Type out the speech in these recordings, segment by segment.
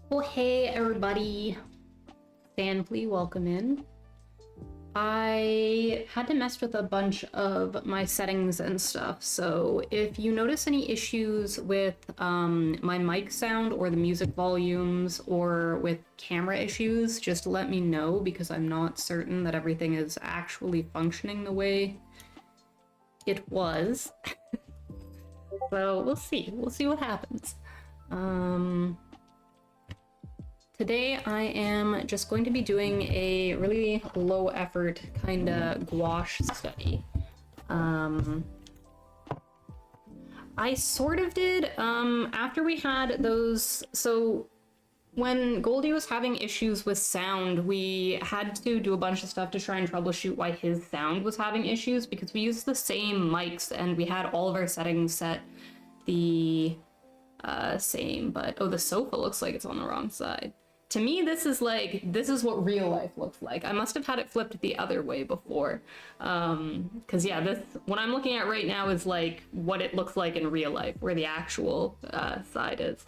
Well, hey everybody. Sanfly, welcome in. I had to mess with a bunch of my settings and stuff, so if you notice any issues with my mic sound or the music volumes or with camera issues, just let me know because I'm not certain that everything is actually functioning the way it was. So we'll see. We'll see what happens. Today I am just going to be doing a really low effort kind of gouache study. I sort of did after we had those, so when Goldie was having issues with sound, we had to do a bunch of stuff to try and troubleshoot why his sound was having issues because we used the same mics and we had all of our settings set the same, but oh, the sofa looks like it's on the wrong side. To me, this is what real life looks like. I must have had it flipped the other way before. Cause yeah, what I'm looking at right now is like what it looks like in real life, where the actual side is.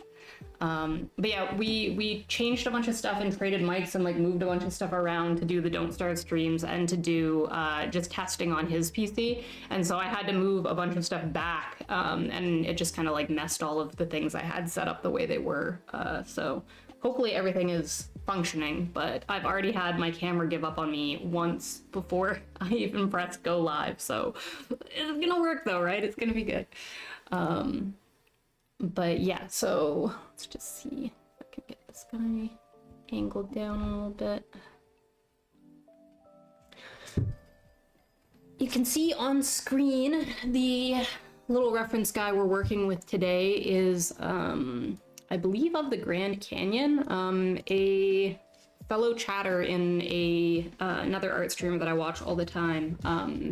But yeah, we changed a bunch of stuff and traded mics and like moved a bunch of stuff around to do the Don't Start streams and to do just testing on his PC. And so I had to move a bunch of stuff back and it just kind of like messed all of the things I had set up the way they were. So hopefully everything is functioning, but I've already had my camera give up on me once before I even pressed go live. So it's gonna work though, right? It's gonna be good. But yeah, so let's just see if I can get this guy angled down a little bit. You can see on screen the little reference guy we're working with today is, I believe, of the Grand Canyon, a fellow chatter in another art streamer that I watch all the time.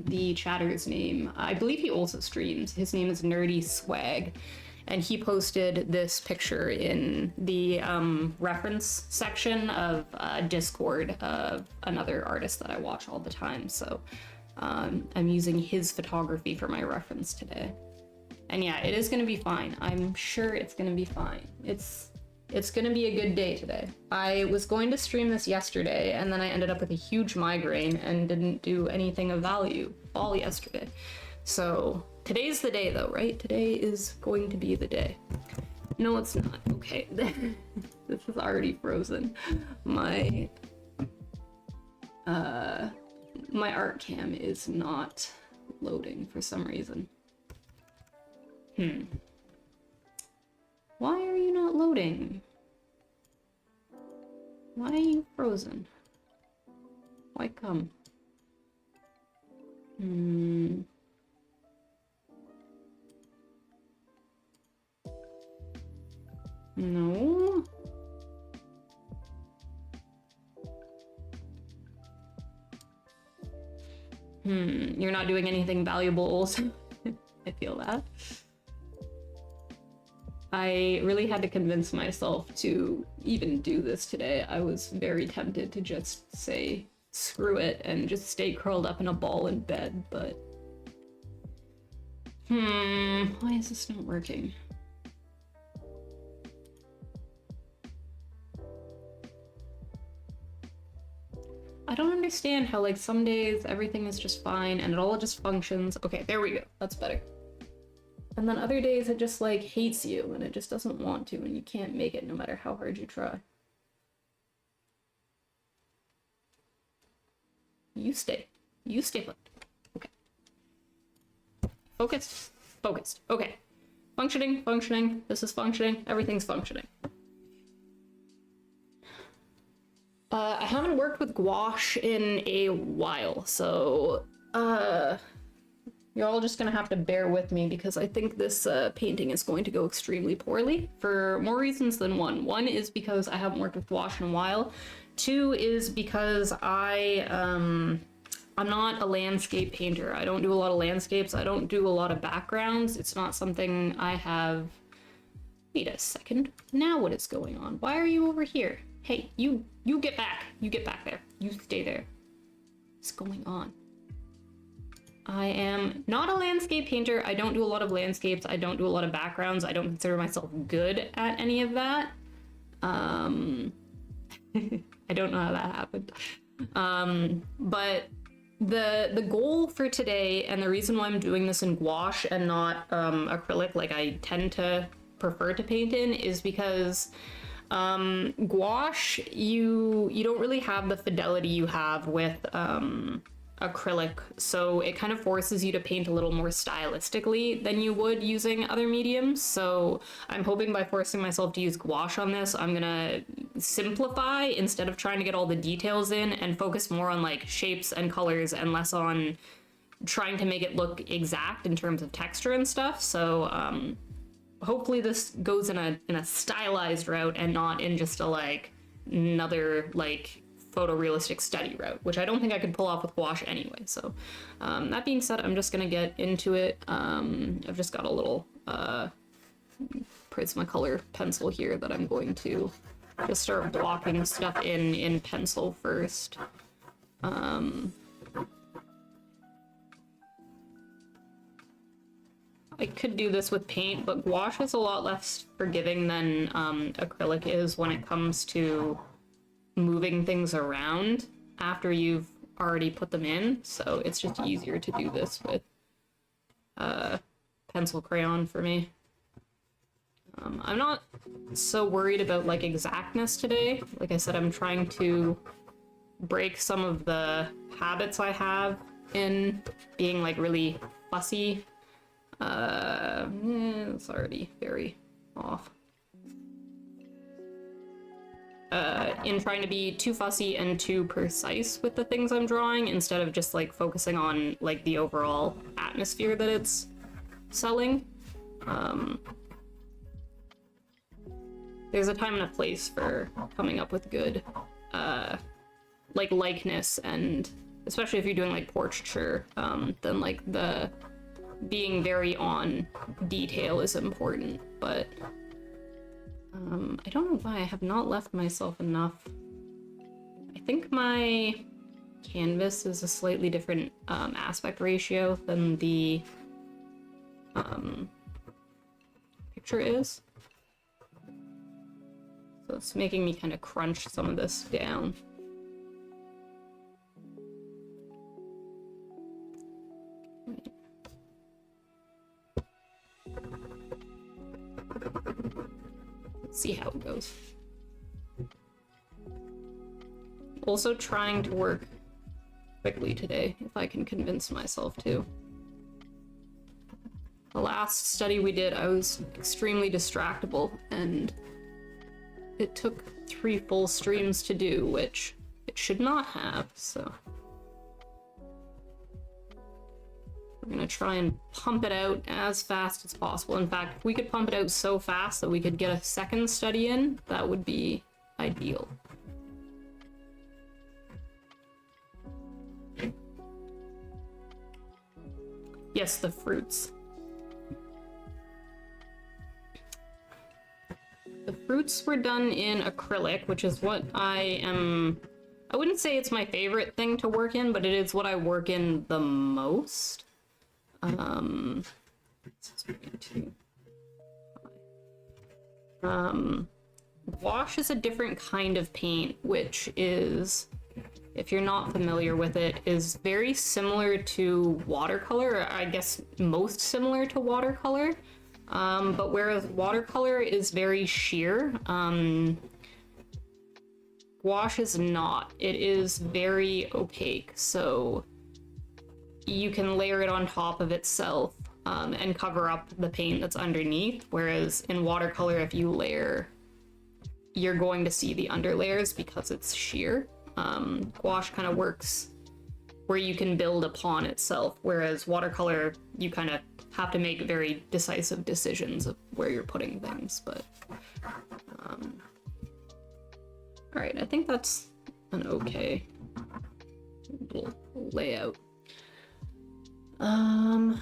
The chatter's name, I believe he also streams. His name is Nerdyswag. And he posted this picture in the reference section of Discord of another artist that I watch all the time. So I'm using his photography for my reference today. And yeah, it is gonna be fine. I'm sure it's gonna be fine. It's gonna be a good day today. I was going to stream this yesterday and then I ended up with a huge migraine and didn't do anything of value all yesterday. So today's the day though, right? Today is going to be the day. No, it's not. Okay, this is already frozen. My art cam is not loading for some reason. Why are you not loading? Why are you frozen? Why come? No. You're not doing anything valuable also. I feel that. I really had to convince myself to even do this today. I was very tempted to just say screw it and just stay curled up in a ball in bed, but why is this not working? I don't understand how like some days everything is just fine and it all just functions. Okay, there we go. That's better. And then other days it just like hates you and it just doesn't want to and you can't make it no matter how hard you try. You stay put. Okay. Focused. Focused. Okay. Functioning. This is functioning. Everything's functioning. I haven't worked with gouache in a while, so you're all just gonna have to bear with me because I think this painting is going to go extremely poorly for more reasons than one. One is because I haven't worked with gouache in a while. Two is because I'm not a landscape painter. I don't do a lot of landscapes. I don't do a lot of backgrounds. It's not something I have. Wait a second. Now what is going on? Why are you over here? Hey, you get back. You get back there. You stay there. What's going on? I am not a landscape painter. I don't do a lot of landscapes. I don't do a lot of backgrounds. I don't consider myself good at any of that. I don't know how that happened. But the goal for today, and the reason why I'm doing this in gouache and not acrylic like I tend to prefer to paint in, is because gouache, you don't really have the fidelity you have with acrylic, so it kind of forces you to paint a little more stylistically than you would using other mediums. So I'm hoping by forcing myself to use gouache on this, I'm gonna simplify instead of trying to get all the details in, and focus more on like shapes and colors and less on trying to make it look exact in terms of texture and stuff. So hopefully this goes in a stylized route and not in just a like another like photorealistic study route, which I don't think I could pull off with gouache anyway. So that being said, I'm just gonna get into it. I've just got a little Prismacolor pencil here that I'm going to just start blocking stuff in pencil first. I could do this with paint, but gouache is a lot less forgiving than acrylic is when it comes to moving things around after you've already put them in, so it's just easier to do this with pencil crayon for me. I'm not so worried about like exactness today. Like I said, I'm trying to break some of the habits I have in being like really fussy. It's already very off. In trying to be too fussy and too precise with the things I'm drawing, instead of just like focusing on like the overall atmosphere that it's selling. There's a time and a place for coming up with good like likeness, and especially if you're doing like portraiture, then like the being very on detail is important. But I don't know why I have not left myself enough. I think my canvas is a slightly different aspect ratio than the picture is. So it's making me kind of crunch some of this down. See how it goes. Also trying to work quickly today, if I can convince myself to. The last study we did, I was extremely distractible, and it took 3 full streams to do, which it should not have, so. We're gonna try and pump it out as fast as possible. In fact, if we could pump it out so fast that we could get a second study in, that would be ideal. Yes, the fruits. The fruits were done in acrylic, which is what I wouldn't say it's my favorite thing to work in, but it is what I work in the most. Gouache is a different kind of paint, which is, if you're not familiar with it, is very similar to watercolor, or I guess most similar to watercolor. But whereas watercolor is very sheer, gouache is not. It is very opaque, so you can layer it on top of itself and cover up the paint that's underneath, whereas in watercolor, if you layer, you're going to see the underlayers because it's sheer. Gouache kind of works where you can build upon itself, whereas watercolor, you kind of have to make very decisive decisions of where you're putting things. But all right, I think that's an okay little layout. I'm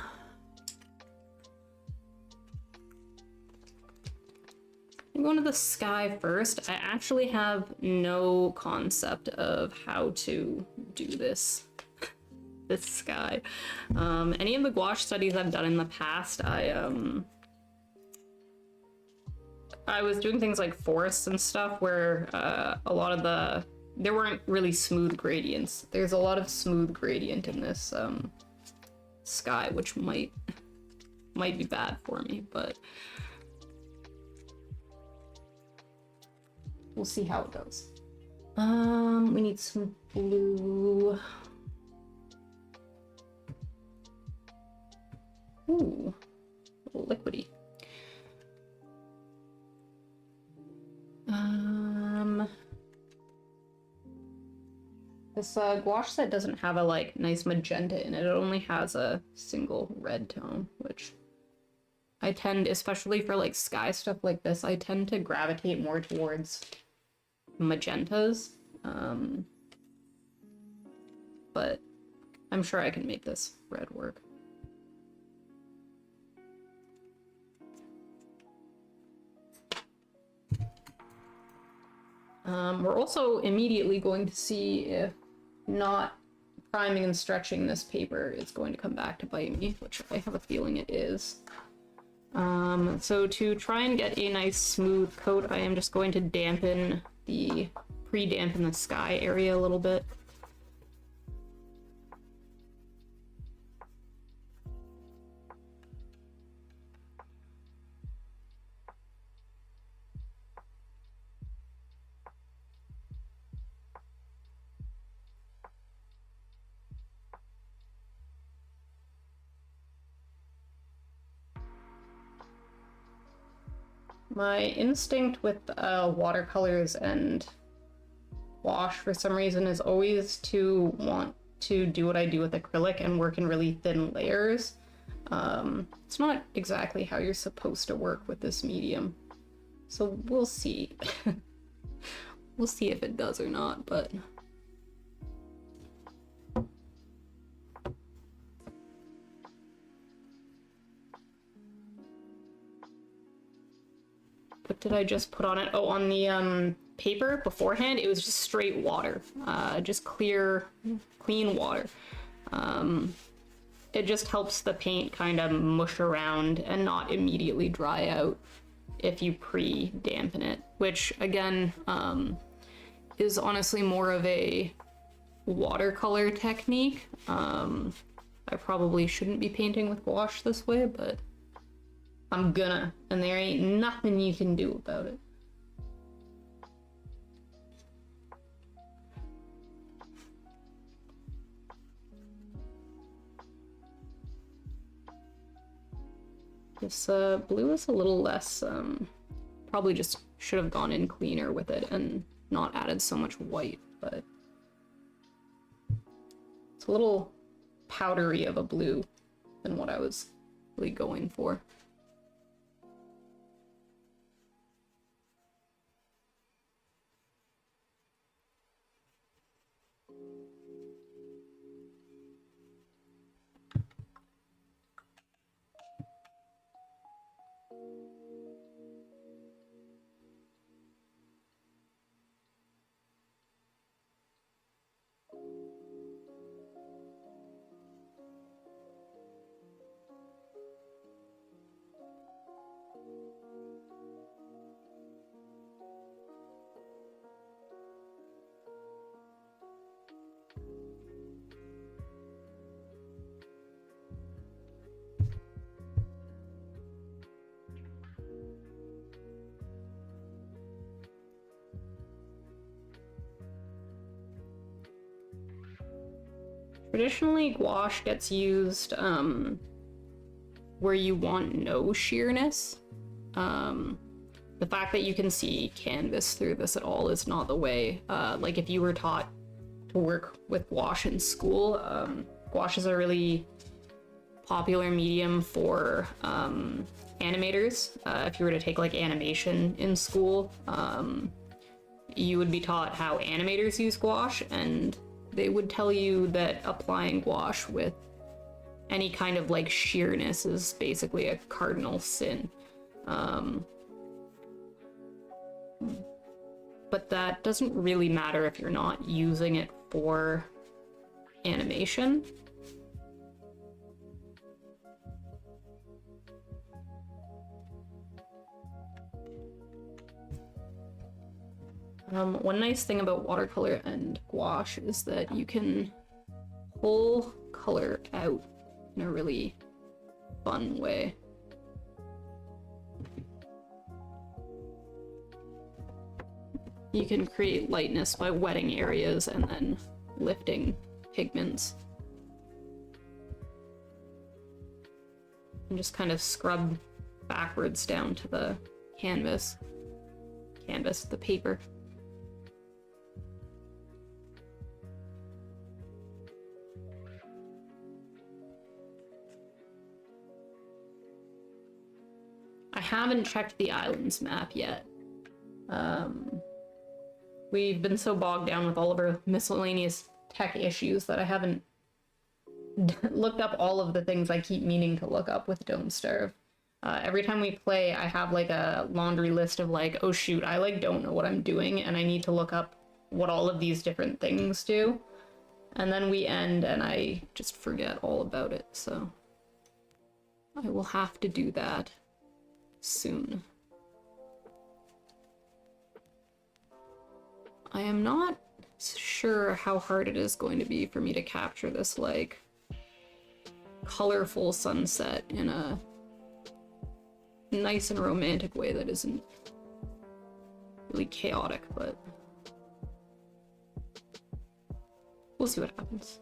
going to the sky first. I actually have no concept of how to do this sky. Any of the gouache studies I've done in the past, I was doing things like forests and stuff where a lot of there weren't really smooth gradients. There's a lot of smooth gradient in this sky, which might be bad for me, but we'll see how it goes. We need some blue. Ooh, a little liquidy. This gouache set doesn't have a like nice magenta in it. It only has a single red tone, which I tend, especially for like sky stuff like this, I tend to gravitate more towards magentas. But I'm sure I can make this red work. We're also immediately going to see if not priming and stretching this paper is going to come back to bite me, which I have a feeling it is. So to try and get a nice smooth coat, I am just going to pre-dampen the sky area a little bit. My instinct with watercolors and wash for some reason is always to want to do what I do with acrylic and work in really thin layers. It's not exactly how you're supposed to work with this medium, so we'll see. We'll see if it does or not, but what did I just put on it? Oh, on the paper beforehand, it was just straight water, just clean water. It just helps the paint kind of mush around and not immediately dry out if you pre-dampen it, which again is honestly more of a watercolor technique. I probably shouldn't be painting with gouache this way, but I'm gonna, and there ain't nothing you can do about it. This blue is a little less, probably just should have gone in cleaner with it and not added so much white, but it's a little powdery of a blue than what I was really going for. Traditionally, gouache gets used where you want no sheerness. The fact that you can see canvas through this at all is not the way. Like if you were taught to work with gouache in school, gouache is a really popular medium for animators. If you were to take like animation in school, you would be taught how animators use gouache, and they would tell you that applying gouache with any kind of like sheerness is basically a cardinal sin. But that doesn't really matter if you're not using it for animation. One nice thing about watercolor and gouache is that you can pull color out in a really fun way. You can create lightness by wetting areas and then lifting pigments. And just kind of scrub backwards down to the the paper. I haven't checked the islands map yet. We've been so bogged down with all of our miscellaneous tech issues that I haven't looked up all of the things I keep meaning to look up with Don't Starve. Every time we play, I have like a laundry list of like, oh shoot, I like don't know what I'm doing and I need to look up what all of these different things do. And then we end and I just forget all about it, so I will have to do that soon. I am not sure how hard it is going to be for me to capture this like colorful sunset in a nice and romantic way that isn't really chaotic, but we'll see what happens.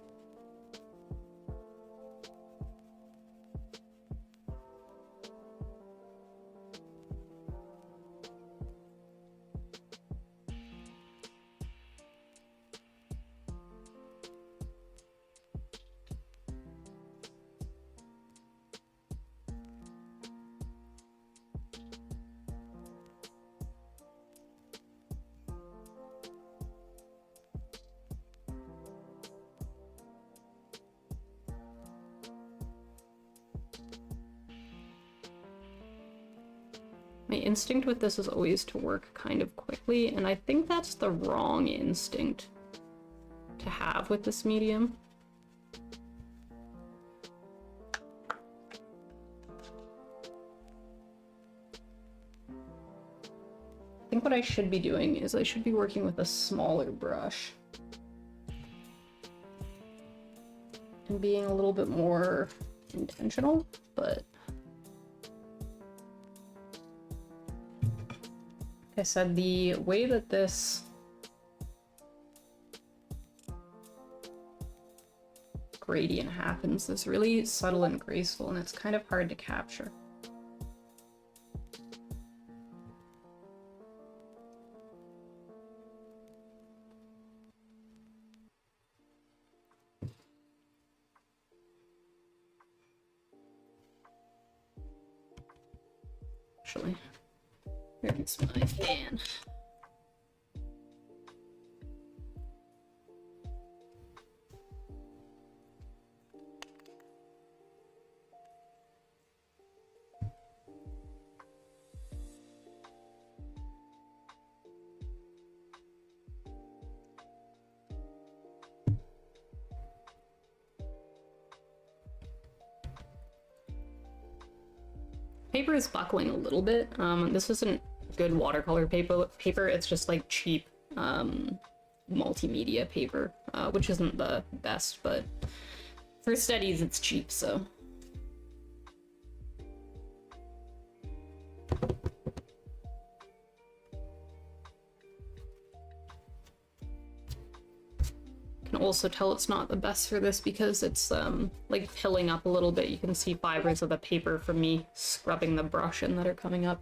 My instinct with this is always to work kind of quickly, and I think that's the wrong instinct to have with this medium. I think what I should be doing is I should be working with a smaller brush and being a little bit more intentional, but like I said, the way that this gradient happens is really subtle and graceful, and it's kind of hard to capture. Actually, here's my fan. Paper is buckling a little bit. This isn't good watercolor paper. It's just like cheap multimedia paper, which isn't the best, but for studies it's cheap, so. Can also tell it's not the best for this because it's like pilling up a little bit. You can see fibers of the paper from me scrubbing the brush in that are coming up.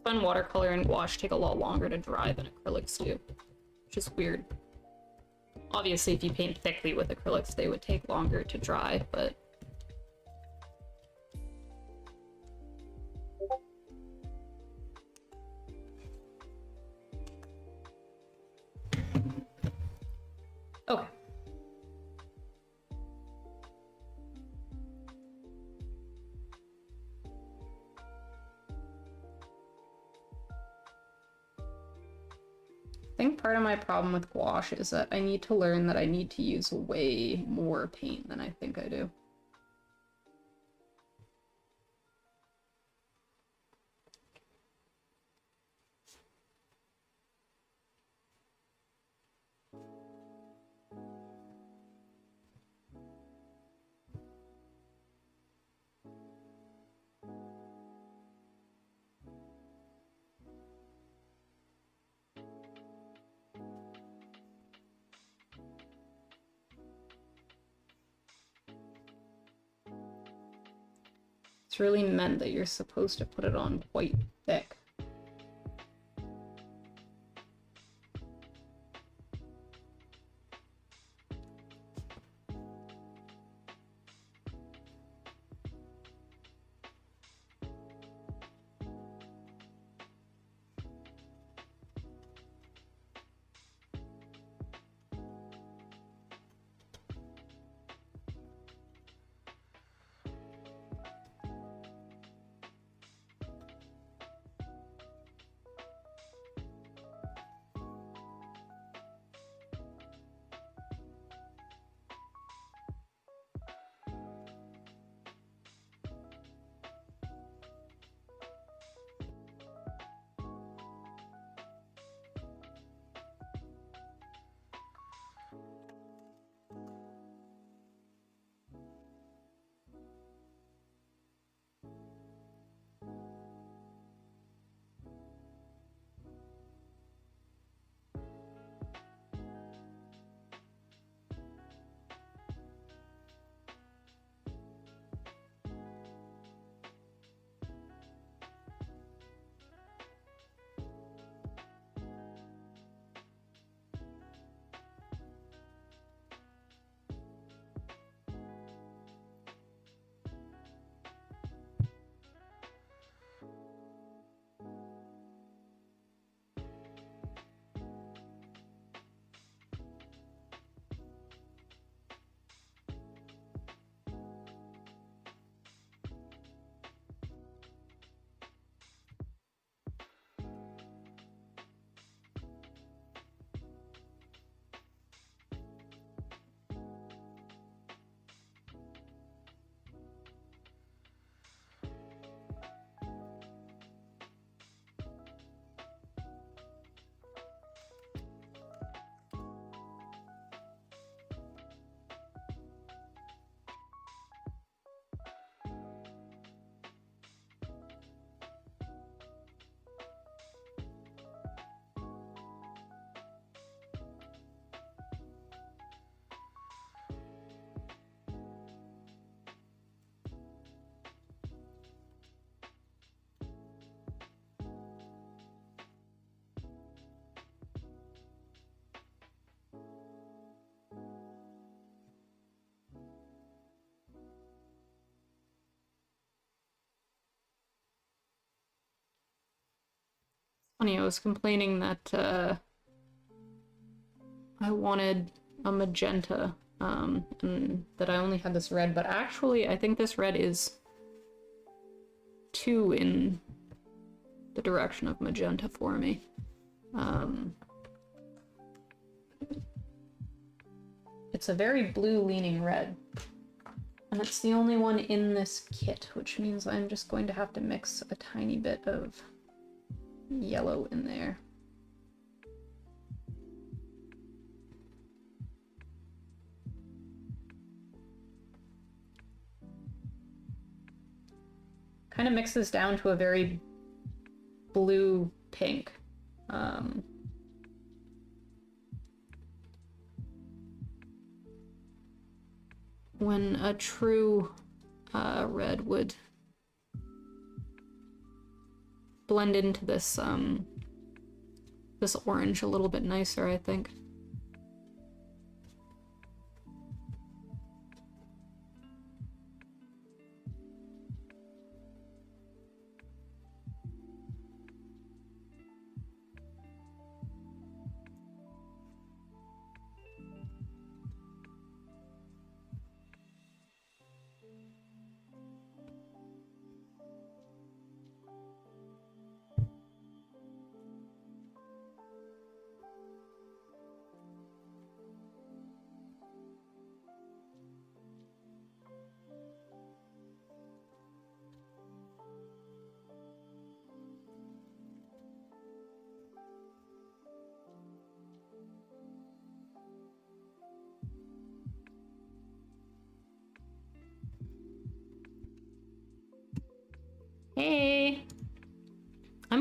Fun watercolor and gouache take a lot longer to dry than acrylics do, which is weird. Obviously, if you paint thickly with acrylics, they would take longer to dry, but okay. think part of my problem with gouache is that I need to learn that I need to use way more paint than I think I do. It's really meant that you're supposed to put it on quite thick. Funny, I was complaining that I wanted a magenta, and that I only had this red, but actually I think this red is 2 in the direction of magenta for me. It's a very blue-leaning red, and it's the only one in this kit, which means I'm just going to have to mix a tiny bit of yellow in there. Kind of mixes down to a very blue pink. When a true red would blend into this this orange a little bit nicer, I think.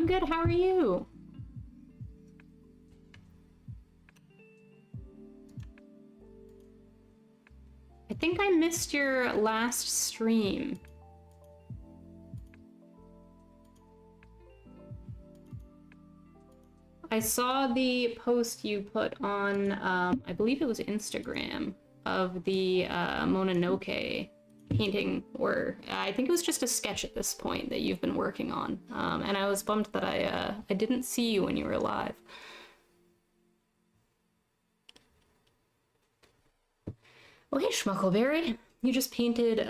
good, how are you? I think I missed your last stream. I saw the post you put on, I believe it was Instagram, of the Mononoke painting, or I think it was just a sketch at this point that you've been working on. And I was bummed that I didn't see you when you were live. Oh, hey, Schmuckleberry. You just painted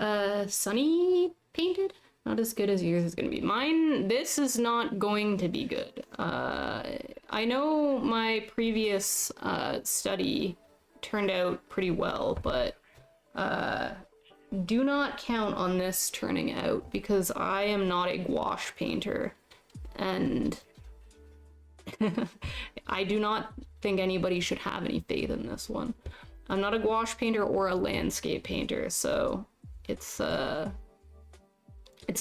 Sunny painted? Not as good as yours is going to be. Mine, this is not going to be good. I know my previous study turned out pretty well, but do not count on this turning out because I am not a gouache painter, and I do not think anybody should have any faith in this one. I'm not a gouache painter or a landscape painter, so it's not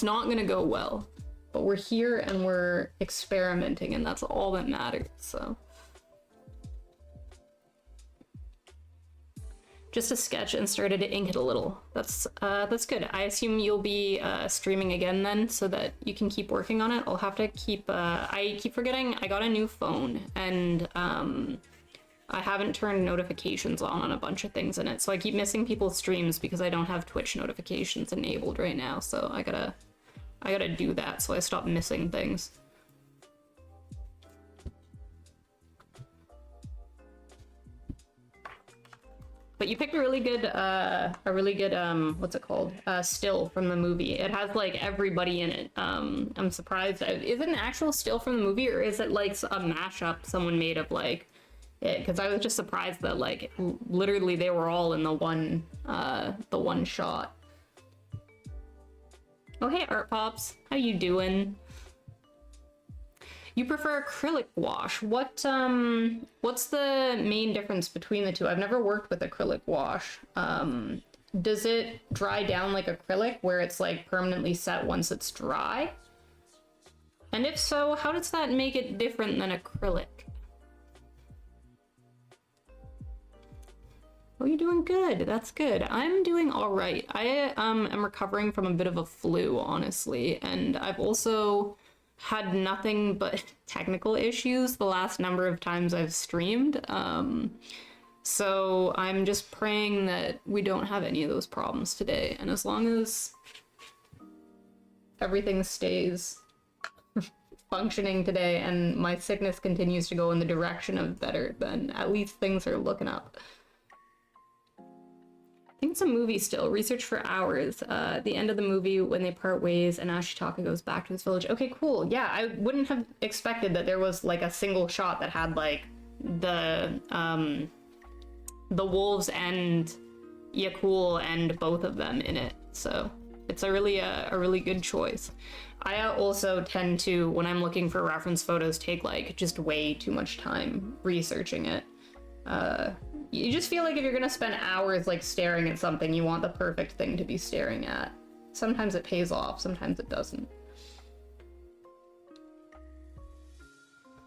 gonna go well. But we're here and we're experimenting, and that's all that matters, so. Just a sketch and started to ink it a little. That's good. I assume you'll be streaming again then, so that you can keep working on it. I'll have to keep, I keep forgetting I got a new phone, and I haven't turned notifications on a bunch of things in it, so I keep missing people's streams because I don't have Twitch notifications enabled right now, so I gotta do that so I stop missing things. But you picked a really good, what's it called? Still from the movie. It has, like, everybody in it. I'm surprised. Is it an actual still from the movie, or is it, like, a mashup someone made of, like, it? Because I was just surprised that, like, literally they were all in the one shot. Oh, hey, Art Pops. How you doing? You prefer acrylic gouache. What's the main difference between the two? I've never worked with acrylic gouache. Does it dry down like acrylic, where it's like permanently set once it's dry? And if so, how does that make it different than acrylic? Oh, you're doing good. That's good. I'm doing all right. I am recovering from a bit of a flu, honestly, and I've also had nothing but technical issues the last number of times I've streamed. So I'm just praying that we don't have any of those problems today. And as long as everything stays functioning today and my sickness continues to go in the direction of better, then at least things are looking up. I think it's a movie still. Research for hours. The end of the movie when they part ways and Ashitaka goes back to his village. Okay, cool. Yeah, I wouldn't have expected that there was like a single shot that had like the wolves and Yakul and both of them in it. So it's a really good choice. I also tend to, when I'm looking for reference photos, take like just way too much time researching it. You just feel like if you're gonna spend hours like staring at something, you want the perfect thing to be staring at. Sometimes it pays off, sometimes it doesn't.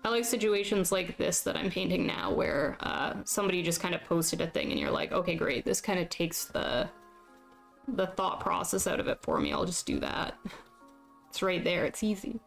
I like situations like this that I'm painting now where somebody just kind of posted a thing and you're like, okay, great, this kind of takes the thought process out of it for me. I'll just do that. It's right there, it's easy.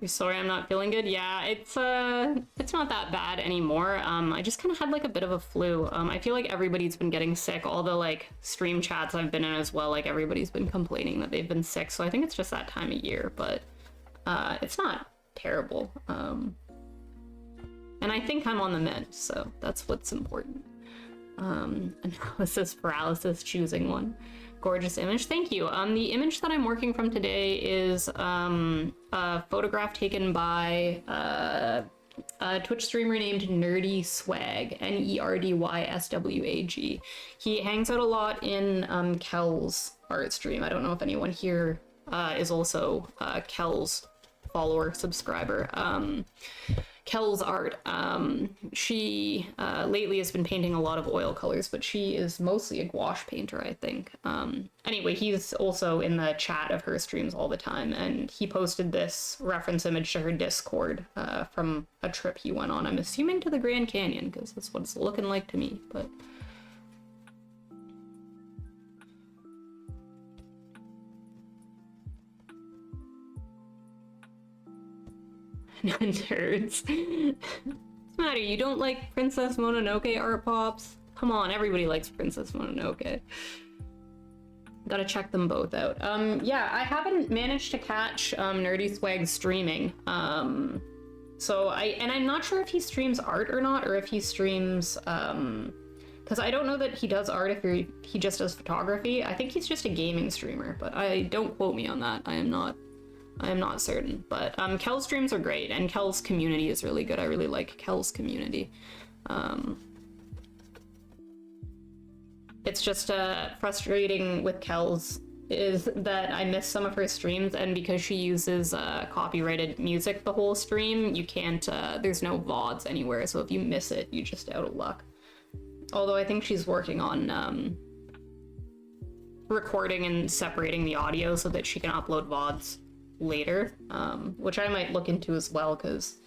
You're sorry I'm not feeling good? Yeah, it's not that bad anymore. I just kind of had like a bit of a flu. I feel like everybody's been getting sick. All the like stream chats I've been in as well, like everybody's been complaining that they've been sick. So I think it's just that time of year, but it's not terrible. And I think I'm on the mend, so that's what's important. Analysis paralysis, choosing one. Gorgeous image, thank you. The image that I'm working from today is a photograph taken by a Twitch streamer named Nerdyswag, Nerdyswag. He hangs out a lot in Kel's art stream. I don't know if anyone here is also Kel's follower, subscriber. Kel's art. She lately has been painting a lot of oil colors, but she is mostly a gouache painter, I think. Anyway, he's also in the chat of her streams all the time, and he posted this reference image to her Discord from a trip he went on. I'm assuming to the Grand Canyon, because that's what it's looking like to me, but... Nerds. What's the matter? You don't like Princess Mononoke art pops? Come on, everybody likes Princess Mononoke. Gotta check them both out. Yeah, I haven't managed to catch Nerdyswag streaming. So I'm not sure if he streams art or not, or if he streams because I don't know that he does art if he just does photography. I think he's just a gaming streamer, but don't quote me on that. I am not certain, but Kel's streams are great, and Kel's community is really good. I really like Kel's community. It's just frustrating with Kel's is that I miss some of her streams, and because she uses copyrighted music the whole stream, you can't, there's no VODs anywhere, so if you miss it, you're just out of luck. Although I think she's working on recording and separating the audio so that she can upload VODs later, which I might look into as well, because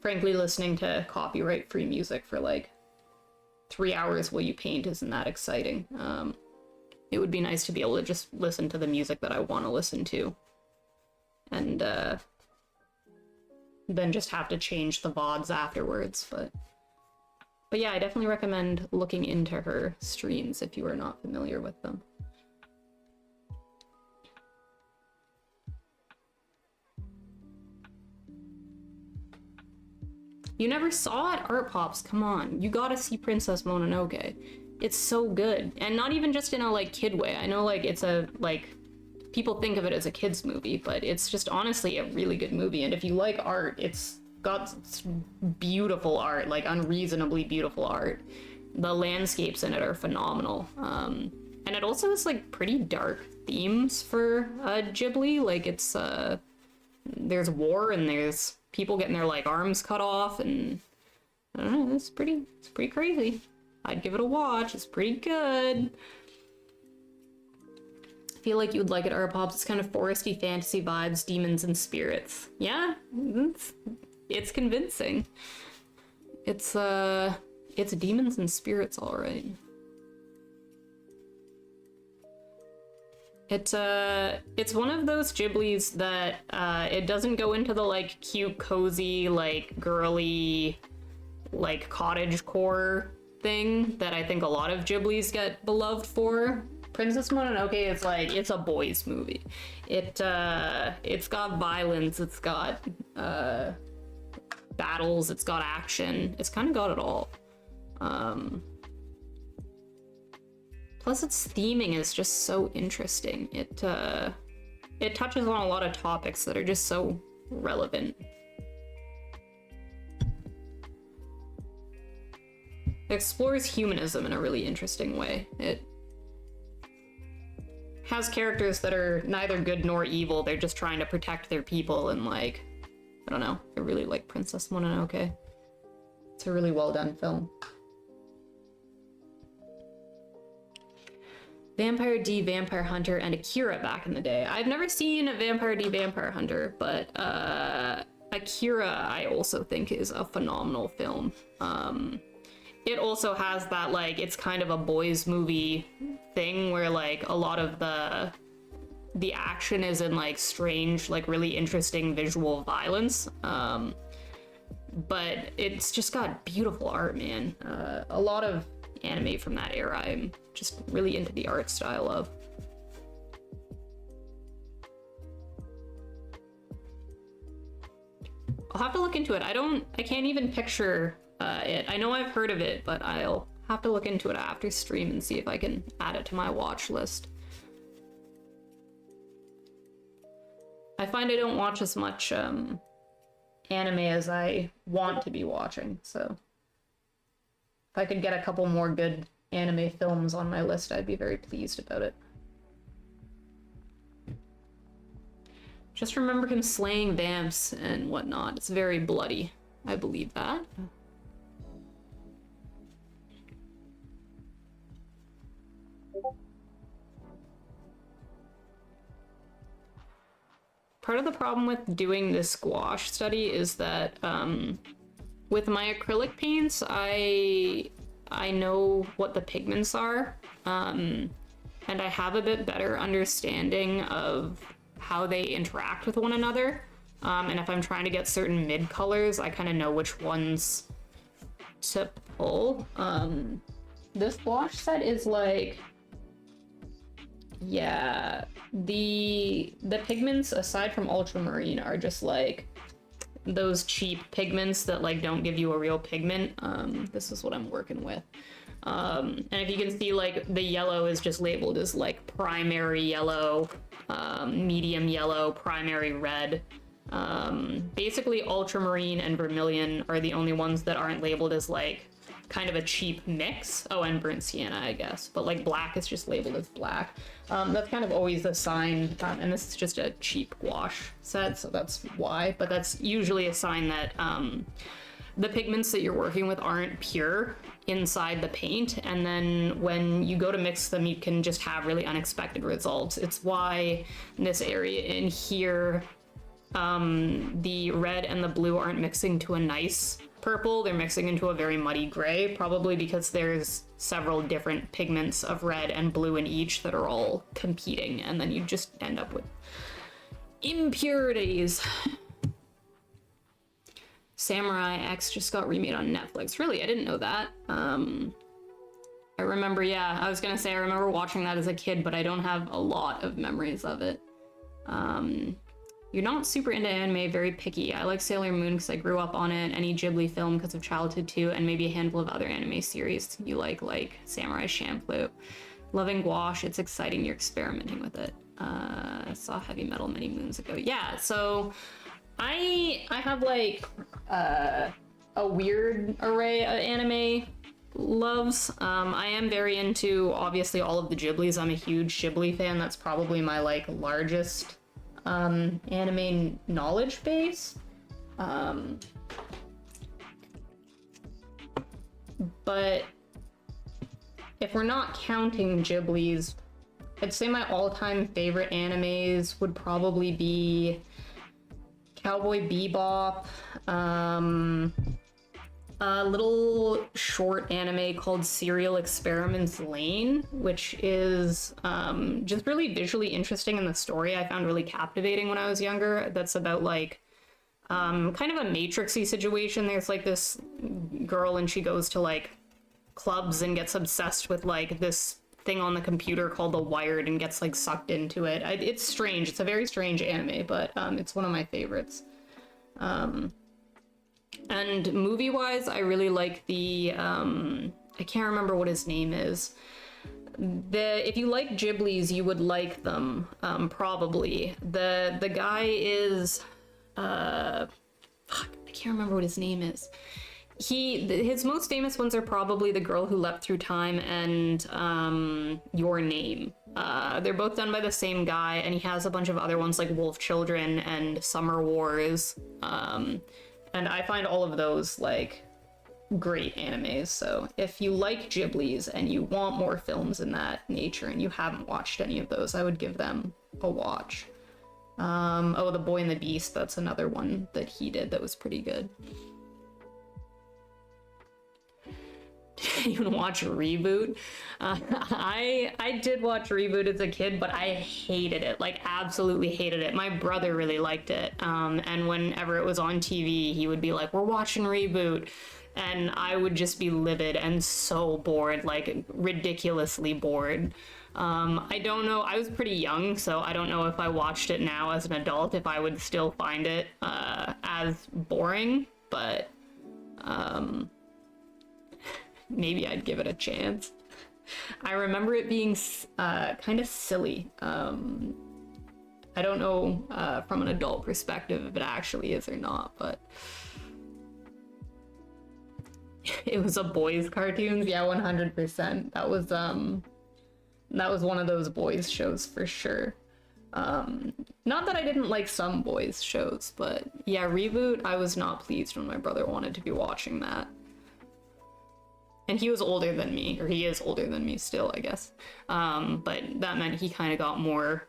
frankly listening to copyright free music for like 3 hours while you paint isn't that exciting. It would be nice to be able to just listen to the music that I want to listen to, and then just have to change the VODs afterwards. But yeah, I definitely recommend looking into her streams if you are not familiar with them. You never saw it? Art Pops, come on. You gotta see Princess Mononoke. It's so good. And not even just in a, like, kid way. I know, like, it's a, like, people think of it as a kid's movie, but it's just honestly a really good movie. And if you like art, it's got beautiful art, like, unreasonably beautiful art. The landscapes in it are phenomenal. And it also has, like, pretty dark themes for Ghibli. Like, it's, there's war and there's people getting their like arms cut off, and I don't know, it's pretty crazy. I'd give it a watch. It's pretty good. I feel like you would like it, Art Pops. It's kind of foresty fantasy vibes, demons and spirits. Yeah, it's convincing. It's demons and spirits, all right. It's one of those Ghiblis that it doesn't go into the like cute, cozy, like girly, like cottagecore thing that I think a lot of Ghiblis get beloved for. Princess Mononoke is like, it's a boys movie. It's got violence, it's got battles, it's got action, it's kind of got it all. Plus its theming is just so interesting. It touches on a lot of topics that are just so relevant. It explores humanism in a really interesting way. It has characters that are neither good nor evil. They're just trying to protect their people, and like, I don't know, I really like Princess Mononoke. It's a really well done film. Vampire D, Vampire Hunter, and Akira back in the day. I've never seen Vampire D, Vampire Hunter, but Akira I also think is a phenomenal film. It also has that, like, it's kind of a boys movie thing where, like, a lot of the action is in, like, strange, like, really interesting visual violence. But it's just got beautiful art, man. A lot of anime from that era I'm just really into the art style of. I'll have to look into it. I can't even picture it. I know I've heard of it, but I'll have to look into it after stream and see if I can add it to my watch list. I find I don't watch as much anime as I want to be watching, so if I could get a couple more good anime films on my list, I'd be very pleased about it. Just remember him slaying vamps and whatnot. It's very bloody. I believe that. Part of the problem with doing this gouache study is that with my acrylic paints, I know what the pigments are, and I have a bit better understanding of how they interact with one another. And if I'm trying to get certain mid colors, I kind of know which ones to pull. This gouache set is like, yeah, the pigments aside from ultramarine are just like those cheap pigments that like don't give you a real pigment. This is what I'm working with. And if you can see, like, the yellow is just labeled as like primary yellow, medium yellow, primary red. Basically ultramarine and vermilion are the only ones that aren't labeled as like kind of a cheap mix. Oh, and burnt sienna, I guess, but like black is just labeled as black. That's kind of always a sign, and this is just a cheap gouache set, so that's why, but that's usually a sign that the pigments that you're working with aren't pure inside the paint, and then when you go to mix them, you can just have really unexpected results. It's why in this area in here, the red and the blue aren't mixing to a nice purple, they're mixing into a very muddy gray, probably because there's several different pigments of red and blue in each that are all competing, and then you just end up with impurities. Samurai X just got remade on Netflix. Really? I didn't know that. I remember, yeah, I was gonna say I remember watching that as a kid, but I don't have a lot of memories of it. You're not super into anime, very picky. I like Sailor Moon because I grew up on it, any Ghibli film because of childhood too, and maybe a handful of other anime series you like Samurai Champloo. Loving gouache, it's exciting you're experimenting with it. I saw Heavy Metal many moons ago. Yeah, so I have like a weird array of anime loves. I am very into obviously all of the Ghiblis. I'm a huge Ghibli fan. That's probably my like largest anime knowledge base. But if we're not counting Ghiblis, I'd say my all-time favorite animes would probably be Cowboy Bebop, a little short anime called Serial Experiments Lane, which is just really visually interesting, and the story I found really captivating when I was younger. That's about like kind of a matrixy situation. There's like this girl and she goes to like clubs and gets obsessed with like this thing on the computer called The Wired and gets like sucked into it. It's strange. It's a very strange anime, but it's one of my favorites. And movie-wise, I really like the, I can't remember what his name is. If you like Ghiblis, you would like them, probably. The guy is, fuck, I can't remember what his name is. His most famous ones are probably The Girl Who Leapt Through Time and Your Name. They're both done by the same guy, and he has a bunch of other ones like Wolf Children and Summer Wars. And I find all of those like great animes. So if you like Ghiblis and you want more films in that nature and you haven't watched any of those, I would give them a watch. Oh, The Boy and the Beast, that's another one that he did that was pretty good. Did you watch Reboot? I did watch Reboot as a kid, but I hated it, like absolutely hated it. My brother really liked it, and whenever it was on TV, he would be like, "We're watching Reboot," and I would just be livid and so bored, like ridiculously bored. I don't know, I was pretty young, so I don't know if I watched it now as an adult, if I would still find it as boring, but maybe I'd give it a chance. I remember it being kind of silly. I don't know from an adult perspective if it actually is or not, but it was a boys' cartoons. Yeah, 100%. That was one of those boys' shows for sure. Not that I didn't like some boys' shows, but yeah, Reboot, I was not pleased when my brother wanted to be watching that. And he was older than me, or he is older than me still, I guess. But that meant he kind of got more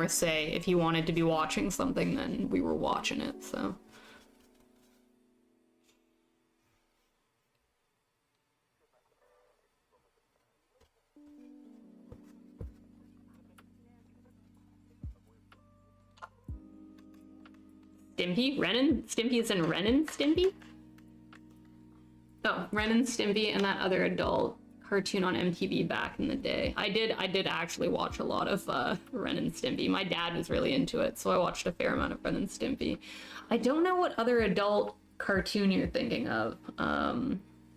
say. If he wanted to be watching something, then we were watching it, so. Stimpy? Ren and Stimpy is in Ren and Stimpy? Oh, Ren and Stimpy and that other adult cartoon on MTV back in the day. I did actually watch a lot of Ren and Stimpy. My dad was really into it, so I watched a fair amount of Ren and Stimpy. I don't know what other adult cartoon you're thinking of.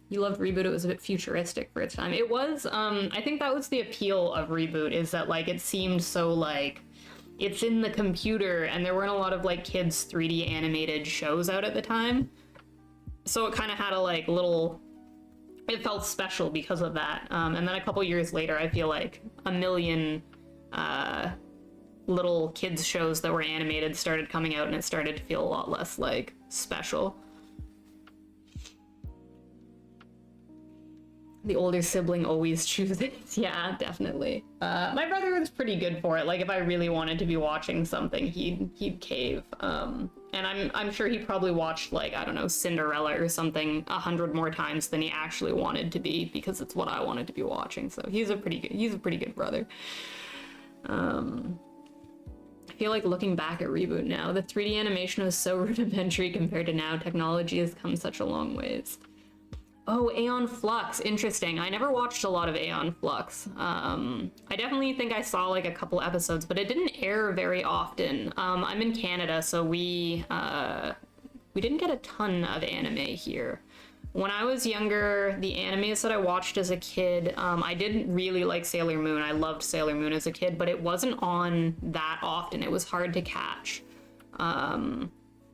You loved Reboot. It was a bit futuristic for its time. It was, I think that was the appeal of Reboot, is that like it seemed so like it's in the computer, and there weren't a lot of like kids 3D animated shows out at the time. So it kind of had a like little, it felt special because of that. And then a couple years later, I feel like a million little kids shows that were animated started coming out, and it started to feel a lot less like special. The older sibling always chooses. Yeah, definitely. My brother was pretty good for it. Like if I really wanted to be watching something, he'd cave. And I'm sure he probably watched like, I don't know, Cinderella or something 100 more times than he actually wanted to be, because it's what I wanted to be watching. So he's a pretty good brother. I feel like looking back at Reboot now, the 3D animation was so rudimentary compared to now. Technology has come such a long ways. Oh, Aeon Flux, interesting. I never watched a lot of Aeon Flux. I definitely think I saw like a couple episodes, but it didn't air very often. I'm in Canada, so we didn't get a ton of anime here. When I was younger, the animes that I watched as a kid, I didn't really like Sailor Moon. I loved Sailor Moon as a kid, but it wasn't on that often. It was hard to catch.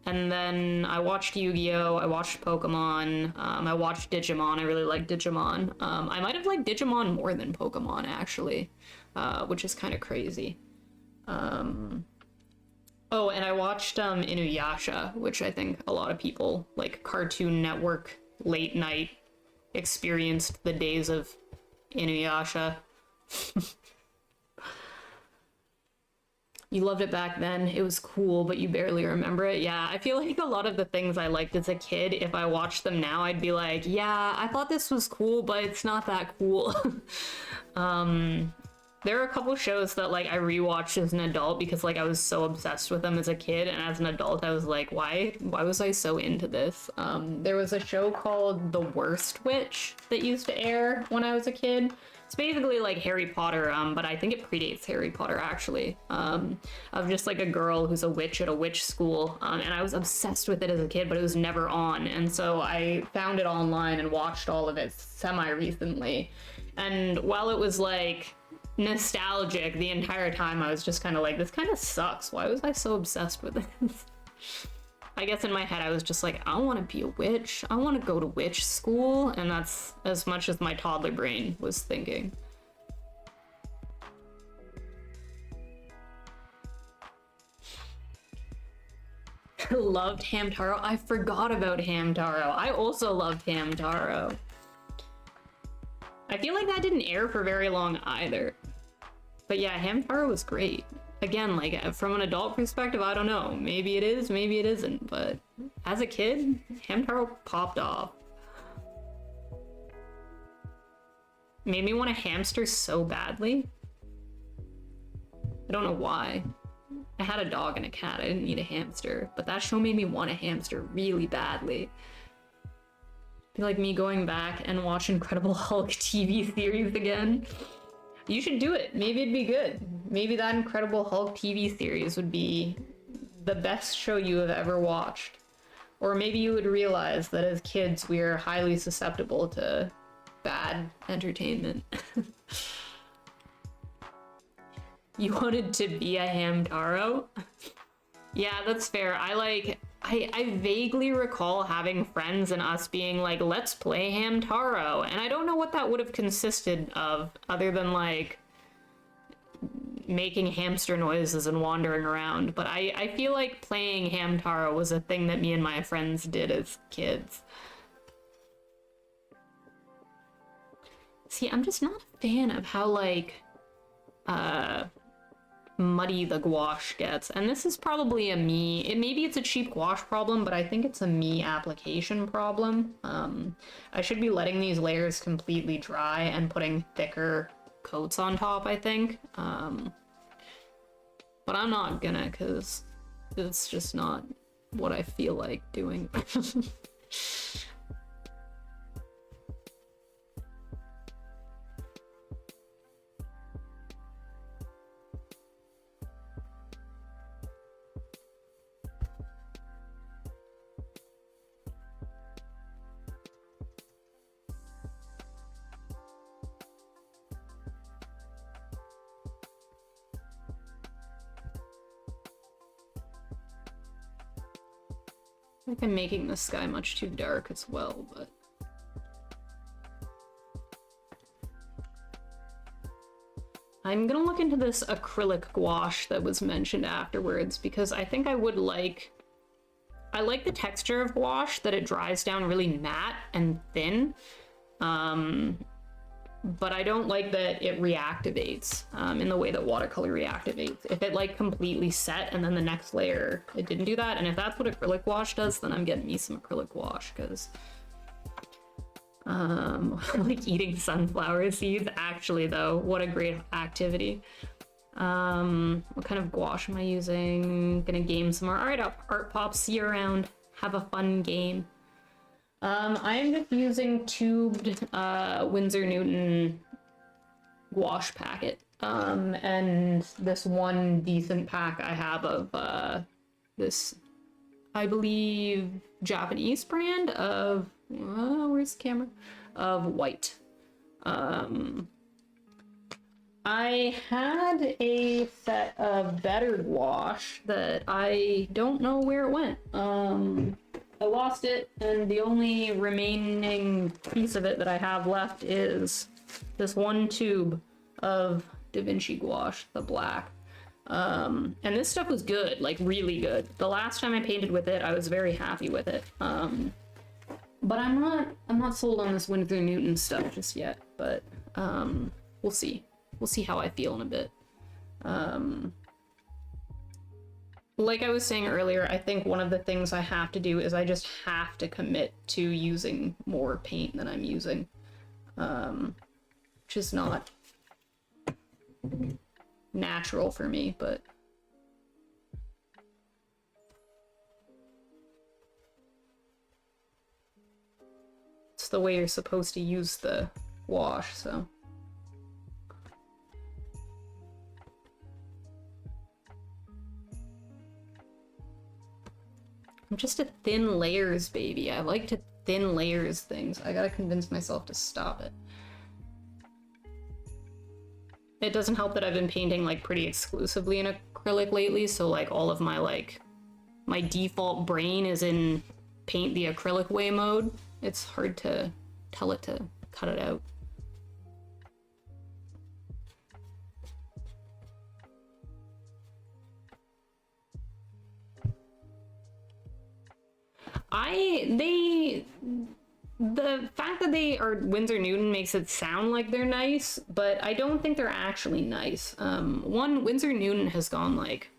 And then I watched Yu-Gi-Oh! I watched Pokemon. I watched Digimon. I really liked Digimon. I might have liked Digimon more than Pokemon, actually, which is kind of crazy. Oh, and I watched Inuyasha, which I think a lot of people, like Cartoon Network late night, experienced the days of Inuyasha. You loved it back then. It was cool, but you barely remember it. Yeah, I feel like a lot of the things I liked as a kid, if I watched them now, I'd be like, yeah, I thought this was cool, but it's not that cool. There are a couple shows that like I rewatched as an adult because like I was so obsessed with them as a kid, and as an adult I was like, why was I so into this? There was a show called The Worst Witch that used to air when I was a kid. It's basically like Harry Potter, but I think it predates Harry Potter, actually, of just like a girl who's a witch at a witch school, and I was obsessed with it as a kid, but it was never on, and so I found it online and watched all of it semi-recently, and while it was like nostalgic the entire time, I was just kind of like, this kind of sucks. Why was I so obsessed with this? I guess in my head I was just like, I want to be a witch. I want to go to witch school, and that's as much as my toddler brain was thinking. Loved Hamtaro. I forgot about Hamtaro. I also loved Hamtaro. I feel like that didn't air for very long either. But yeah, Hamtaro was great. Again, like, from an adult perspective, I don't know. Maybe it is, maybe it isn't, but as a kid, Hamtaro popped off. Made me want a hamster so badly. I don't know why. I had a dog and a cat, I didn't need a hamster, but that show made me want a hamster really badly. I feel like me going back and watch Incredible Hulk TV series again. You should do it. Maybe it'd be good. Maybe that Incredible Hulk TV series would be the best show you have ever watched. Or maybe you would realize that as kids, we are highly susceptible to bad entertainment. You wanted to be a Hamtaro? Yeah, that's fair. I vaguely recall having friends and us being like, let's play Hamtaro. And I don't know what that would have consisted of, other than like making hamster noises and wandering around. But I feel like playing Hamtaro was a thing that me and my friends did as kids. See, I'm just not a fan of how, like, muddy the gouache gets. And this is probably a me, maybe it's a cheap gouache problem, but I think it's a me application problem. I should be letting these layers completely dry and putting thicker coats on top, I think. But I'm not gonna, because it's just not what I feel like doing. I think I'm making the sky much too dark as well, but... I'm gonna look into this acrylic gouache that was mentioned afterwards, because I think I would like... I like the texture of gouache, that it dries down really matte and thin. But I don't like that it reactivates in the way that watercolor reactivates. If it like completely set and then the next layer, it didn't do that. And if that's what acrylic gouache does, then I'm getting me some acrylic gouache, because like eating sunflower seeds. Actually though, what a great activity. What kind of gouache am I using? Gonna game some more. All right, Art Pop, see you around. Have a fun game. I'm just using tubed Winsor Newton gouache packet. And this one decent pack I have of this, I believe, Japanese brand of, where's the camera? Of white. I had a set of better gouache that I don't know where it went. I lost it, and the only remaining piece of it that I have left is this one tube of Da Vinci gouache, the black. And this stuff was good, like really good. The last time I painted with it, I was very happy with it. But I'm not sold on this Winsor Newton stuff just yet, but we'll see. We'll see how I feel in a bit. Like I was saying earlier, I think one of the things I have to do is I just have to commit to using more paint than I'm using. Which is not natural for me, but... it's the way you're supposed to use the wash, so... I'm just a thin layers baby. I like to thin layers things. I gotta convince myself to stop it. It doesn't help that I've been painting like pretty exclusively in acrylic lately, so like all of my default brain is in paint the acrylic way mode. It's hard to tell it to cut it out. The fact that they are Winsor Newton makes it sound like they're nice, but I don't think they're actually nice. One, Winsor Newton has gone like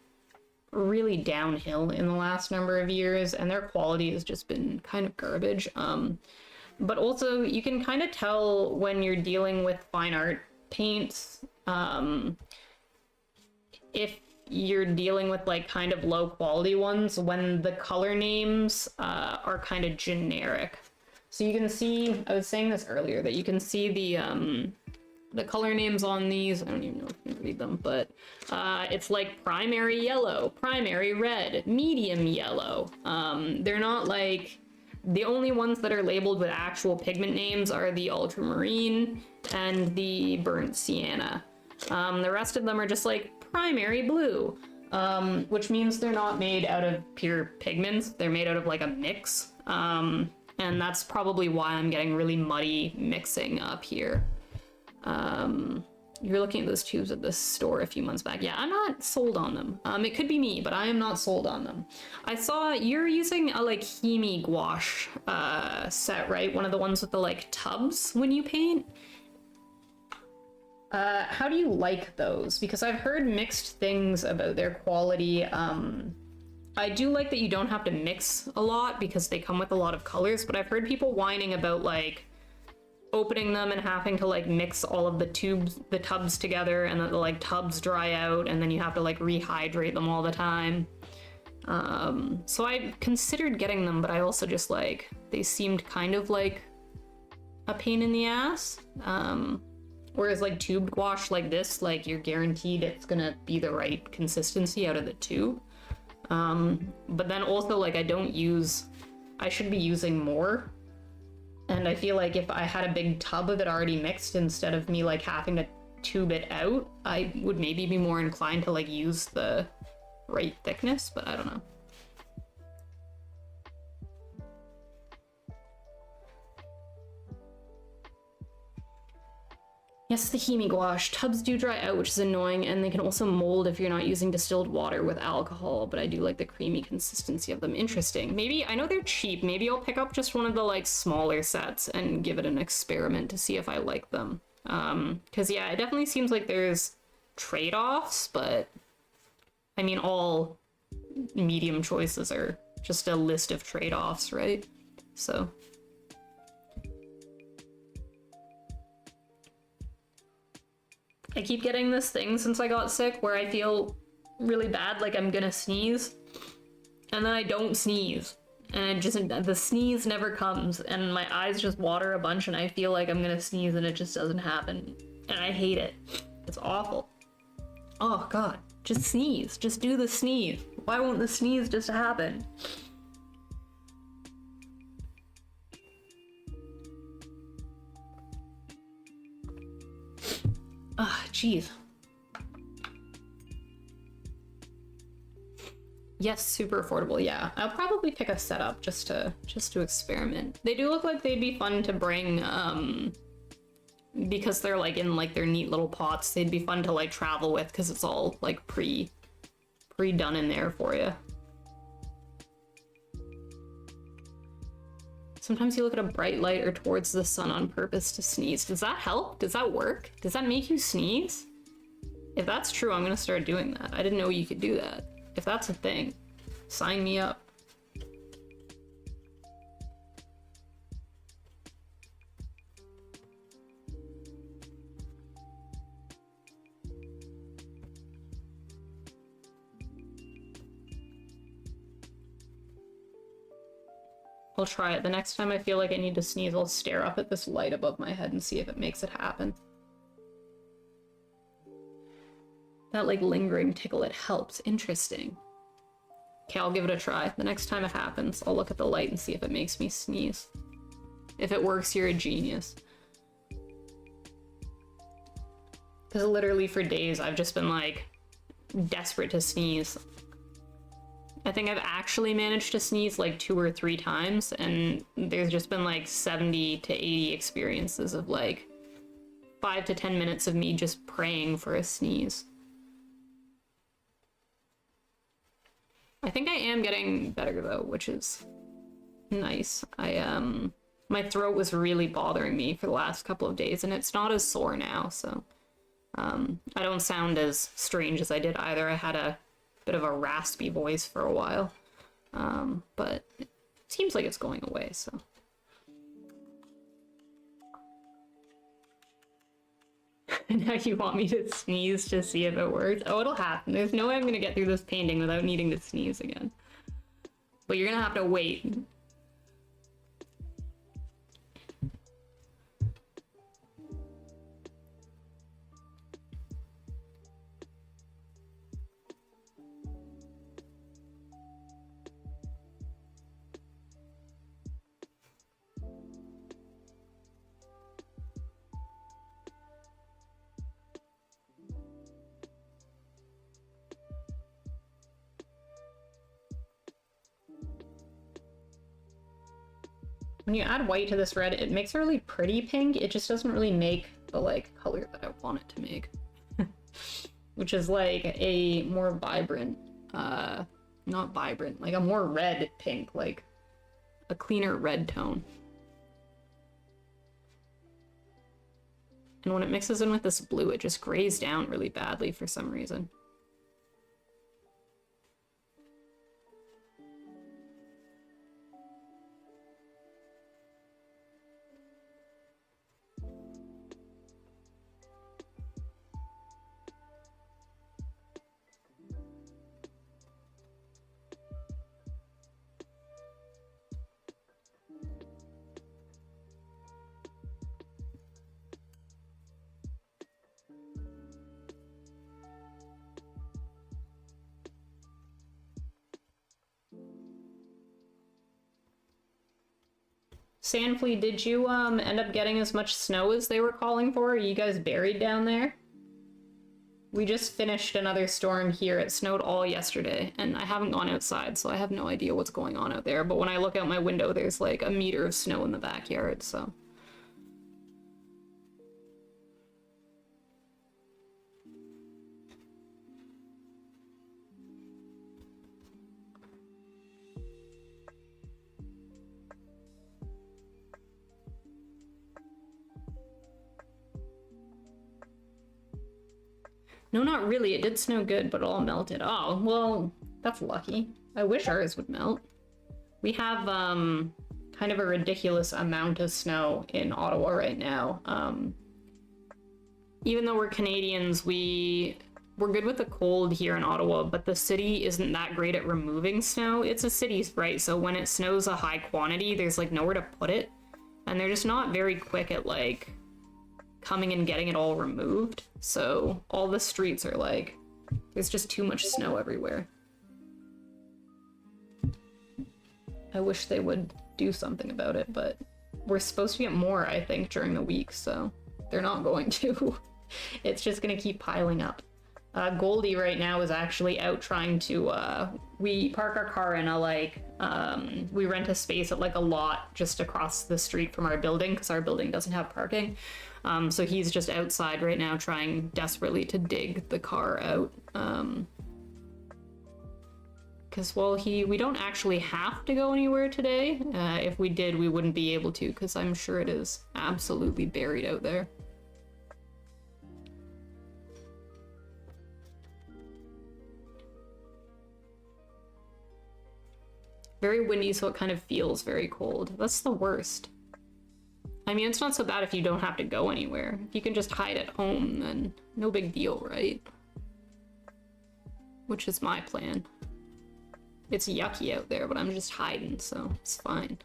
really downhill in the last number of years, and their quality has just been kind of garbage. But also you can kind of tell when you're dealing with fine art paints, if you're dealing with like kind of low quality ones, when the color names are kind of generic. So you can see, I was saying this earlier, that you can see the color names on these. I don't even know if you can read them, but it's like primary yellow, primary red, medium yellow. They're not like, the only ones that are labeled with actual pigment names are the ultramarine and the burnt sienna. The rest of them are just like primary blue, which means they're not made out of pure pigments. They're made out of like a mix. And that's probably why I'm getting really muddy mixing up here. You're looking at those tubes at the store a few months back. Yeah, I'm not sold on them. It could be me, but I am not sold on them. I saw you're using a like Hemi gouache set, right? One of the ones with the like tubs when you paint. How do you like those? Because I've heard mixed things about their quality. I do like that you don't have to mix a lot because they come with a lot of colors, but I've heard people whining about like opening them and having to like mix all of the tubs together, and that the like tubs dry out and then you have to like rehydrate them all the time. So I considered getting them, but I also just like, they seemed kind of like a pain in the ass. Whereas like tubed gouache like this, like you're guaranteed it's gonna be the right consistency out of the tube. But then also like I should be using more. And I feel like if I had a big tub of it already mixed, instead of me like having to tube it out, I would maybe be more inclined to like use the right thickness, but I don't know. Yes, the Hemi gouache. Tubs do dry out, which is annoying, and they can also mold if you're not using distilled water with alcohol, but I do like the creamy consistency of them. Interesting. Maybe, I know they're cheap, maybe I'll pick up just one of the like smaller sets and give it an experiment to see if I like them. Because yeah, it definitely seems like there's trade-offs, but I mean, all medium choices are just a list of trade-offs, right? So... I keep getting this thing since I got sick where I feel really bad, like I'm gonna sneeze, and then I don't sneeze, and the sneeze never comes, and my eyes just water a bunch, and I feel like I'm gonna sneeze, and it just doesn't happen, and I hate it. It's awful. Oh god, just sneeze. Just do the sneeze. Why won't the sneeze just happen? Ah, jeez. Yes, super affordable. Yeah, I'll probably pick a setup just to experiment. They do look like they'd be fun to bring, because they're like in like their neat little pots. They'd be fun to like travel with because it's all like pre-done in there for you. Sometimes you look at a bright light or towards the sun on purpose to sneeze. Does that help? Does that work? Does that make you sneeze? If that's true, I'm gonna start doing that. I didn't know you could do that. If that's a thing, sign me up. I'll try it. The next time I feel like I need to sneeze, I'll stare up at this light above my head and see if it makes it happen. That like lingering tickle, it helps. Interesting. Okay, I'll give it a try. The next time it happens, I'll look at the light and see if it makes me sneeze. If it works, you're a genius. Because literally for days, I've just been like desperate to sneeze. I think I've actually managed to sneeze like 2 or 3 times, and there's just been like 70 to 80 experiences of like 5 to 10 minutes of me just praying for a sneeze. I think I am getting better though, which is nice. My throat was really bothering me for the last couple of days, and it's not as sore now, so I don't sound as strange as I did either. I had a bit of a raspy voice for a while, but it seems like it's going away, so. Now you want me to sneeze to see if it works? Oh, it'll happen. There's no way I'm gonna get through this painting without needing to sneeze again. But you're gonna have to wait. when you add white to this red, it makes a really pretty pink. It just doesn't really make the like color that I want it to make. Which is like a more vibrant, not vibrant, like a more red pink, like a cleaner red tone. And when it mixes in with this blue, it just grays down really badly for some reason. Sandflea, did you end up getting as much snow as they were calling for? Are you guys buried down there? We just finished another storm here. It snowed all yesterday, and I haven't gone outside, so I have no idea what's going on out there. But when I look out my window, there's like a meter of snow in the backyard, so... No, not really. It did snow good, but it all melted. Oh, well, that's lucky. I wish ours would melt. We have kind of a ridiculous amount of snow in Ottawa right now. Even though we're Canadians, we're good with the cold here in Ottawa, but the city isn't that great at removing snow. It's a city, right? So when it snows a high quantity, there's like nowhere to put it. And they're just not very quick at like coming and getting it all removed. So all the streets are like, there's just too much snow everywhere. I wish they would do something about it, but we're supposed to get more, I think, during the week, so they're not going to. It's just gonna keep piling up. Goldie right now is actually out trying to, we park our car in a like, we rent a space at like a lot just across the street from our building because our building doesn't have parking. So he's just outside right now trying desperately to dig the car out. Because, well, we don't actually have to go anywhere today. If we did, we wouldn't be able to because I'm sure it is absolutely buried out there. Very windy, so it kind of feels very cold. That's the worst. I mean, it's not so bad if you don't have to go anywhere. If you can just hide at home, then no big deal, right? Which is my plan. It's yucky out there, but I'm just hiding, so it's fine.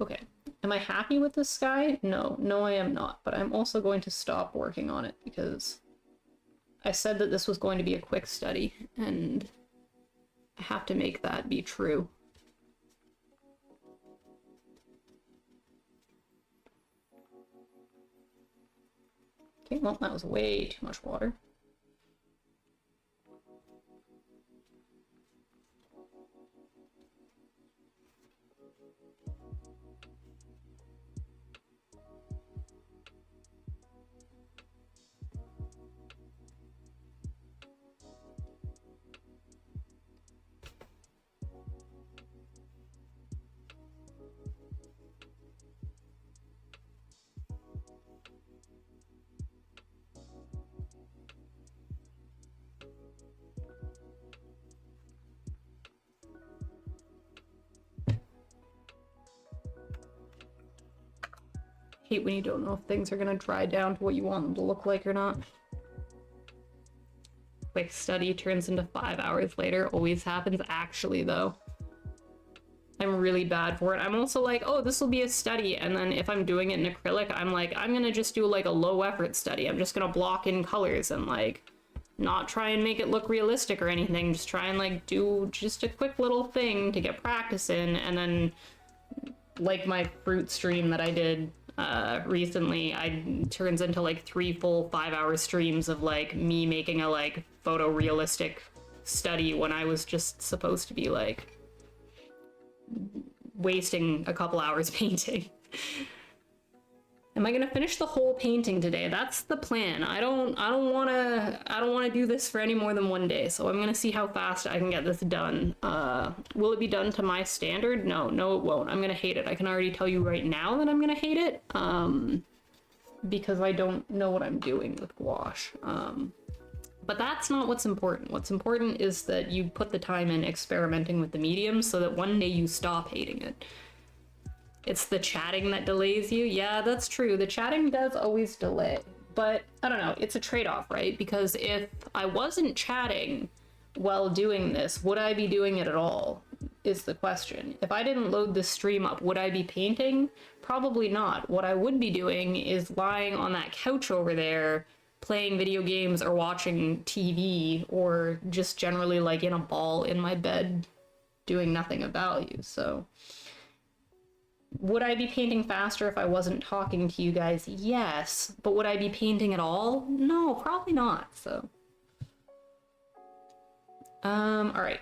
Okay, am I happy with this sky? No, I am not, but I'm also going to stop working on it because I said that this was going to be a quick study, and I have to make that be true. Okay, well, that was way too much water. Hate when you don't know if things are gonna dry down to what you want them to look like or not. Quick study turns into 5 hours later. Always happens. Actually, though, I'm really bad for it. I'm also like, oh, this will be a study, and then if I'm doing it in acrylic, I'm like, I'm gonna just do like a low effort study. I'm just gonna block in colors and like not try and make it look realistic or anything. Just try and like do just a quick little thing to get practice in, and then like my fruit stream that I did recently, turns into like 3 full 5-hour streams of like me making a like photorealistic study when I was just supposed to be like wasting a couple hours painting. Am I gonna finish the whole painting today? That's the plan. I don't wanna do this for any more than one day, so I'm gonna see how fast I can get this done. Will it be done to my standard? No, it won't. I'm gonna hate it. I can already tell you right now that I'm gonna hate it, because I don't know what I'm doing with gouache. But that's not what's important. What's important is that you put the time in experimenting with the medium so that one day you stop hating it. It's the chatting that delays you. Yeah, that's true. The chatting does always delay. But I don't know, it's a trade-off, right? Because if I wasn't chatting while doing this, would I be doing it at all? Is the question. If I didn't load the stream up, would I be painting? Probably not. What I would be doing is lying on that couch over there, playing video games or watching TV, or just generally like in a ball in my bed doing nothing of value. So would I be painting faster if I wasn't talking to you guys? Yes. But would I be painting at all? No, probably not. So all right.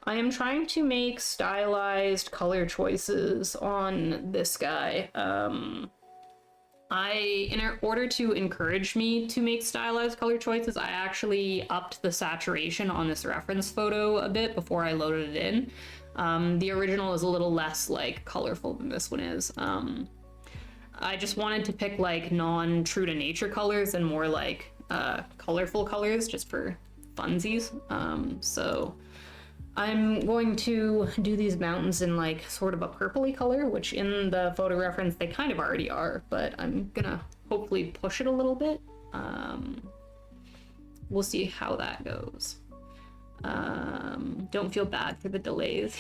I am trying to make stylized color choices on this guy. In order to encourage me to make stylized color choices, I actually upped the saturation on this reference photo a bit before I loaded it in. The original is a little less like colorful than this one is. I just wanted to pick like non-true to nature colors and more like colorful colors just for funsies. So I'm going to do these mountains in like sort of a purpley color, which in the photo reference they kind of already are, but I'm gonna hopefully push it a little bit. We'll see how that goes. Don't feel bad for the delays.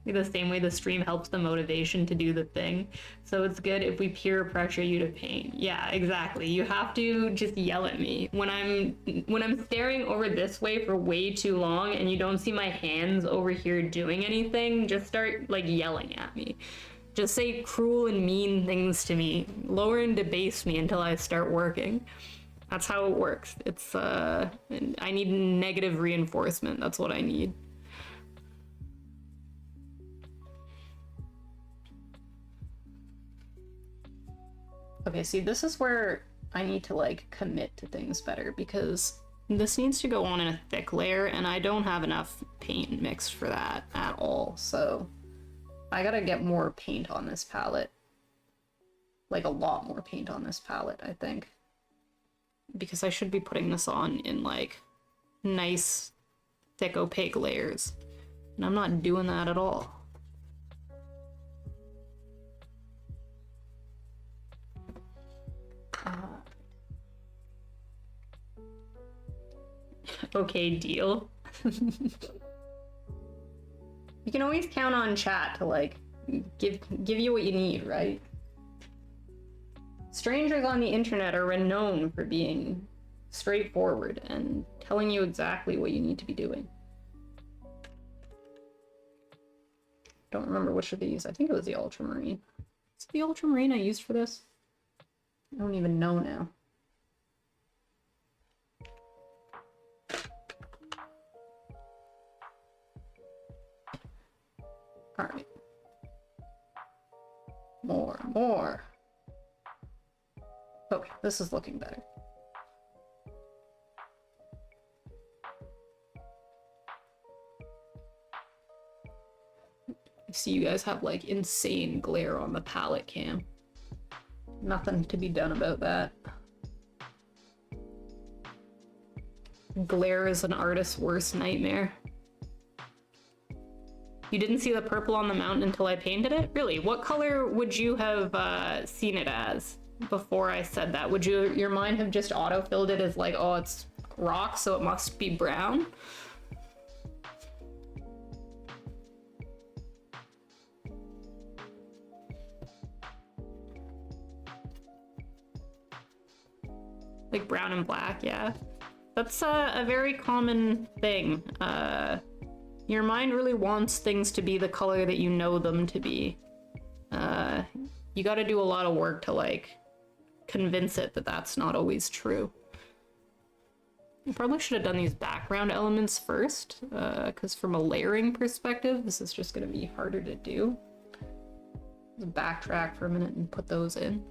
The same way the stream helps the motivation to do the thing. So it's good if we peer pressure you to paint. Yeah, exactly. You have to just yell at me. When I'm staring over this way for way too long and you don't see my hands over here doing anything, just start like yelling at me. Just say cruel and mean things to me. Lower and debase me until I start working. That's how it works. It's, I need negative reinforcement. That's what I need. Okay, see, this is where I need to, like, commit to things better, because this needs to go on in a thick layer, and I don't have enough paint mixed for that at all, so I gotta get more paint on this palette. Like, a lot more paint on this palette, I think. Because I should be putting this on in like nice thick opaque layers, and I'm not doing that at all. Okay, deal. You can always count on chat to like give you what you need, right? Strangers on the internet are renowned for being straightforward and telling you exactly what you need to be doing. Don't remember which of these. I think it was the ultramarine. Is it the ultramarine I used for this? I don't even know now. All right. More. Okay, this is looking better. I see you guys have like insane glare on the palette cam. Nothing to be done about that. Glare is an artist's worst nightmare. You didn't see the purple on the mountain until I painted it? Really? What color would you have seen it as before I said that? Would your mind have just auto-filled it as like, oh, it's rock, so it must be brown? Like brown and black, yeah. That's a very common thing. Your mind really wants things to be the color that you know them to be. You gotta do a lot of work to like convince it that that's not always true. I probably should have done these background elements first, because from a layering perspective, this is just going to be harder to do. Let's backtrack for a minute and put those in.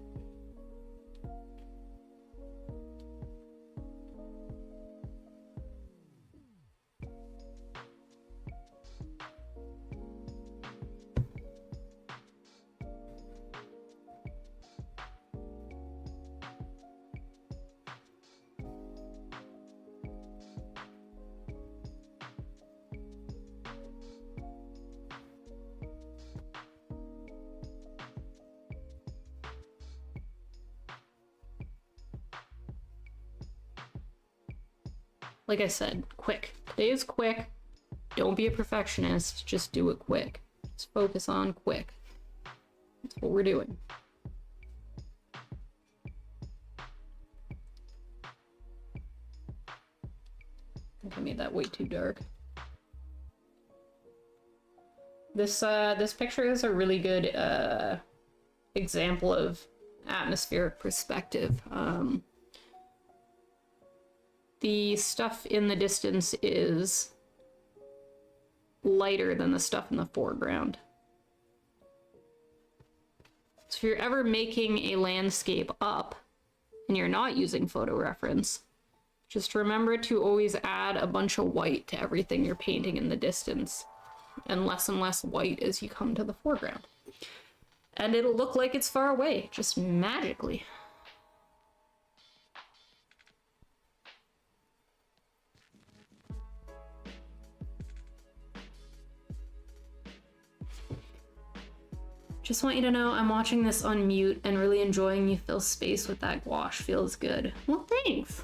Like I said, quick. Today is quick. Don't be a perfectionist. Just do it quick. Just focus on quick. That's what we're doing. I think I made that way too dark. This picture is a really good example of atmospheric perspective. The stuff in the distance is lighter than the stuff in the foreground. So if you're ever making a landscape up and you're not using photo reference, just remember to always add a bunch of white to everything you're painting in the distance, and less white as you come to the foreground. And it'll look like it's far away, just magically. Just want you to know I'm watching this on mute and really enjoying you fill space with that gouache. Feels good. Well, thanks.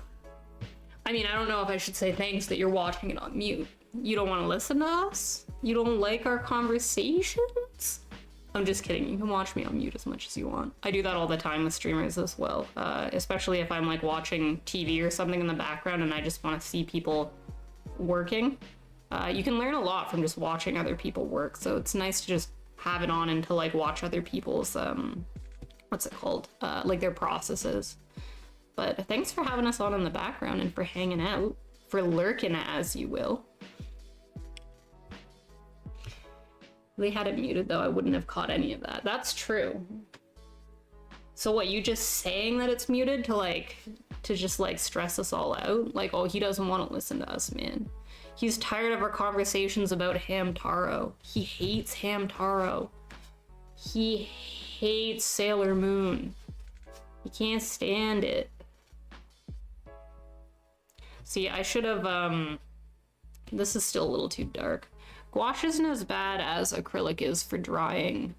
I mean, I don't know if I should say thanks that you're watching it on mute. You don't want to listen to us? You don't like our conversations? I'm just kidding. You can watch me on mute as much as you want. I do that all the time with streamers as well, especially if I'm like watching TV or something in the background and I just want to see people working. You can learn a lot from just watching other people work, so it's nice to just have it on and to like watch other people's what's it called, like their processes. But thanks for having us on in the background and for hanging out, for lurking, as you will. If they had it muted though, I wouldn't have caught any of that. That's true. So what, you just saying that it's muted to just like stress us all out? Like, oh, he doesn't want to listen to us, man. He's tired of our conversations about Hamtaro. He hates Hamtaro. He hates Sailor Moon. He can't stand it. See, I should have, this is still a little too dark. Gouache isn't as bad as acrylic is for drying.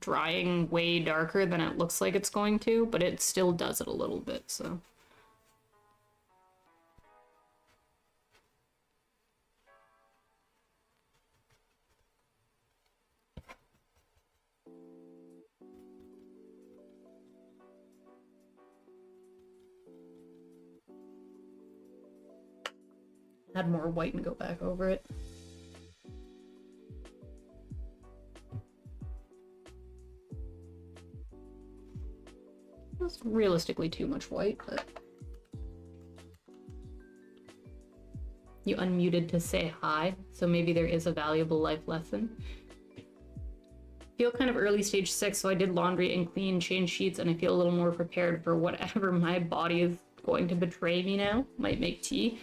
Drying way darker than it looks like it's going to, but it still does it a little bit, so. Add more white and go back over it. That's realistically too much white, but... You unmuted to say hi, so maybe there is a valuable life lesson. Feel kind of early stage 6, so I did laundry and clean, changed sheets, and I feel a little more prepared for whatever my body is going to betray me now. Might make tea.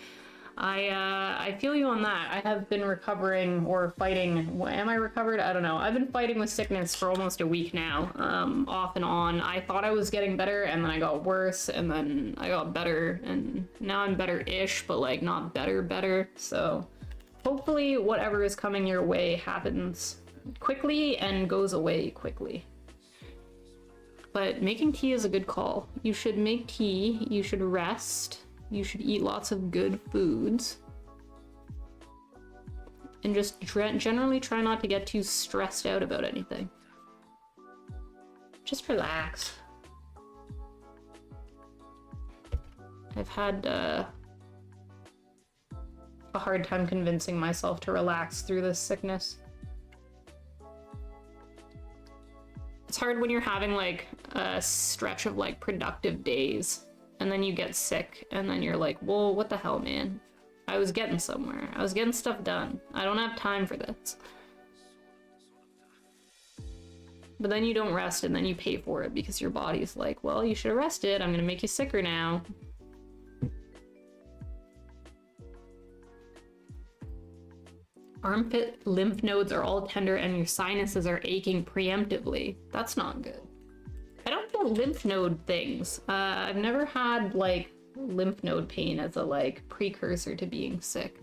I feel you on that. I have been recovering or fighting. Am I recovered? I don't know. I've been fighting with sickness for almost a week now, off and on. I thought I was getting better, and then I got worse, and then I got better, and now I'm better-ish, but like not better. So hopefully whatever is coming your way happens quickly and goes away quickly. But making tea is a good call. You should make tea, you should rest, you should eat lots of good foods, and just generally try not to get too stressed out about anything. Just relax. I've had a hard time convincing myself to relax through this sickness. It's hard when you're having like a stretch of like productive days and then you get sick, and then you're like, well, what the hell, man? I was getting somewhere. I was getting stuff done. I don't have time for this. But then you don't rest, and then you pay for it because your body's like, well, you should have rested. I'm gonna make you sicker now. Armpit lymph nodes are all tender and your sinuses are aching preemptively. That's not good. I don't get lymph node things. I've never had like lymph node pain as a like precursor to being sick.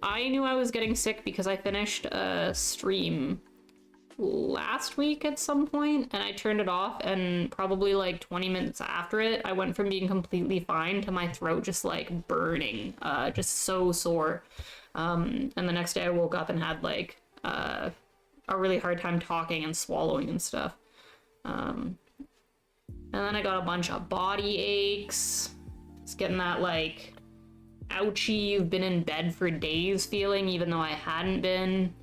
I knew I was getting sick because I finished a stream last week at some point and I turned it off, and probably like 20 minutes after it, I went from being completely fine to my throat just like burning, just so sore. And the next day I woke up and had like a really hard time talking and swallowing and stuff. And then I got a bunch of body aches. It's getting that like ouchie, you've been in bed for days feeling, even though I hadn't been.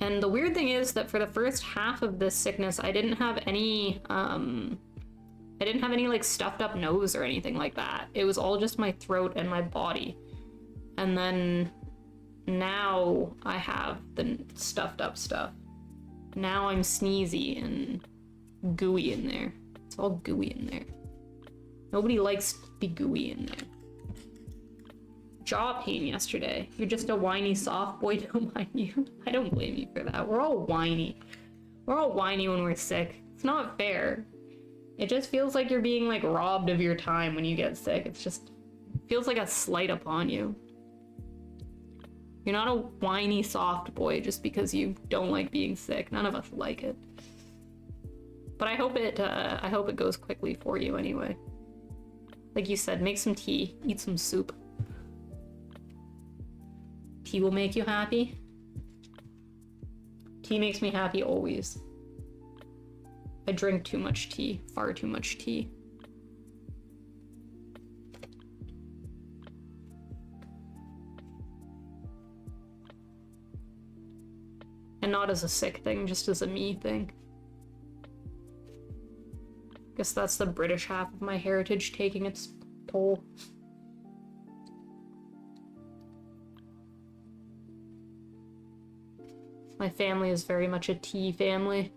And the weird thing is that for the first half of this sickness, I didn't have any like stuffed up nose or anything like that. It was all just my throat and my body. And then now I have the stuffed up stuff. Now I'm sneezy and gooey in there. It's all gooey in there. Nobody likes to be gooey in there. Jaw pain yesterday. You're just a whiny soft boy, don't mind you. I don't blame you for that. We're all whiny. We're all whiny when we're sick. It's not fair. It just feels like you're being like robbed of your time when you get sick. It's just feels like a slight upon you. You're not a whiny soft boy just because you don't like being sick. None of us like it. But I hope it goes quickly for you anyway. Like you said, make some tea, eat some soup. Tea will make you happy. Tea makes me happy always. I drink too much tea, far too much tea. And not as a sick thing, just as a me thing. Guess that's the British half of my heritage taking its toll. My family is very much a tea family.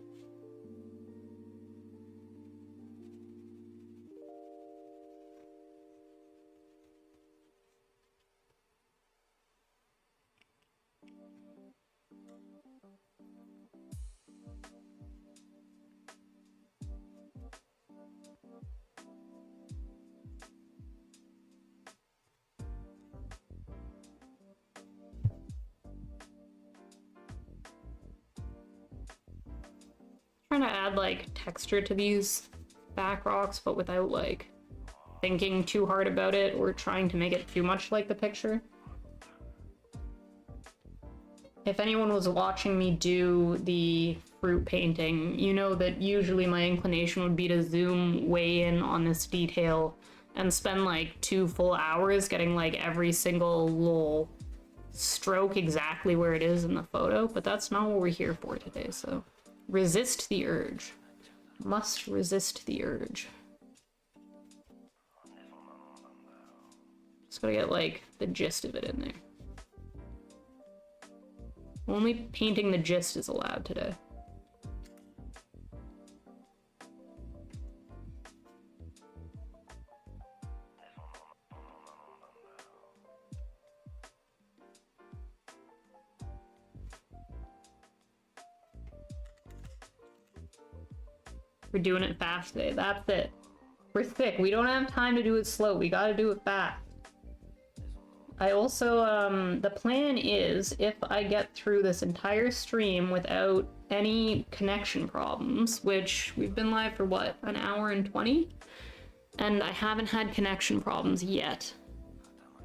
Trying to add like texture to these back rocks, but without like thinking too hard about it or trying to make it too much like the picture. If anyone was watching me do the fruit painting, you know that usually my inclination would be to zoom way in on this detail and spend like 2 full hours getting like every single little stroke exactly where it is in the photo, but that's not what we're here for today, so resist the urge. Must resist the urge. Just gotta get like the gist of it in there. Only painting the gist is allowed today. We're doing it fast today. That's it. We're sick. We don't have time to do it slow. We gotta do it fast. I also, the plan is, if I get through this entire stream without any connection problems, which we've been live for what, an hour and 20? And I haven't had connection problems yet.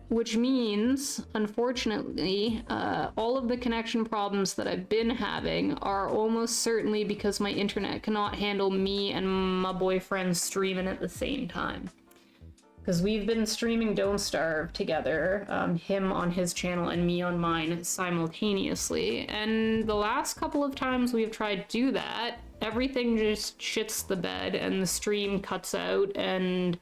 Which means, unfortunately, all of the connection problems that I've been having are almost certainly because my internet cannot handle me and my boyfriend streaming at the same time. Because we've been streaming Don't Starve together, him on his channel and me on mine simultaneously, and the last couple of times we've tried to do that, everything just shits the bed and the stream cuts out, and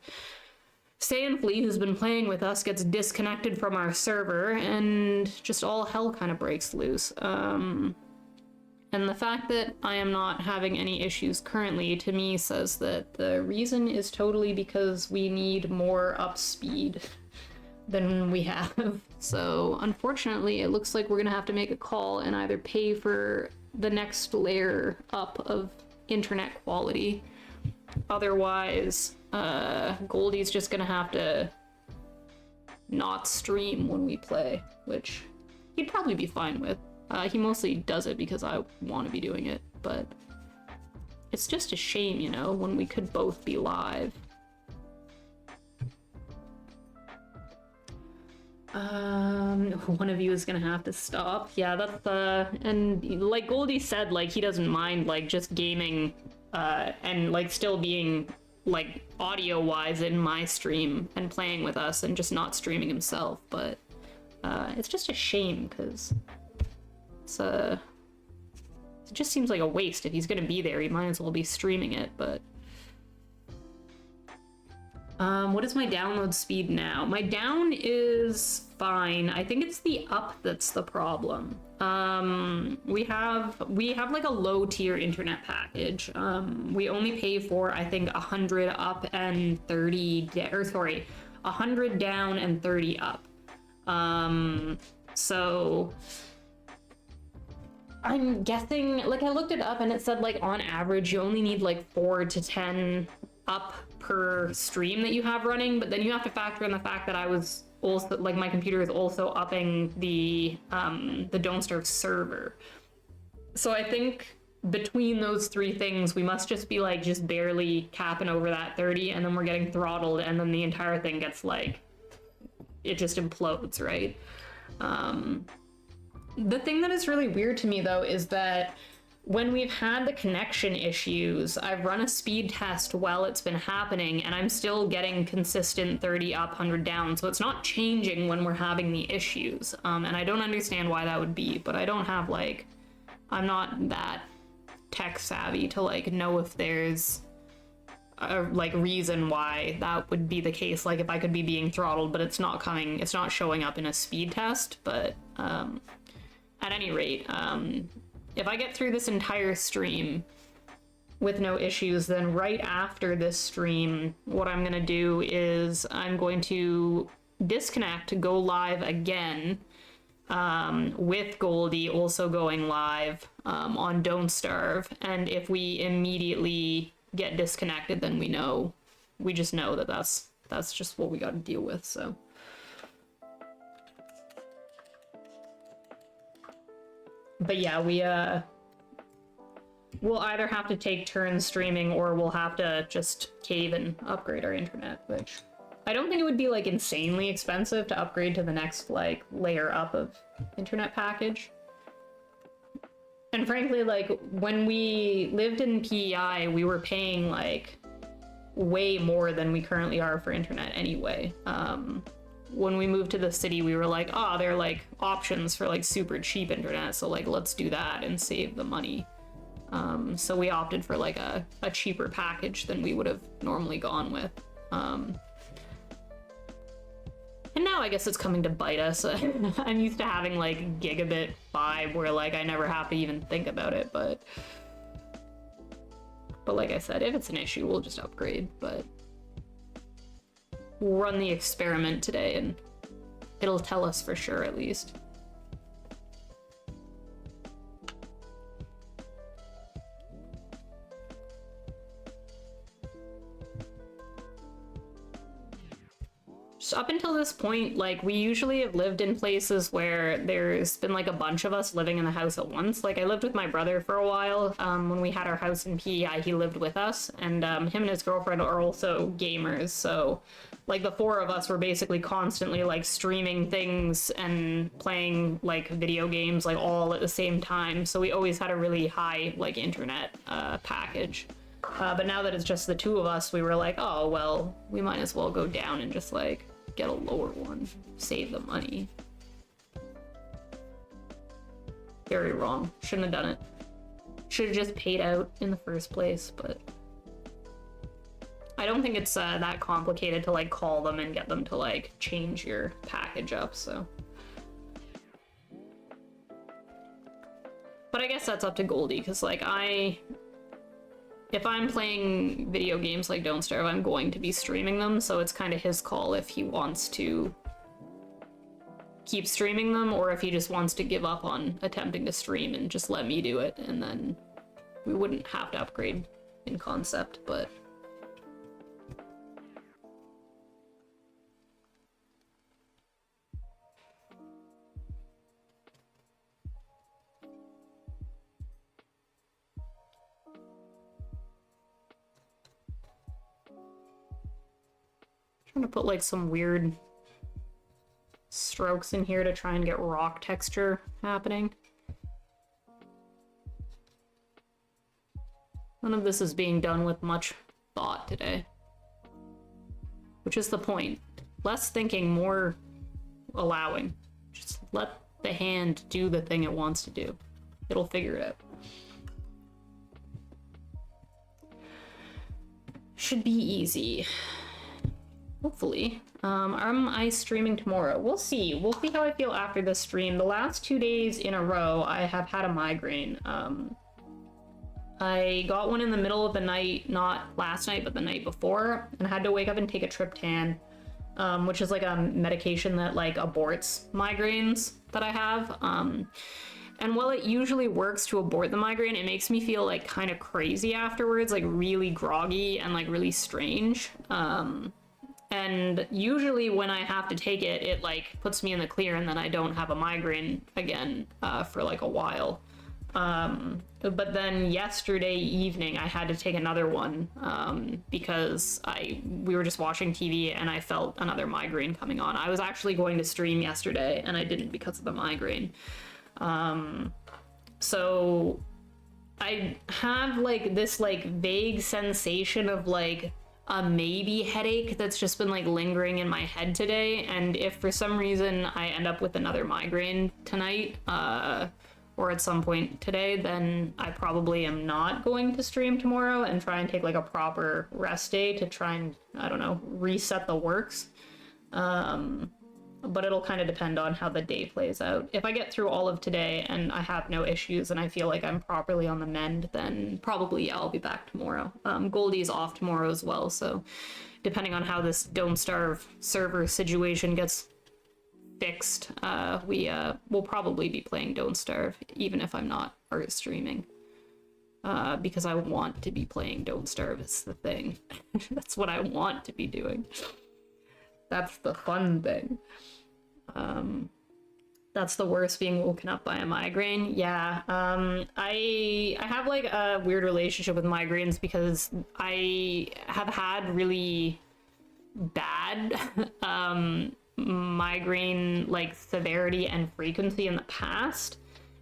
Sandflea, who's been playing with us, gets disconnected from our server, and just all hell kind of breaks loose. And the fact that I am not having any issues currently, to me, says that the reason is totally because we need more up speed than we have. So unfortunately, it looks like we're gonna have to make a call and either pay for the next layer up of internet quality. Otherwise, Goldie's just gonna have to not stream when we play, which he'd probably be fine with. He mostly does it because I want to be doing it, but it's just a shame, you know, when we could both be live. One of you is gonna have to stop. Yeah, that's and like Goldie said, like, he doesn't mind, like, just gaming, and, like, still being, like, audio-wise in my stream and playing with us and just not streaming himself, but, it's just a shame, because it just seems like a waste. If he's gonna be there, he might as well be streaming it, but... what is my download speed now? My down is fine. I think it's the up that's the problem. We have like a low tier internet package. We only pay for, I think, 100 up and 30 100 down and 30 up. So I'm guessing, like, I looked it up and it said, like, on average you only need like 4 to 10 up per stream that you have running, but then you have to factor in the fact that I was also, like, my computer is also upping the Don't Starve server. So I think between those three things, we must just be, like, just barely capping over that 30, and then we're getting throttled, and then the entire thing gets, like, it just implodes, right? The thing that is really weird to me, though, is that when we've had the connection issues, I've run a speed test while it's been happening, and I'm still getting consistent 30 up, 100 down, so it's not changing when we're having the issues. And I don't understand why that would be, but I don't have, like, I'm not that tech savvy to, like, know if there's a, like, reason why that would be the case. Like, if I could be being throttled, but it's not showing up in a speed test. But at any rate, if I get through this entire stream with no issues, then right after this stream, what I'm gonna do is I'm going to disconnect, go live again, with Goldie also going live on Don't Starve, and if we immediately get disconnected, then we just know that that's just what we gotta deal with, so. But yeah, we'll either have to take turns streaming or we'll have to just cave and upgrade our internet, which I don't think it would be, like, insanely expensive to upgrade to the next, like, layer up of internet package. And frankly, like, when we lived in PEI, we were paying, like, way more than we currently are for internet anyway. When we moved to the city, we were like, oh, there are, like, options for, like, super cheap internet, so, like, let's do that and save the money. So we opted for, like, a cheaper package than we would have normally gone with. And now I guess it's coming to bite us. I'm used to having, like, gigabit 5 where, like, I never have to even think about it, but like I said, if it's an issue, we'll just upgrade, but we'll run the experiment today and it'll tell us for sure, at least. So up until this point, like, we usually have lived in places where there's been, like, a bunch of us living in the house at once. Like, I lived with my brother for a while. When we had our house in PEI, he lived with us, and him and his girlfriend are also gamers, so, like, the four of us were basically constantly, like, streaming things and playing, like, video games, like, all at the same time, so we always had a really high, like, internet package. But now that it's just the two of us, we were like, oh, well, we might as well go down and just, like, get a lower one, save the money. Very wrong. Shouldn't have done it. Should have just paid out in the first place, but I don't think it's that complicated to like call them and get them to like change your package up, so. But I guess that's up to Goldie, because like if I'm playing video games like Don't Starve, I'm going to be streaming them, so it's kind of his call if he wants to keep streaming them or if he just wants to give up on attempting to stream and just let me do it, and then we wouldn't have to upgrade in concept, but... Trying to put like some weird strokes in here to try and get rock texture happening. None of this is being done with much thought today. Which is the point. Less thinking, more allowing. Just let the hand do the thing it wants to do. It'll figure it out. Should be easy. Hopefully. Am I streaming tomorrow? We'll see. We'll see how I feel after this stream. The last 2 days in a row, I have had a migraine. I got one in the middle of the night, not last night, but the night before, and I had to wake up and take a triptan, which is like a medication that like aborts migraines that I have. And while it usually works to abort the migraine, it makes me feel like kind of crazy afterwards, like really groggy and like really strange. And usually when I have to take it, it like puts me in the clear and then I don't have a migraine again for like a while. But then yesterday evening I had to take another one because we were just watching TV and I felt another migraine coming on. I was actually going to stream yesterday and I didn't because of the migraine. So I have like this like vague sensation of like a maybe headache that's just been like lingering in my head today, and if for some reason I end up with another migraine tonight or at some point today, then I probably am not going to stream tomorrow and try and take like a proper rest day to try and, I don't know, reset the works. But it'll kind of depend on how the day plays out. If I get through all of today and I have no issues and I feel like I'm properly on the mend, then probably, yeah, I'll be back tomorrow. Goldie's off tomorrow as well, so depending on how this Don't Starve server situation gets fixed, we'll probably be playing Don't Starve, even if I'm not art streaming. Because I want to be playing Don't Starve, is the thing. That's what I want to be doing. That's the fun thing. That's the worst, being woken up by a migraine. Yeah, I have like a weird relationship with migraines because I have had really bad migraine like severity and frequency in the past,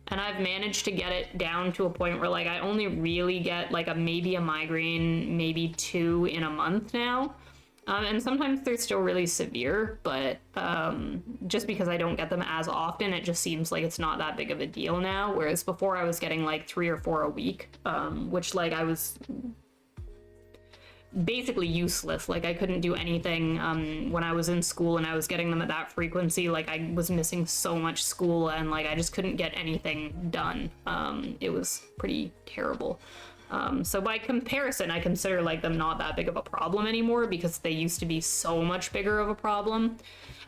and I've managed to get it down to a point where like I only really get like maybe a migraine, maybe 2 in a month now. And sometimes they're still really severe, but just because I don't get them as often, it just seems like it's not that big of a deal now. Whereas before I was getting like 3 or 4 a week, which like I was basically useless. Like I couldn't do anything when I was in school and I was getting them at that frequency. Like I was missing so much school and like I just couldn't get anything done. It was pretty terrible. So by comparison, I consider like them not that big of a problem anymore because they used to be so much bigger of a problem.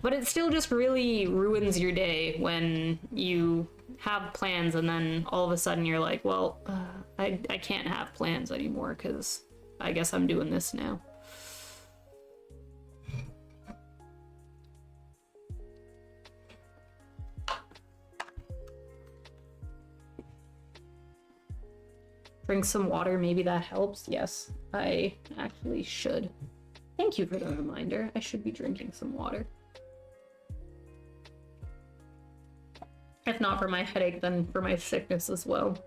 But it still just really ruins your day when you have plans and then all of a sudden you're like, well, I can't have plans anymore because I guess I'm doing this now. Drink some water, maybe that helps. Yes, I actually should. Thank you for the reminder. I should be drinking some water. If not for my headache, then for my sickness as well.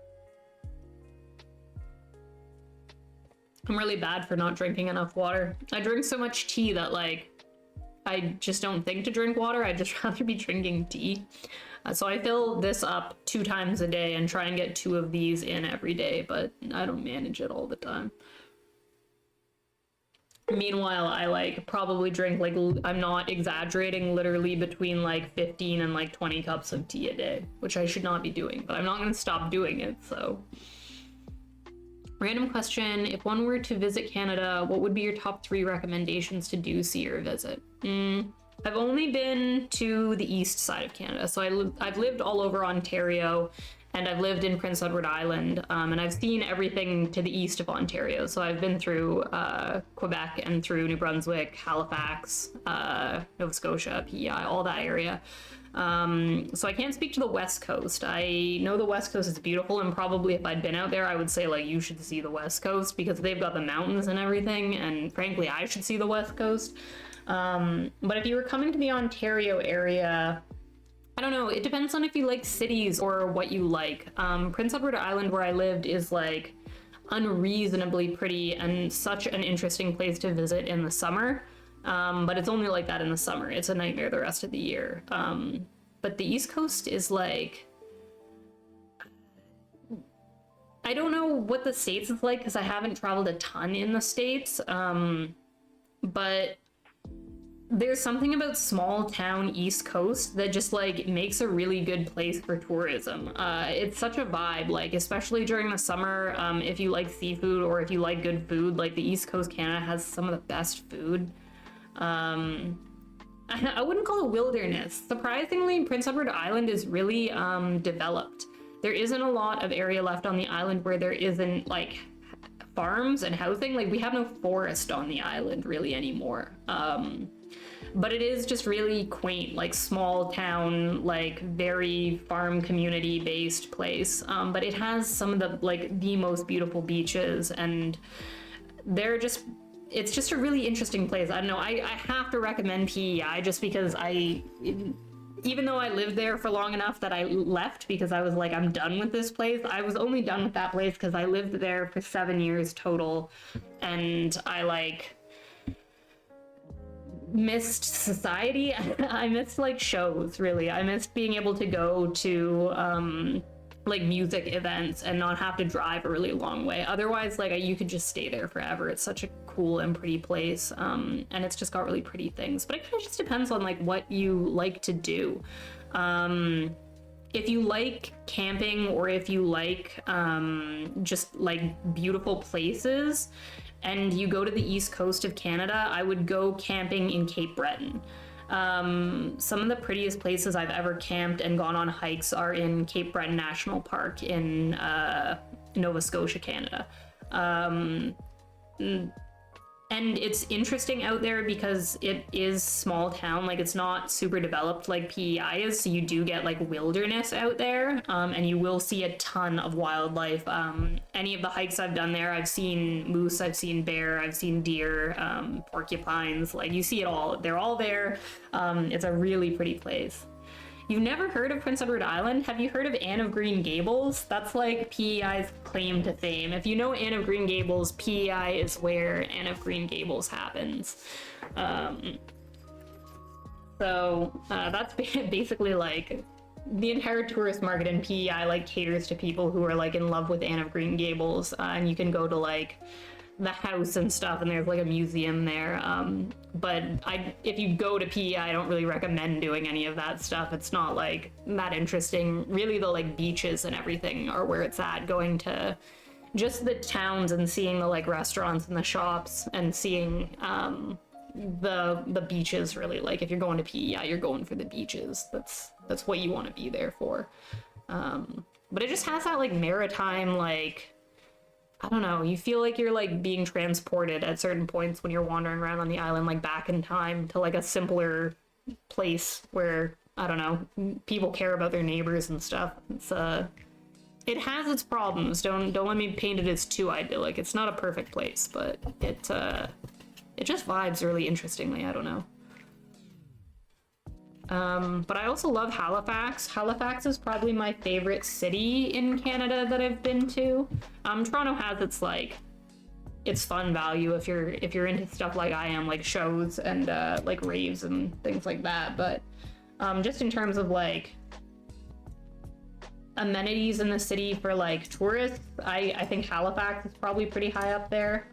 I'm really bad for not drinking enough water. I drink so much tea that like I just don't think to drink water. I'd just rather be drinking tea. So I fill this up 2 times a day and try and get 2 of these in every day, but I don't manage it all the time. Meanwhile, I like probably drink, like, I'm not exaggerating, literally between like 15 and like 20 cups of tea a day, which I should not be doing, but I'm not going to stop doing it. So random question, if one were to visit Canada, what would be your top 3 recommendations to do, see, or visit? I've only been to the east side of Canada, so I've lived all over Ontario, and I've lived in Prince Edward Island, and I've seen everything to the east of Ontario. So I've been through Quebec and through New Brunswick, Halifax, Nova Scotia, PEI, all that area. So I can't speak to the West Coast. I know the West Coast is beautiful, and probably if I'd been out there, I would say, like, you should see the West Coast because they've got the mountains and everything, and frankly, I should see the West Coast. But if you were coming to the Ontario area, I don't know, it depends on if you like cities or what you like. Prince Edward Island, where I lived, is like unreasonably pretty and such an interesting place to visit in the summer. But it's only like that in the summer. It's a nightmare the rest of the year. But the East Coast is like, I don't know what the States is like because I haven't traveled a ton in the States. But there's something about small town East Coast that just like makes a really good place for tourism. It's such a vibe, like especially during the summer. If you like seafood or if you like good food, like the East Coast Canada has some of the best food. I wouldn't call it wilderness. Surprisingly, Prince Edward Island is really developed. There isn't a lot of area left on the island where there isn't like farms and housing. Like we have no forest on the island really anymore. But it is just really quaint, like small town, like very farm community based place. But it has some of the like the most beautiful beaches, and it's just a really interesting place. I don't know, I have to recommend PEI just because even though I lived there for long enough that I left because I was like, I'm done with this place. I was only done with that place because I lived there for 7 years total, and I like missed society. I missed like shows, really. I missed being able to go to like music events and not have to drive a really long way. Otherwise, like you could just stay there forever. It's such a cool and pretty place, and it's just got really pretty things. But it kind of just depends on like what you like to do. If you like camping or if you like just like beautiful places and you go to the east coast of Canada, I would go camping in Cape Breton. Some of the prettiest places I've ever camped and gone on hikes are in Cape Breton National Park in Nova Scotia, Canada. And it's interesting out there because it is small town, like it's not super developed like PEI is, so you do get like wilderness out there, and you will see a ton of wildlife. Any of the hikes I've done there, I've seen moose, I've seen bear, I've seen deer, porcupines, like you see it all. They're all there. It's a really pretty place. You've never heard of Prince Edward Island? Have you heard of Anne of Green Gables? That's like PEI's claim to fame. If you know Anne of Green Gables, PEI is where Anne of Green Gables happens. So that's basically like the entire tourist market in PEI like caters to people who are like in love with Anne of Green Gables, and you can go to like the house and stuff, and there's like a museum there. But if you go to PEI, I don't really recommend doing any of that stuff. It's not like that interesting. Really, the like beaches and everything are where it's at. Going to just the towns and seeing the like restaurants and the shops and seeing the beaches, really. Like if you're going to PEI, you're going for the beaches. That's what you want to be there for. But it just has that like maritime, like, I don't know, you feel like you're like being transported at certain points when you're wandering around on the island, like back in time to like a simpler place where, I don't know, people care about their neighbors and stuff. It has its problems. Don't let me paint it as too idyllic. It's not a perfect place, but it just vibes really interestingly. I don't know. But I also love Halifax. Halifax is probably my favorite city in Canada that I've been to. Toronto has its fun value if you're into stuff like I am, like shows and like raves and things like that. But just in terms of like amenities in the city for like tourists, I think Halifax is probably pretty high up there.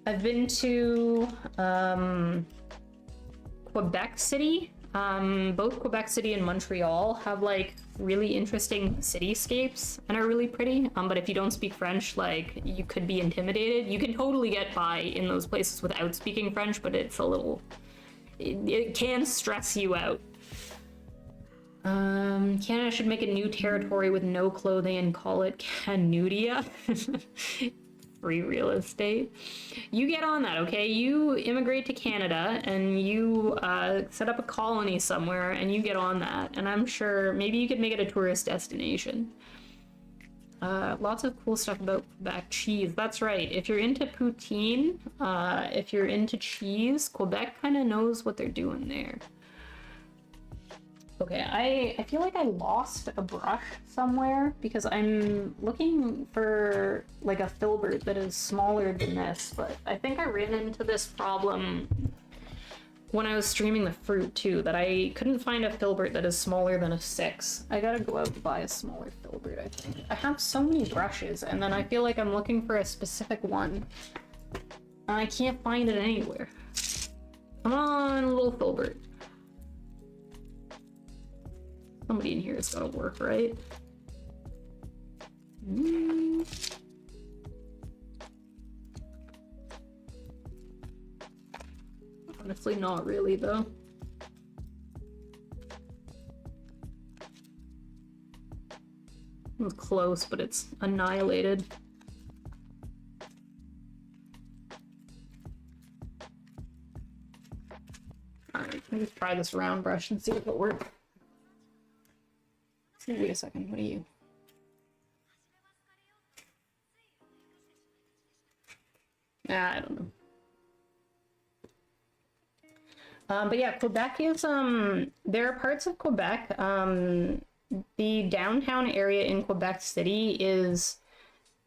I've been to Quebec City. Both Quebec City and Montreal have like really interesting cityscapes and are really pretty. But if you don't speak French, like you could be intimidated. You can totally get by in those places without speaking French, but it's a little, it can stress you out. Canada should make a new territory with no clothing and call it Canudia. Free real estate. You get on that, okay? You immigrate to Canada and you set up a colony somewhere and you get on that. And I'm sure maybe you could make it a tourist destination. Lots of cool stuff about Quebec. Cheese, that's right. If you're into poutine, if you're into cheese, Quebec kind of knows what they're doing there. Okay, I feel like I lost a brush somewhere because I'm looking for like a filbert that is smaller than this, but I think I ran into this problem when I was streaming the fruit too, that I couldn't find a filbert that is smaller than a 6. I gotta go out and buy a smaller filbert, I think. I have so many brushes and then I feel like I'm looking for a specific one and I can't find it anywhere. Come on, little filbert. Somebody in here has got to work, right? Honestly, not really, though. It was close, but it's annihilated. Alright, let me just try this round brush and see if it works. Wait a second, what are you? I don't know. But yeah, Quebec is, there are parts of Quebec, the downtown area in Quebec City is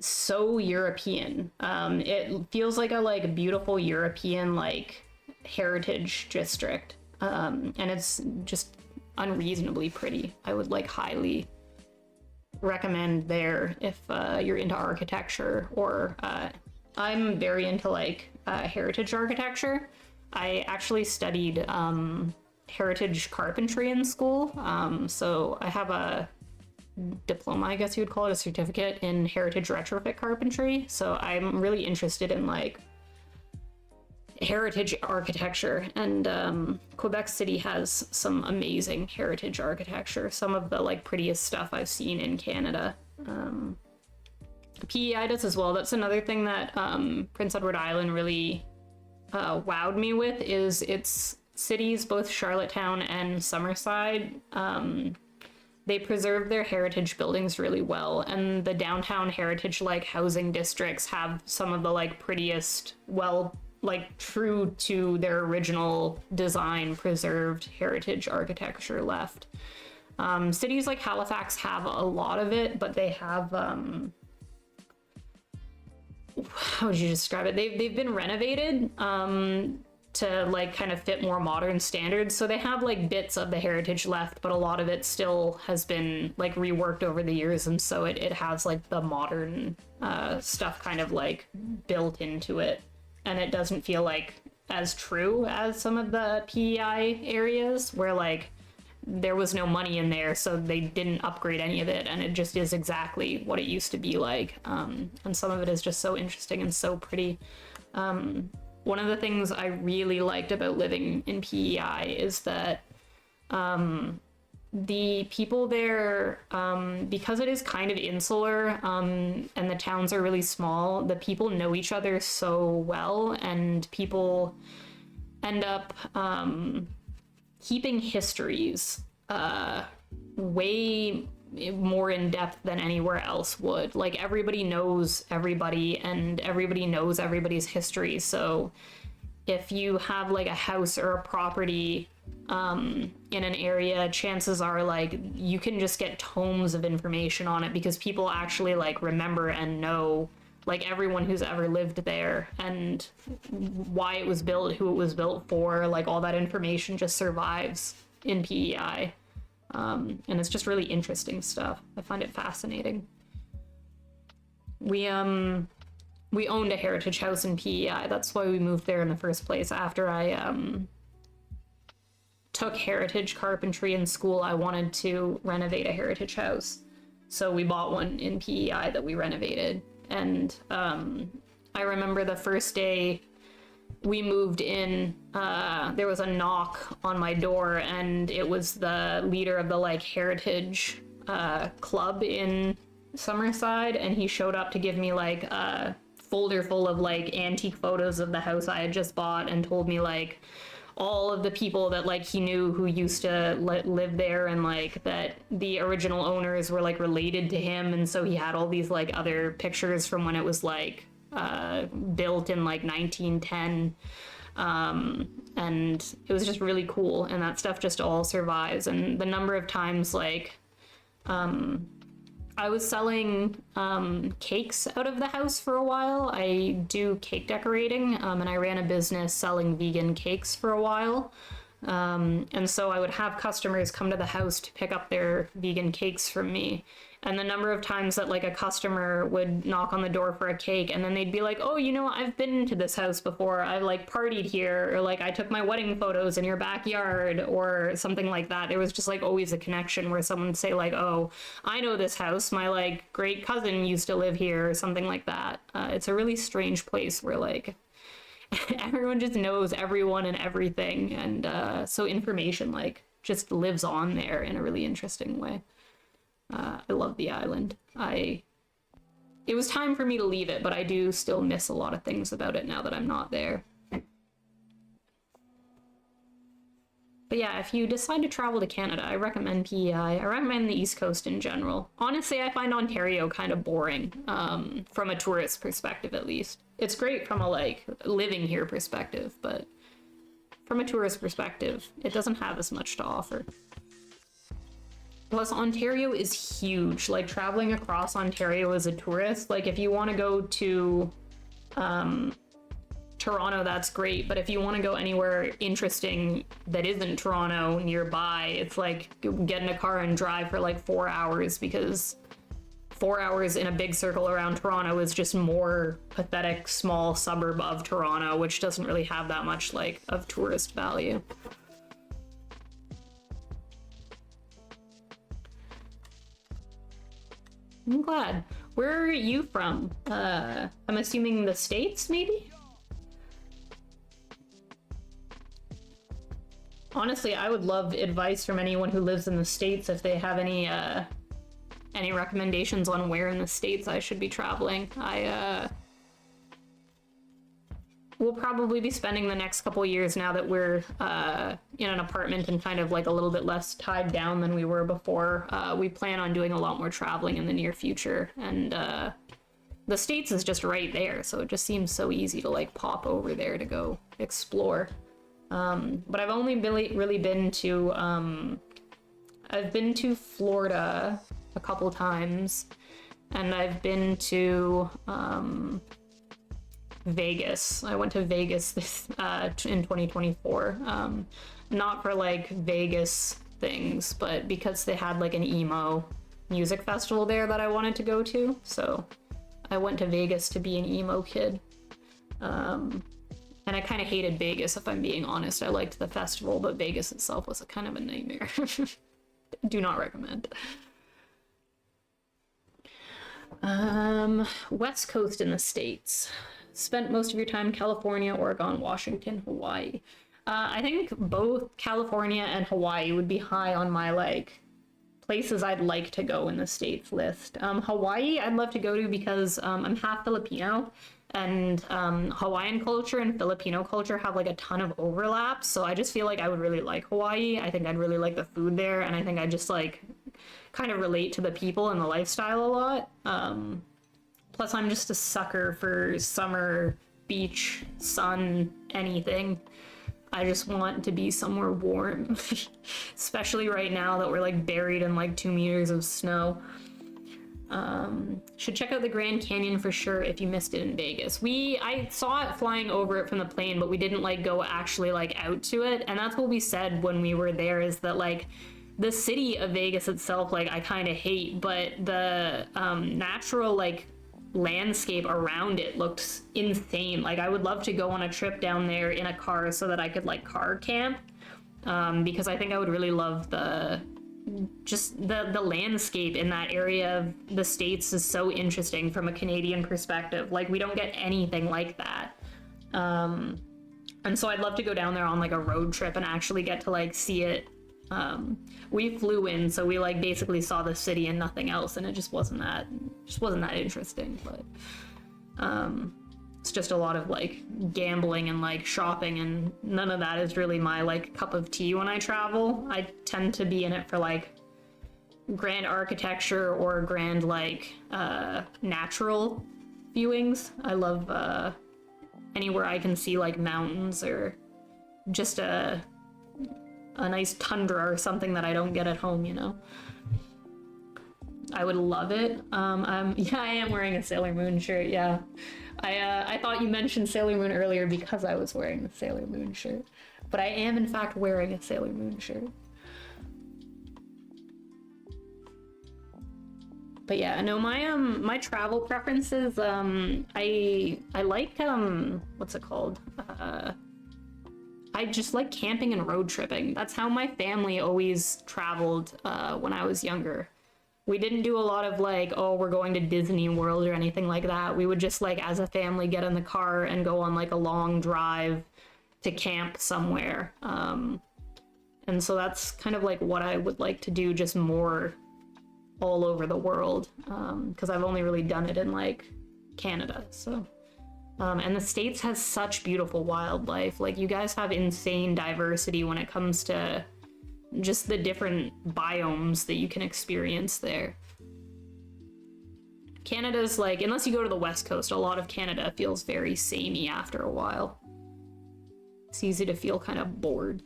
so European. It feels like a beautiful European, like, heritage district. And it's just unreasonably pretty. I would like highly recommend there if you're into architecture or I'm very into like heritage architecture. I actually studied heritage carpentry in school, so I have a diploma, I guess you would call it, a certificate in heritage retrofit carpentry, so I'm really interested in like heritage architecture, and Quebec City has some amazing heritage architecture, some of the like prettiest stuff I've seen in Canada. PEI does as well. That's another thing that Prince Edward Island really wowed me with, is its cities, both Charlottetown and Summerside. They preserve their heritage buildings really well, and the downtown heritage like housing districts have some of the like prettiest, well, like true to their original design, preserved heritage architecture left. Cities like Halifax have a lot of it, but they have how would you describe it? They've been renovated to like kind of fit more modern standards, so they have like bits of the heritage left, but a lot of it still has been like reworked over the years, and so it has like the modern stuff kind of like built into it, and it doesn't feel like as true as some of the PEI areas where like there was no money in there, so they didn't upgrade any of it, and it just is exactly what it used to be like. And some of it is just so interesting and so pretty. One of the things I really liked about living in PEI is that the people there, because it is kind of insular, and the towns are really small, the people know each other so well, and people end up keeping histories way more in depth than anywhere else would. Like everybody knows everybody, and everybody knows everybody's history. So if you have like a house or a property in an area, chances are like you can just get tomes of information on it, because people actually like remember and know like everyone who's ever lived there and why it was built, who it was built for. Like all that information just survives in PEI. And it's just really interesting stuff. I find it fascinating. We owned a heritage house in PEI. That's why we moved there in the first place. After I took heritage carpentry in school, I wanted to renovate a heritage house. So we bought one in PEI that we renovated. And I remember the first day we moved in, there was a knock on my door, and it was the leader of the like heritage club in Summerside, and he showed up to give me like a folder full of like antique photos of the house I had just bought, and told me like all of the people that like he knew who used to live there, and like that the original owners were like related to him, and so he had all these like other pictures from when it was like built in like 1910, and it was just really cool, and that stuff just all survives. And the number of times like I was selling cakes out of the house for a while. I do cake decorating, and I ran a business selling vegan cakes for a while. And so I would have customers come to the house to pick up their vegan cakes from me. And the number of times that like a customer would knock on the door for a cake, and then they'd be like, oh, you know, I've been to this house before. I like partied here, or like I took my wedding photos in your backyard, or something like that. There was just like always a connection where someone would say like, oh, I know this house. My like great cousin used to live here, or something like that. It's a really strange place where like everyone just knows everyone and everything. And so information like just lives on there in a really interesting way. I love the island. It was time for me to leave it, but I do still miss a lot of things about it now that I'm not there. But yeah, if you decide to travel to Canada, I recommend PEI. I recommend the East Coast in general. Honestly, I find Ontario kind of boring, from a tourist perspective at least. It's great from a like living here perspective, but from a tourist perspective, it doesn't have as much to offer. Plus, Ontario is huge. Like, traveling across Ontario as a tourist, like, if you want to go to Toronto, that's great. But if you want to go anywhere interesting that isn't Toronto nearby, it's like get in a car and drive for like 4 hours, because 4 hours in a big circle around Toronto is just more pathetic, small suburb of Toronto, which doesn't really have that much like of tourist value. I'm glad. Where are you from? I'm assuming the States, maybe? Honestly, I would love advice from anyone who lives in the States if they have any recommendations on where in the States I should be traveling. We'll probably be spending the next couple years, now that we're in an apartment and kind of like a little bit less tied down than we were before. We plan on doing a lot more traveling in the near future, and the States is just right there, so it just seems so easy to like pop over there to go explore. But I've only really been to I've been to Florida a couple times, and I've been to Vegas. I went to Vegas this in 2024, not for like Vegas things, but because they had like an emo music festival there that I wanted to go to, so I went to Vegas to be an emo kid. And I kind of hated Vegas, if I'm being honest. I liked the festival, but Vegas itself was a kind of a nightmare. Do not recommend. West Coast in the States. Spent most of your time in California, Oregon, Washington, Hawaii. I think both California and Hawaii would be high on my like places I'd like to go in the States list. Hawaii I'd love to go to because I'm half Filipino, and Hawaiian culture and Filipino culture have like a ton of overlap, so I just feel like I would really like Hawaii. I think I'd really like the food there, and I think I just like kind of relate to the people and the lifestyle a lot. Plus I'm just a sucker for summer, beach, sun, anything. I just want to be somewhere warm, especially right now that we're like buried in like 2 meters of snow. Should check out the Grand Canyon for sure if you missed it in Vegas. I saw it flying over it from the plane, but we didn't like go actually like out to it. And that's what we said when we were there, is that like the city of Vegas itself, like, I kind of hate, but the natural, like, landscape around it looked insane. Like, I would love to go on a trip down there in a car so that I could, like, car camp, because I think I would really love just the landscape in that area of the States is so interesting from a Canadian perspective. Like, we don't get anything like that. And so I'd love to go down there on like a road trip and actually get to like see it. We flew in, so we like basically saw the city and nothing else, and it just wasn't that interesting. But it's just a lot of like gambling and like shopping, and none of that is really my like cup of tea when I travel. I tend to be in it for like grand architecture or grand like natural viewings. I love anywhere I can see like mountains or just a nice tundra or something that I don't get at home, you know. I would love it. Yeah, I am wearing a Sailor Moon shirt. Yeah, I thought you mentioned Sailor Moon earlier because I was wearing the Sailor Moon shirt, but I am in fact wearing a Sailor Moon shirt. But yeah, no, my travel preferences, I like what's it called? I just like camping and road tripping. That's how my family always traveled when I was younger. We didn't do a lot of like, oh, we're going to Disney World or anything like that. We would just like as a family get in the car and go on like a long drive to camp somewhere. And so that's kind of like what I would like to do, just more all over the world, because I've only really done it in like Canada. So and the States has such beautiful wildlife. Like, you guys have insane diversity when it comes to just the different biomes that you can experience there. Canada's like, unless you go to the West Coast, a lot of Canada feels very samey after a while. It's easy to feel kind of bored.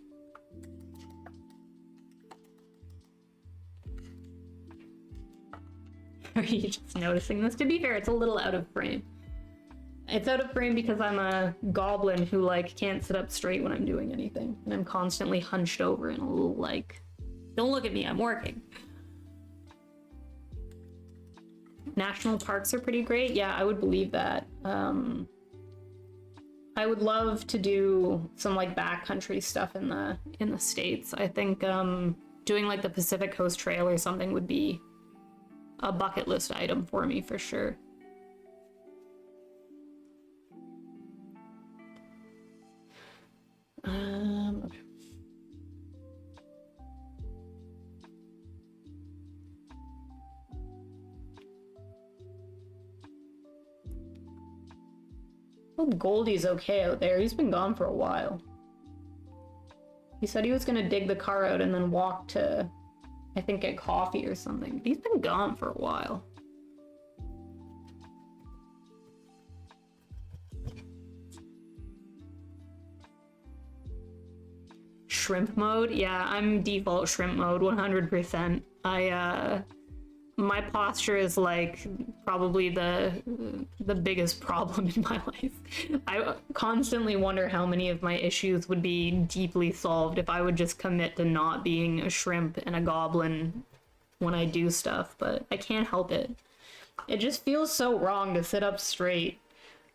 Are you just noticing this? To be fair, it's a little out of frame. It's out of frame because I'm a goblin who like can't sit up straight when I'm doing anything, and I'm constantly hunched over and a little like, don't look at me, I'm working. National parks are pretty great. Yeah, I would believe that. I would love to do some like backcountry stuff in the States. I think doing like the Pacific Coast Trail or something would be a bucket list item for me for sure. Okay. Hope Goldie's okay out there. He's been gone for a while. He said he was gonna dig the car out and then walk to, I think, get coffee or something. He's been gone for a while. Shrimp mode? Yeah, I'm default shrimp mode 100%. My posture is like probably the biggest problem in my life. I constantly wonder how many of my issues would be deeply solved if I would just commit to not being a shrimp and a goblin when I do stuff, but I can't help it. It just feels so wrong to sit up straight.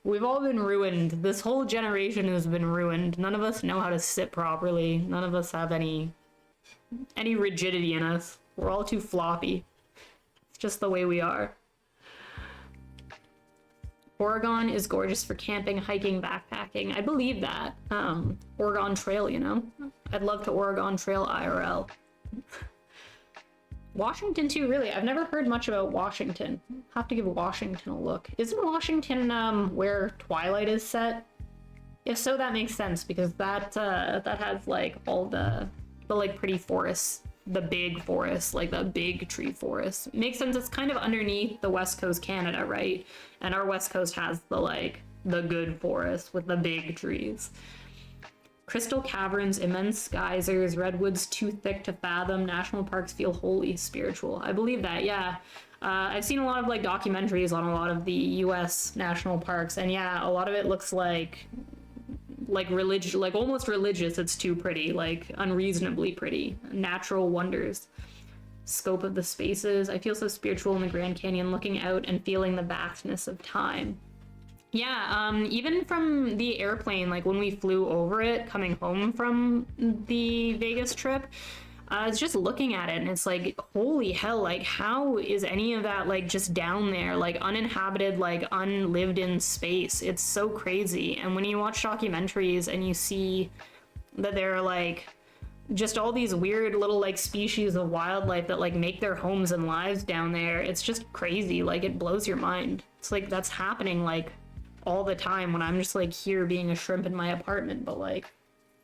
We've all been ruined. This whole generation has been ruined. None of us know how to sit properly. None of us have any rigidity in us. We're all too floppy. It's just the way we are. Oregon is gorgeous for camping, hiking, backpacking. I believe that. Oregon Trail, you know? I'd love to Oregon Trail IRL. Washington too, really. I've never heard much about Washington. Have to give Washington a look. Isn't Washington where Twilight is set? If so, that makes sense, because that has like all the like pretty forests, the big forests, like the big tree forests. Makes sense. It's kind of underneath the West Coast Canada, right? And our West Coast has the good forest with the big trees. Crystal caverns, immense geysers, redwoods too thick to fathom, national parks feel holy, spiritual. I believe that, yeah. I've seen a lot of like documentaries on a lot of the US national parks, and yeah, a lot of it looks like like like almost religious. It's too pretty, like unreasonably pretty. Natural wonders. Scope of the spaces. I feel so spiritual in the Grand Canyon, looking out and feeling the vastness of time. Yeah, even from the airplane, like when we flew over it, coming home from the Vegas trip, I was just looking at it and it's like, holy hell, like how is any of that like just down there, like uninhabited, like unlived in space? It's so crazy. And when you watch documentaries and you see that there are like just all these weird little like species of wildlife that like make their homes and lives down there, it's just crazy. Like it blows your mind. It's like that's happening like all the time when I'm just like here being a shrimp in my apartment, but like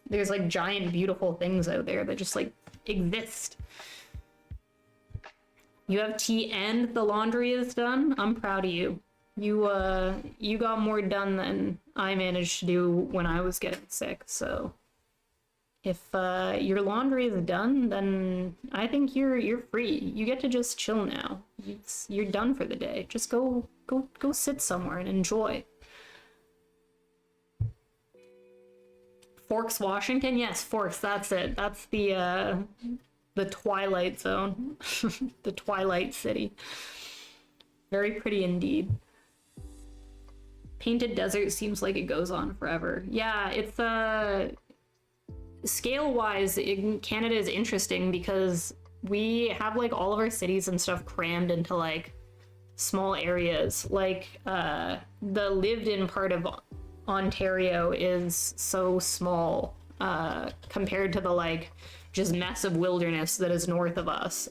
there's like giant beautiful things out there that just like exist. You have tea and the laundry is done. I'm proud of you. You got more done than I managed to do when I was getting sick. So if your laundry is done, then I think you're free. You get to just chill now. You're done for the day. Just go sit somewhere and enjoy. Forks, Washington? Yes, Forks, that's it. That's the Twilight Zone. The Twilight City. Very pretty indeed. Painted Desert seems like it goes on forever. Yeah, it's scale-wise, Canada is interesting because we have like all of our cities and stuff crammed into like small areas. Like the lived-in part of Ontario is so small compared to the like just mess of wilderness that is north of us.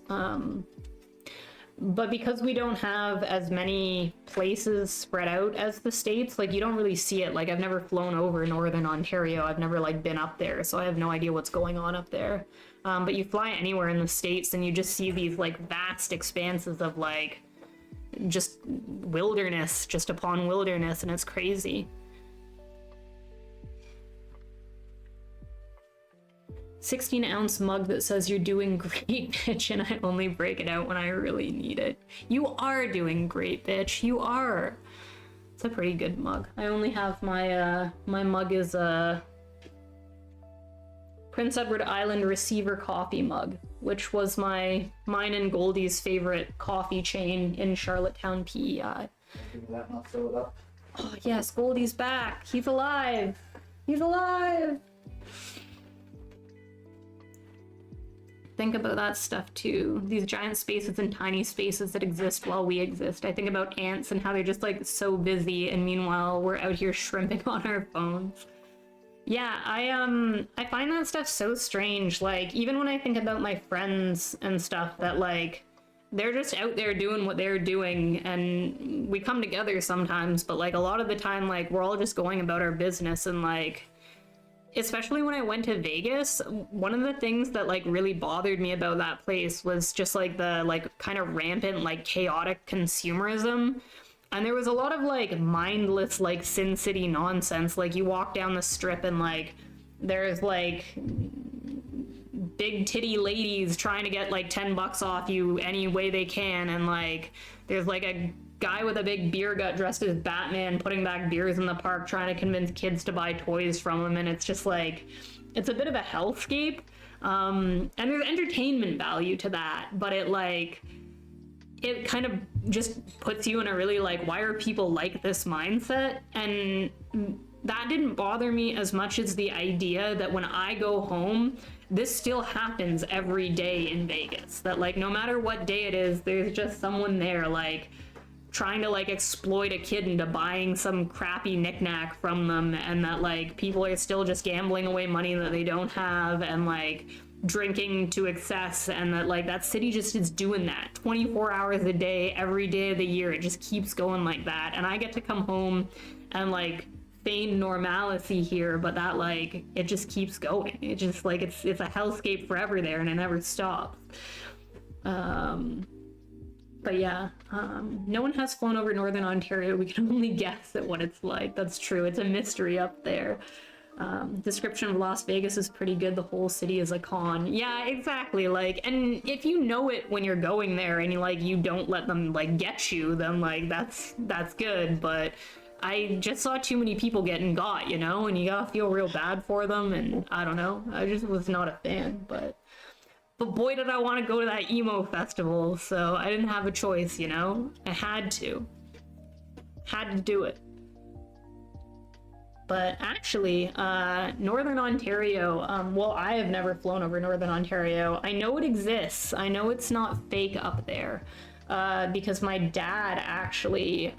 But because we don't have as many places spread out as the States, like you don't really see it. Like I've never flown over northern Ontario. I've never like been up there, so I have no idea what's going on up there. But you fly anywhere in the States and you just see these like vast expanses of like just wilderness just upon wilderness, and it's crazy. 16-ounce mug that says you're doing great, bitch, and I only break it out when I really need it. You are doing great, bitch. You are. It's a pretty good mug. I only have my my mug is a Prince Edward Island receiver coffee mug, which was mine and Goldie's favorite coffee chain in Charlottetown, PEI. That not fill it up. Oh yes, Goldie's back. He's alive. He's alive. Think about that stuff too. These giant spaces and tiny spaces that exist while we exist. I think about ants and how they're just like so busy, and meanwhile we're out here shrimping on our phones. Yeah, I find that stuff so strange. Like even when I think about my friends and stuff that like they're just out there doing what they're doing, and we come together sometimes, but like a lot of the time like we're all just going about our business. And like especially when I went to Vegas, one of the things that like really bothered me about that place was just like the like kind of rampant like chaotic consumerism. And there was a lot of like mindless like Sin City nonsense. Like you walk down the strip and like there's like big titty ladies trying to get like $10 off you any way they can, and like there's like a guy with a big beer gut dressed as Batman putting back beers in the park trying to convince kids to buy toys from him. And it's just like it's a bit of a hellscape, and there's entertainment value to that, but it kind of just puts you in a really like, why are people like this mindset? And that didn't bother me as much as the idea that when I go home, this still happens every day in Vegas. That like no matter what day it is, there's just someone there like trying to like exploit a kid into buying some crappy knickknack from them, and that like people are still just gambling away money that they don't have, and like drinking to excess, and that like that city just is doing that 24 hours a day, every day of the year. It just keeps going like that, and I get to come home and like feign normalcy here, but that like it just keeps going. It just like it's a hellscape forever there, and it never stops. But yeah, no one has flown over Northern Ontario. We can only guess at what it's like. That's true. It's a mystery up there. Description of Las Vegas is pretty good. The whole city is a con. Yeah, exactly. Like, and if you know it when you're going there and you don't let them like get you, then like that's good. But I just saw too many people getting got, you know, and you gotta feel real bad for them, and I don't know, I just was not a fan, but boy did I want to go to that emo festival, so I didn't have a choice, you know? I had to do it. But actually, Northern Ontario, well, I have never flown over Northern Ontario. I know it exists. I know it's not fake up there. Because my dad actually,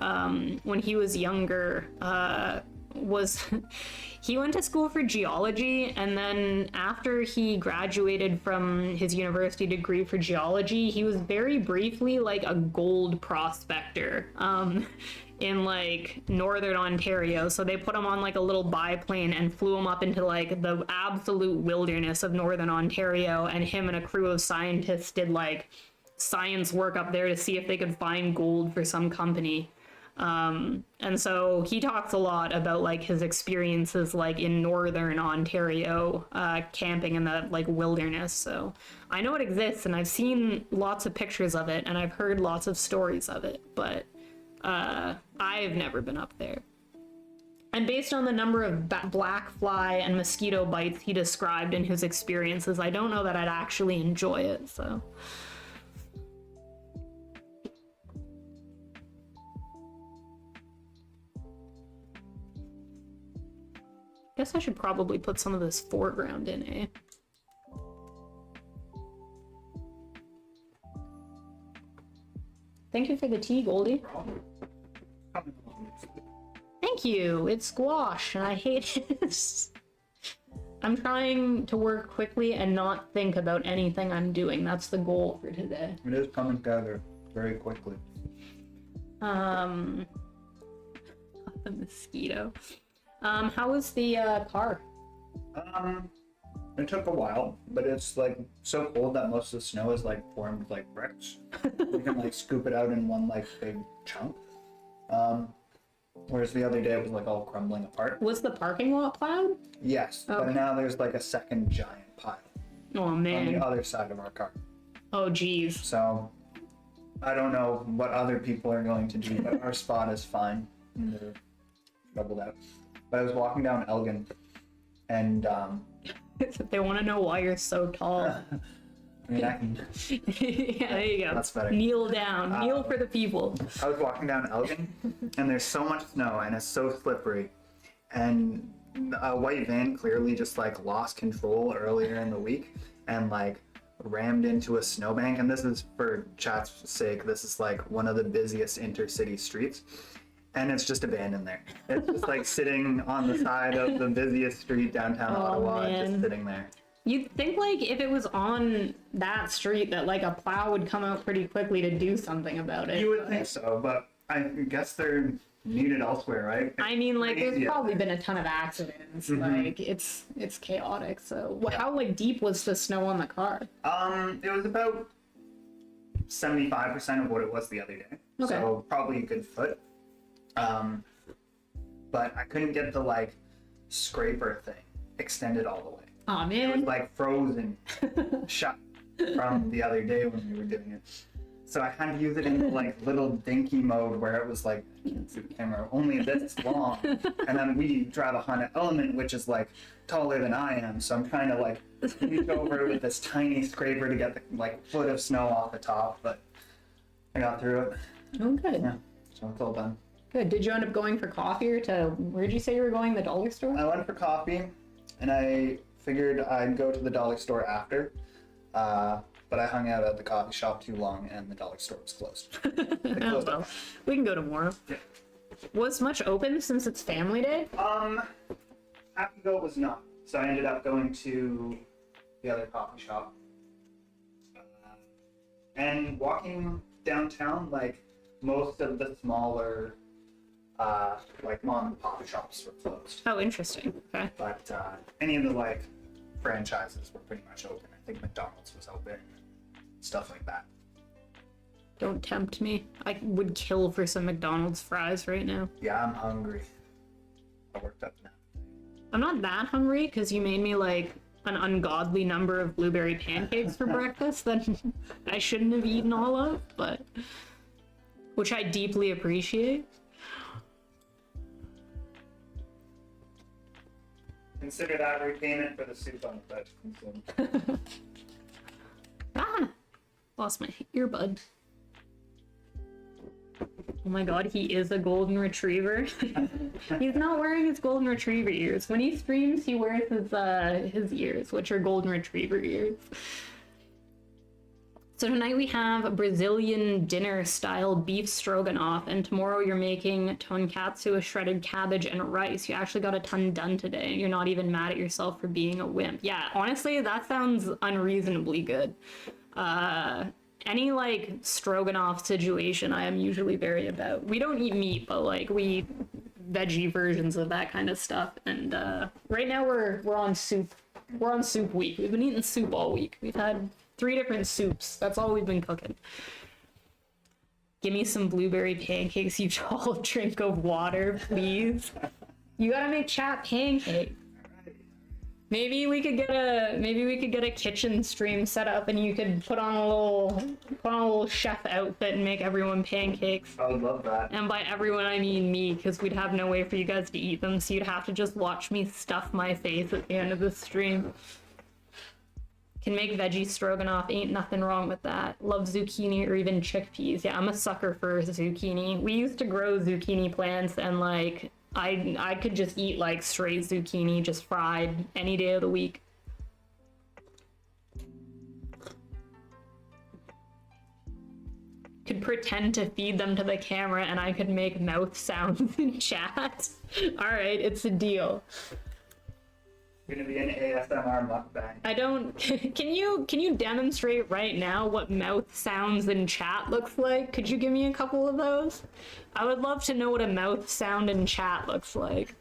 when he was younger, he went to school for geology, and then after he graduated from his university degree for geology, he was very briefly like a gold prospector in like Northern Ontario. So they put him on like a little biplane and flew him up into like the absolute wilderness of Northern Ontario, and him and a crew of scientists did like science work up there to see if they could find gold for some company. And so he talks a lot about like his experiences like in Northern Ontario, camping in the like wilderness. So I know it exists, and I've seen lots of pictures of it, and I've heard lots of stories of it, but I've never been up there. And based on the number of black fly and mosquito bites he described in his experiences, I don't know that I'd actually enjoy it, so. Guess I should probably put some of this foreground in, eh? Thank you for the tea, Goldie. Thank you. It's Gouache, and I hate it. I'm trying to work quickly and not think about anything I'm doing. That's the goal for today. It is coming together very quickly. The mosquito. How was the car? It took a while, but it's like so cold that most of the snow is like formed like bricks. You can like scoop it out in one like big chunk. Whereas the other day it was like all crumbling apart. Was the parking lot plowed? Yes, okay. But now there's like a second giant pile. Oh man. On the other side of our car. Oh geez. So I don't know what other people are going to do, but our spot is fine. They're troubled out. But I was walking down Elgin, and they want to know why you're so tall. I mean, I can... Yeah, there you go. That's better. Kneel down. Kneel for the people. I was walking down Elgin, and there's so much snow, and it's so slippery. And a white van clearly just like lost control earlier in the week, and like rammed into a snowbank. And this is, for chat's sake, this is like one of the busiest intercity streets. And it's just abandoned there. It's just like sitting on the side of the busiest street downtown Ottawa, just sitting there. You'd think like if it was on that street that like a plow would come out pretty quickly to do something about it. You would think so, but I guess they're needed elsewhere, right? I mean, like there's probably been a ton of accidents. Mm-hmm. Like it's chaotic. So how like deep was the snow on the car? It was about 75% of what it was the other day. Okay. So probably a good foot. But I couldn't get the like scraper thing extended all the way. Aw, man. It was like frozen shut from the other day when we were doing it. So I had to use it in the like little dinky mode where it was like, I can't see the camera, only this long. And then we drive a Honda Element, which is like taller than I am. So I'm trying to like reach over with this tiny scraper to get the like foot of snow off the top, but I got through it. Oh, good. Yeah, so it's all done. Good. Did you end up going for coffee or where'd you say you were going, the dollar store? I went for coffee, and I figured I'd go to the dollar store after, but I hung out at the coffee shop too long, and the dollar store was closed. Oh, well, we can go tomorrow. Yeah. Was much open since it's family day? Half ago it was not, so I ended up going to the other coffee shop. And walking downtown, like, most of the smaller like mom and pop shops were closed. Oh, interesting. Okay. But any of the like franchises were pretty much open. I think McDonald's was open, stuff like that. Don't tempt me. I would kill for some McDonald's fries right now. Yeah, I'm hungry. I worked up now. I'm not that hungry because you made me like an ungodly number of blueberry pancakes for breakfast that I shouldn't have eaten all of, but which I deeply appreciate. Consider that repayment for the soup I'm about to consume. Ah! Lost my earbud. Oh my god, he is a golden retriever. He's not wearing his golden retriever ears. When he streams, he wears his ears, which are golden retriever ears. So tonight we have a Brazilian dinner style beef stroganoff, and tomorrow you're making tonkatsu with shredded cabbage and rice. You actually got a ton done today. You're not even mad at yourself for being a wimp. Yeah, honestly, that sounds unreasonably good. Any like stroganoff situation I am usually very about. We don't eat meat, but like we eat veggie versions of that kind of stuff. And right now we're on soup. We're on soup week. We've been eating soup all week. We've had 3 different soups. That's all we've been cooking. Give me some blueberry pancakes, you tall drink of water, please. You gotta make chat pancakes. Maybe we could get a kitchen stream set up, and you could put on a little chef outfit and make everyone pancakes. I would love that. And by everyone I mean me, because we'd have no way for you guys to eat them, so you'd have to just watch me stuff my face at the end of the stream. Can make veggie stroganoff, ain't nothing wrong with that. Love zucchini or even chickpeas. Yeah, I'm a sucker for zucchini. We used to grow zucchini plants, and like I could just eat like straight zucchini, just fried, any day of the week. Could pretend to feed them to the camera, and I could make mouth sounds in chat. All right, it's a deal. Gonna be an ASMR mukbang. I don't. Can you demonstrate right now what mouth sounds in chat looks like? Could you give me a couple of those? I would love to know what a mouth sound in chat looks like.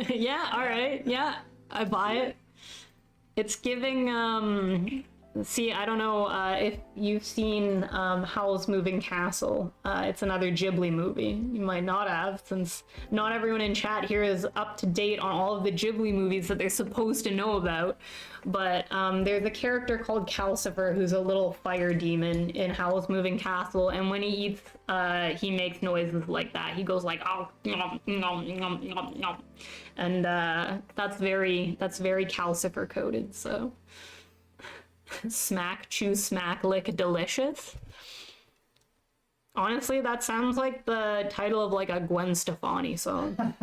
Yeah, all right. Yeah, I buy it. It's giving see, I don't know if you've seen Howl's Moving Castle. It's another Ghibli movie. You might not have, since not everyone in chat here is up to date on all of the Ghibli movies that they're supposed to know about. But there's a character called Calcifer who's a little fire demon in Howl's Moving Castle, and when he eats, he makes noises like that. He goes like, oh, nom, nom, nom, nom, nom. And that's very Calcifer coded, so. Smack, chew, smack, lick, delicious. Honestly, that sounds like the title of like a Gwen Stefani song.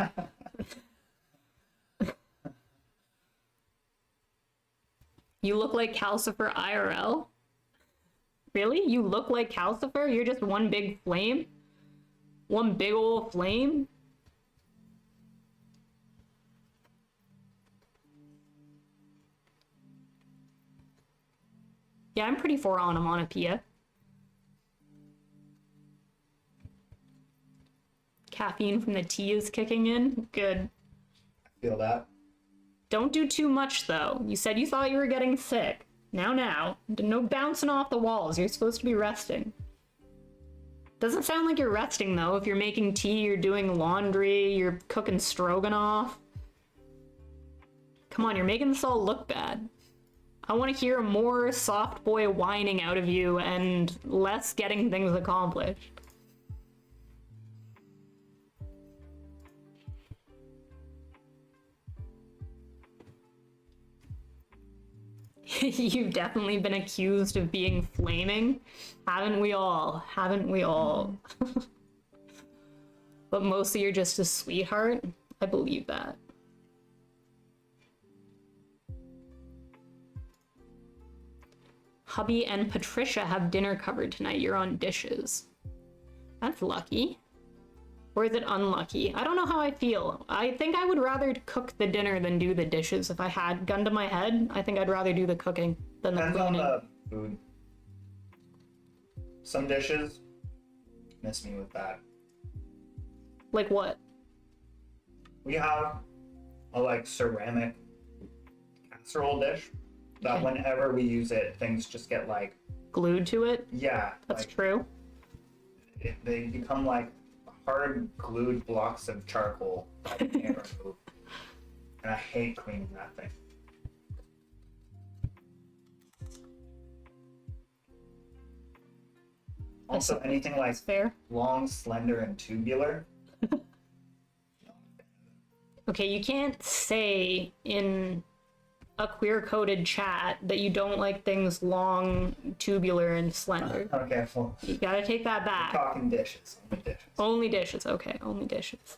You look like Calcifer IRL? Really? You look like Calcifer? You're just one big flame? One big old flame? Yeah, I'm pretty for onomatopoeia. Caffeine from the tea is kicking in. Good. I feel that. Don't do too much, though. You said you thought you were getting sick. Now. No bouncing off the walls. You're supposed to be resting. Doesn't sound like you're resting, though. If you're making tea, you're doing laundry, you're cooking stroganoff. Come on, you're making this all look bad. I want to hear more soft boy whining out of you and less getting things accomplished. You've definitely been accused of being flaming. Haven't we all? Haven't we all? But mostly you're just a sweetheart. I believe that. Hubby and Patricia have dinner covered tonight. You're on dishes. That's lucky. Or is it unlucky? I don't know how I feel. I think I would rather cook the dinner than do the dishes. If I had gun to my head, I think I'd rather do the cooking than the cleaning. Depends on the food. Some dishes miss me with that. Like what? We have a like ceramic casserole dish that Okay. whenever we use it, things just get like Glued to it? yeah, That's like, true. they become like hard glued blocks of charcoal that you can't remove. And I hate cleaning that thing. Also, anything like That's fair. long, slender, and tubular. Okay, you can't say in a queer-coded chat that you don't like things long, tubular, and slender. Okay, well, You gotta take that back. talking dishes. Only dishes. Only dishes, okay, only dishes.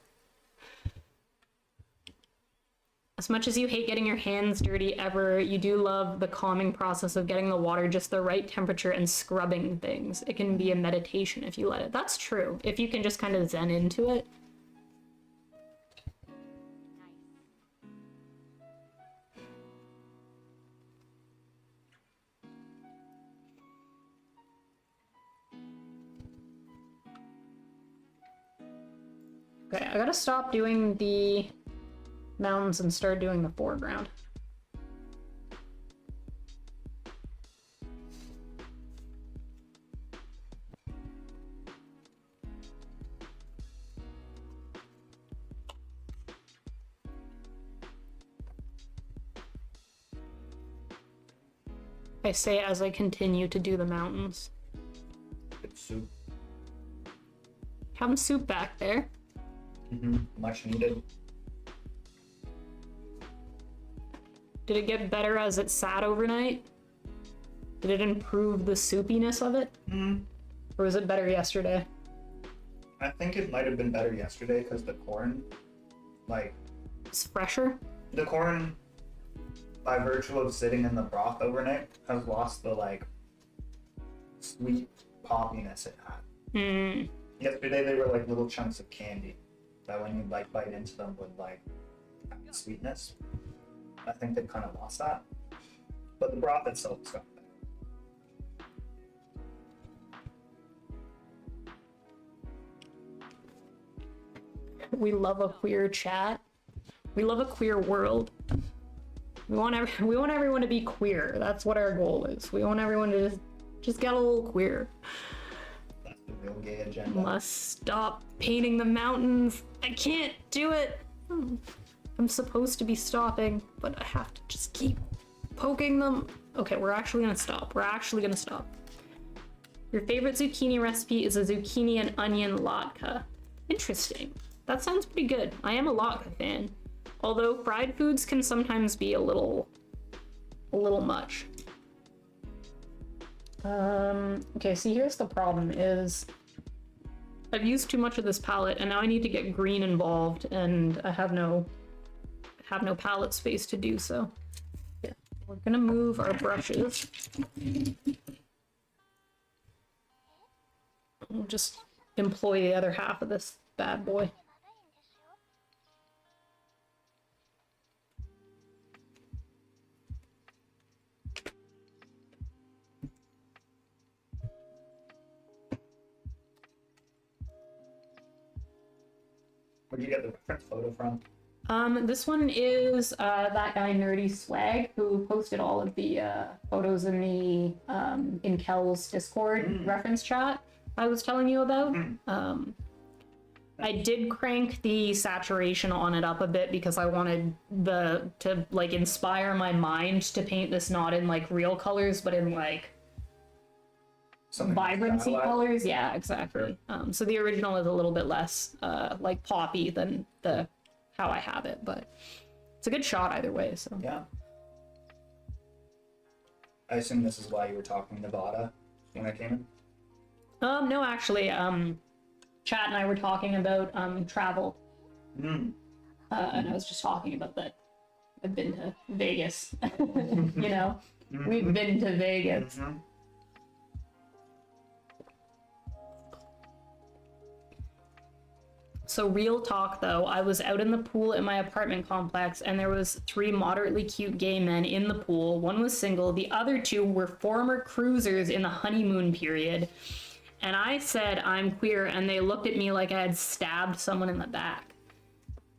As much as you hate getting your hands dirty ever, you do love the calming process of getting the water just the right temperature and scrubbing things. It can be a meditation if you let it. That's true. If you can just kind of zen into it. Okay, I gotta stop doing the mountains and start doing the foreground. I say as I continue to do the mountains. Good soup. Having soup back there. Much needed. Did it get better as it sat overnight? Did it improve the soupiness of it? Or was it better yesterday? I think it might have been better yesterday because the corn, like, It's fresher? the corn, by virtue of sitting in the broth overnight, has lost the, like, sweet poppiness it had. Yesterday they were like little chunks of candy that when you, like, bite into them would, like, have sweetness. I think they've kind of lost that. But the broth itself has gotten better. We love a queer chat. We love a queer world. We want everyone to be queer. That's what our goal is. We want everyone to just get a little queer. That's the real gay agenda. Must stop painting the mountains. I can't do it. I'm supposed to be stopping, but I have to just keep poking them. Okay, we're actually gonna stop. We're actually gonna stop. Your favorite zucchini recipe is a zucchini and onion latke. Interesting. That sounds pretty good. I am a latke fan. Although fried foods can sometimes be a little much. Okay, see, here's the problem is I've used too much of this palette and now I need to get green involved and I have no palette space to do so. Yeah, we're gonna move our brushes. We'll just employ the other half of this bad boy. Where'd you get the reference photo from? This one is that guy Nerdyswag who posted all of the photos in the in Kel's Discord reference chat I was telling you about. I did crank the saturation on it up a bit because I wanted to like inspire my mind to paint this not in like real colors but in like Something vibrancy stylized? colors. Yeah, exactly. So the original is a little bit less like poppy than the how I have it, but it's a good shot either way. So Yeah. I assume this is why you were talking Nevada when I came in. no, actually, Chat and I were talking about travel, and I was just talking about that. I've been to Vegas. You know, we've been to Vegas. So real talk though, I was out in the pool in my apartment complex and there was 3 moderately cute gay men in the pool. One was single, the other 2 were former cruisers in the honeymoon period. And I said, I'm queer, and they looked at me like I had stabbed someone in the back.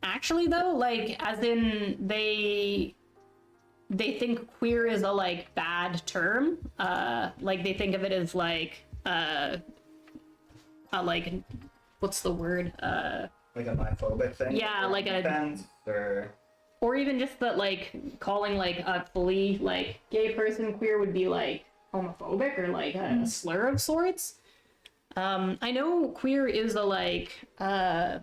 Actually though, like, as in they think queer is a like bad term. Like they think of it as like like, what's the word? Like a biphobic thing? Yeah, like a... Offense, Or even just that, like, calling, like, a fully, like, gay person queer would be, like, homophobic or, like, a slur of sorts. I know queer is a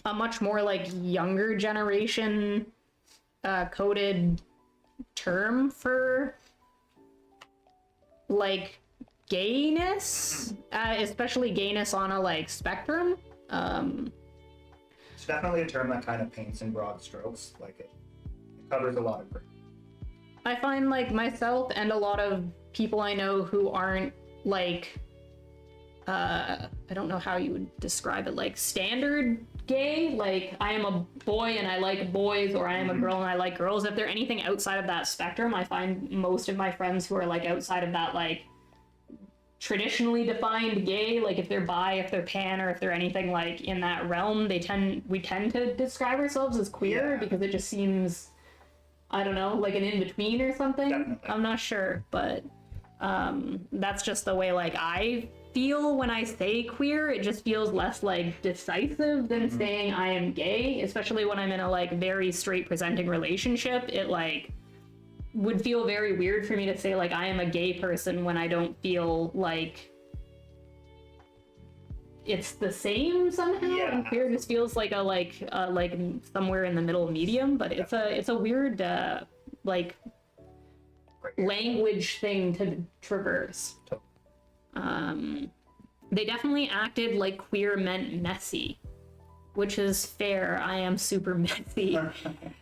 much more like younger generation coded term for like gayness, especially gayness on a like spectrum. It's definitely a term that kind of paints in broad strokes. Like it covers a lot of ground. I find like myself and a lot of people I know who aren't like I don't know how you would describe it, like standard gay, like I am a boy and I like boys, or I am a girl and I like girls. If they're anything outside of that spectrum, I find most of my friends who are like outside of that like traditionally defined gay, like if they're bi, if they're pan, or if they're anything like in that realm, we tend to describe ourselves as queer because it just seems, I don't know, like an in-between or something. Definitely. I'm not sure, but that's just the way like I feel when I say queer. It just feels less like decisive than saying I am gay, especially when I'm in a like very straight presenting relationship. It like would feel very weird for me to say like I am a gay person when I don't feel like it's the same somehow. Yeah. And queer just feels like a like somewhere in the middle medium, but it's a weird like language thing to traverse. They definitely acted like queer meant messy, which is fair. I am super messy.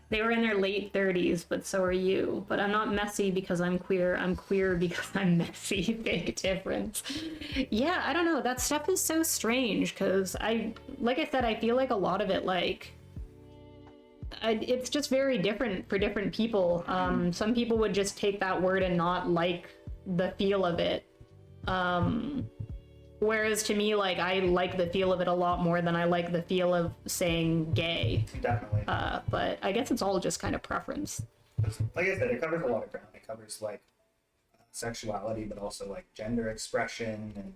They were in their late 30s, but so are you. But I'm not messy because I'm queer. I'm queer because I'm messy. Big difference. Yeah, I don't know. That stuff is so strange because like I said, I feel like a lot of it, like, it's just very different for different people. Some people would just take that word and not like the feel of it. Whereas to me, like, I like the feel of it a lot more than I like the feel of saying gay. Definitely. But I guess it's all just kind of preference. Like I said, it covers a lot of ground. It covers like sexuality, but also like gender expression, and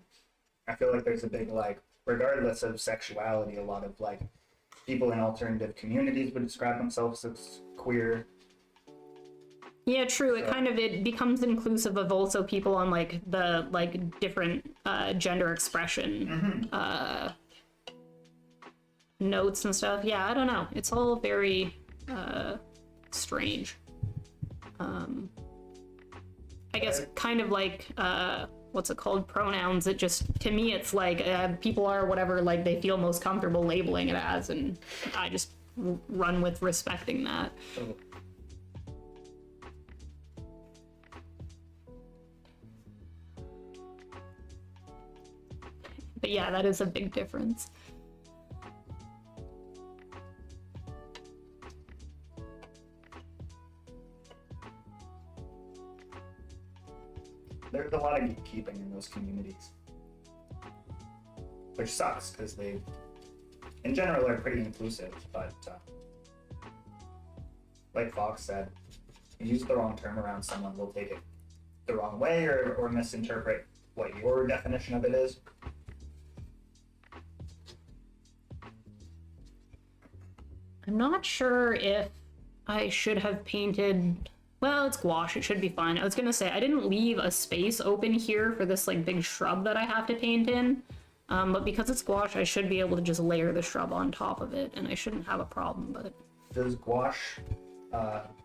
I feel like there's a big like, regardless of sexuality, a lot of like people in alternative communities would describe themselves as queer. Yeah, true. It becomes inclusive of also people on like the like different gender expression notes and stuff. Yeah, I don't know. It's all very strange. I guess kind of like what's it called? Pronouns. It just, to me, it's like people are whatever like they feel most comfortable labeling it as, and I just run with respecting that. So, But yeah, that is a big difference. there's a lot of gatekeeping in those communities, which sucks because they, in general, are pretty inclusive. But like Fox said, if you use the wrong term around someone, will take it the wrong way or misinterpret what your definition of it is. I'm not sure if I should have painted... Well, it's gouache. It should be fine. I was gonna say, I didn't leave a space open here for this like big shrub that I have to paint in. But because it's gouache, I should be able to just layer the shrub on top of it, and I shouldn't have a problem, but... Does gouache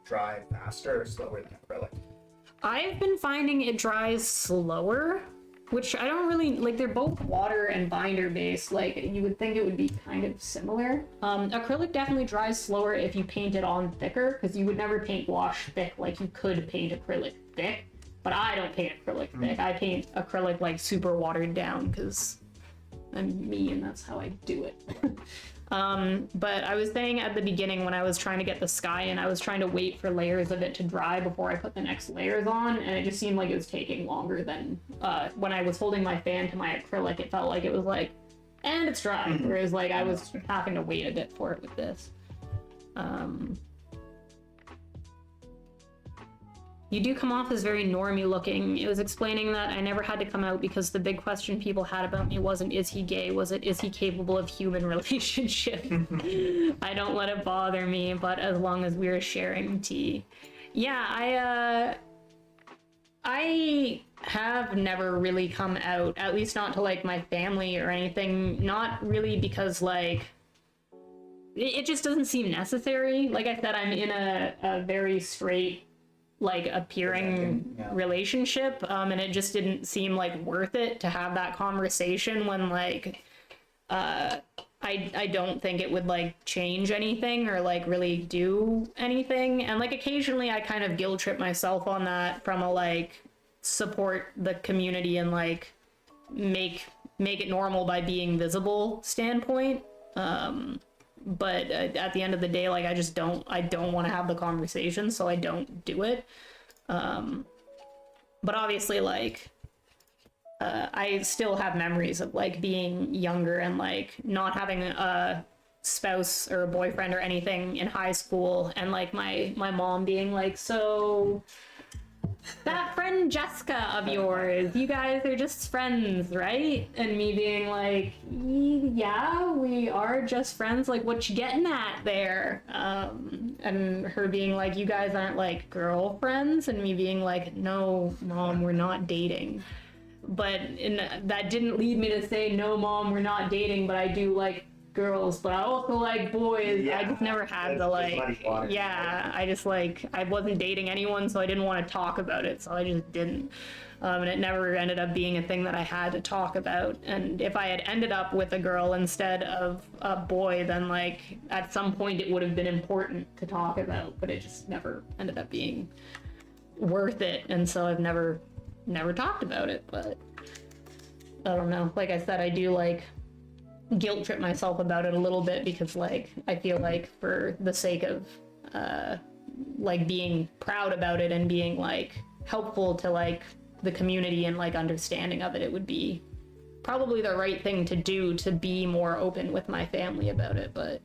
dry faster or slower than acrylic? I've been finding it dries slower, which I don't really like. They're both water and binder based. Like, you would think it would be kind of similar. Acrylic definitely dries slower if you paint it on thicker, because you would never paint gouache thick like you could paint acrylic thick. But I don't paint acrylic thick. I paint acrylic like super watered down because I'm me and that's how I do it. But I was saying at the beginning when I was trying to get the sky in, I was trying to wait for layers of it to dry before I put the next layers on, and it just seemed like it was taking longer than when I was holding my fan to my acrylic. It felt like it was like, and it's dry, whereas like I was having to wait a bit for it with this. You do come off as very normie looking. It was explaining that I never had to come out because the big question people had about me wasn't, is he gay? Was it, is he capable of human relationship? I don't let it bother me, but as long as we're sharing tea. Yeah, I have never really come out, at least not to like my family or anything. Not really because like it just doesn't seem necessary. Like I said, I'm in a very straight, like appearing relationship, and it just didn't seem like worth it to have that conversation when like I don't think it would like change anything or like really do anything. And like occasionally I kind of guilt trip myself on that from a like support the community and like make it normal by being visible standpoint. But at the end of the day, like I don't want to have the conversation, so I don't do it. But obviously like I still have memories of like being younger and like not having a spouse or a boyfriend or anything in high school, and like my mom being like, so that friend Jessica of yours, you guys are just friends, right? And me being like, yeah, we are just friends, like what you getting at there? And her being like, you guys aren't like girlfriends, and me being like, no mom, we're not dating. But that didn't lead me to say, no mom, we're not dating, but I do like girls, but I also like boys. Yeah, I just never had the like, yeah, I just like, I wasn't dating anyone, so I didn't want to talk about it, so I just didn't. And it never ended up being a thing that I had to talk about. And if I had ended up with a girl instead of a boy, then like at some point it would have been important to talk about, but it just never ended up being worth it. And so I've never talked about it. But I don't know, like I said, I do like guilt trip myself about it a little bit, because like I feel like for the sake of like being proud about it and being like helpful to like the community and like understanding of it, it would be probably the right thing to do to be more open with my family about it. But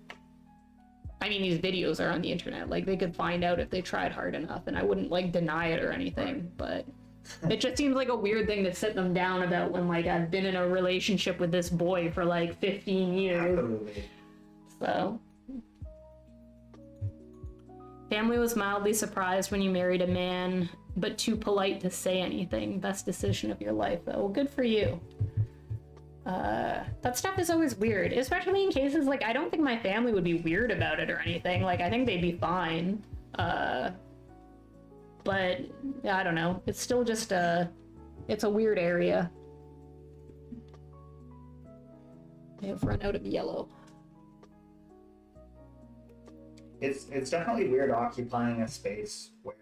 I mean, these videos are on the internet, like they could find out if they tried hard enough, and I wouldn't like deny it or anything. But it just seems like a weird thing to sit them down about when like I've been in a relationship with this boy for like 15 years. Absolutely. So family was mildly surprised when you married a man, but too polite to say anything. Best decision of your life, though. Well, good for you. That stuff is always weird, especially in cases like I don't think my family would be weird about it or anything. Like I think they'd be fine. But yeah, I don't know. It's still just it's a weird area. I have run out of yellow. It's definitely weird occupying a space where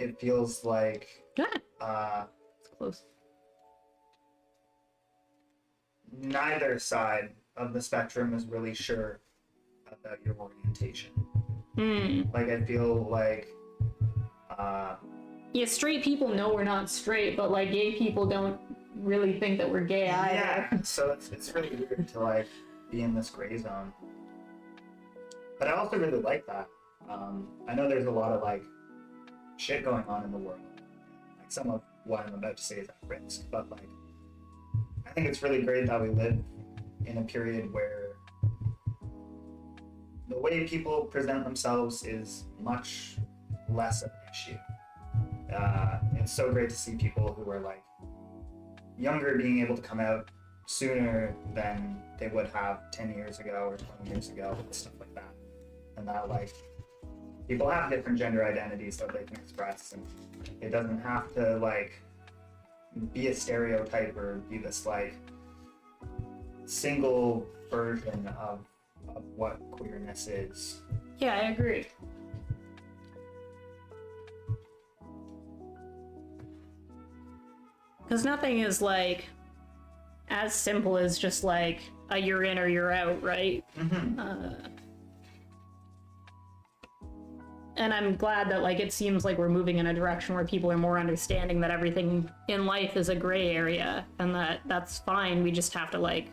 it feels like It's close. Neither side of the spectrum is really sure about your orientation. Like I feel like yeah, straight people know we're not straight, but like gay people don't really think that we're gay either. Yeah, so it's really weird to like be in this gray zone. But I also really like that. I know there's a lot of like shit going on in the world. Like some of what I'm about to say is at risk, but like I think it's really great that we live in a period where the way people present themselves is much less of an issue. It's so great to see people who are like younger being able to come out sooner than they would have 10 years ago or 20 years ago and stuff like that. And that like people have different gender identities that they can express, and it doesn't have to like be a stereotype or be this like single version of what queerness is. Yeah, I agree. Because nothing is like as simple as just like a you're in or you're out, right? And I'm glad that like it seems like we're moving in a direction where people are more understanding that everything in life is a gray area, and that's fine. We just have to like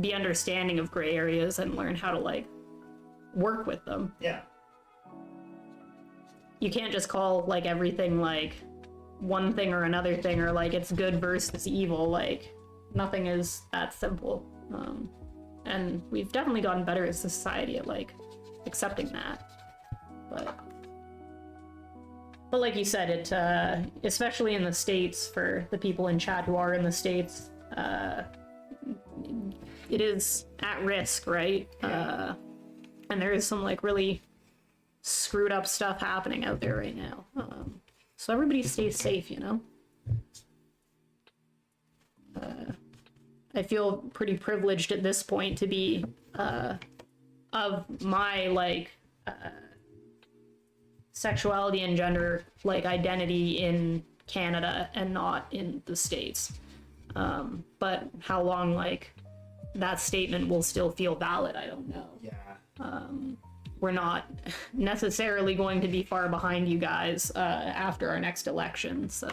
be understanding of gray areas and learn how to like work with them. Yeah. You can't just call like everything like one thing or another thing, or like it's good versus evil. Like nothing is that simple. And we've definitely gotten better as a society at like accepting that. But But like you said, it especially in the States, for the people in chat who are in the States, it is at risk, right? And there is some like really screwed up stuff happening out there right now. So everybody stay safe, you know? I feel pretty privileged at this point to be of my like sexuality and gender like identity in Canada and not in the States. But how long like that statement will still feel valid, I don't know. Yeah. We're not necessarily going to be far behind you guys after our next election, so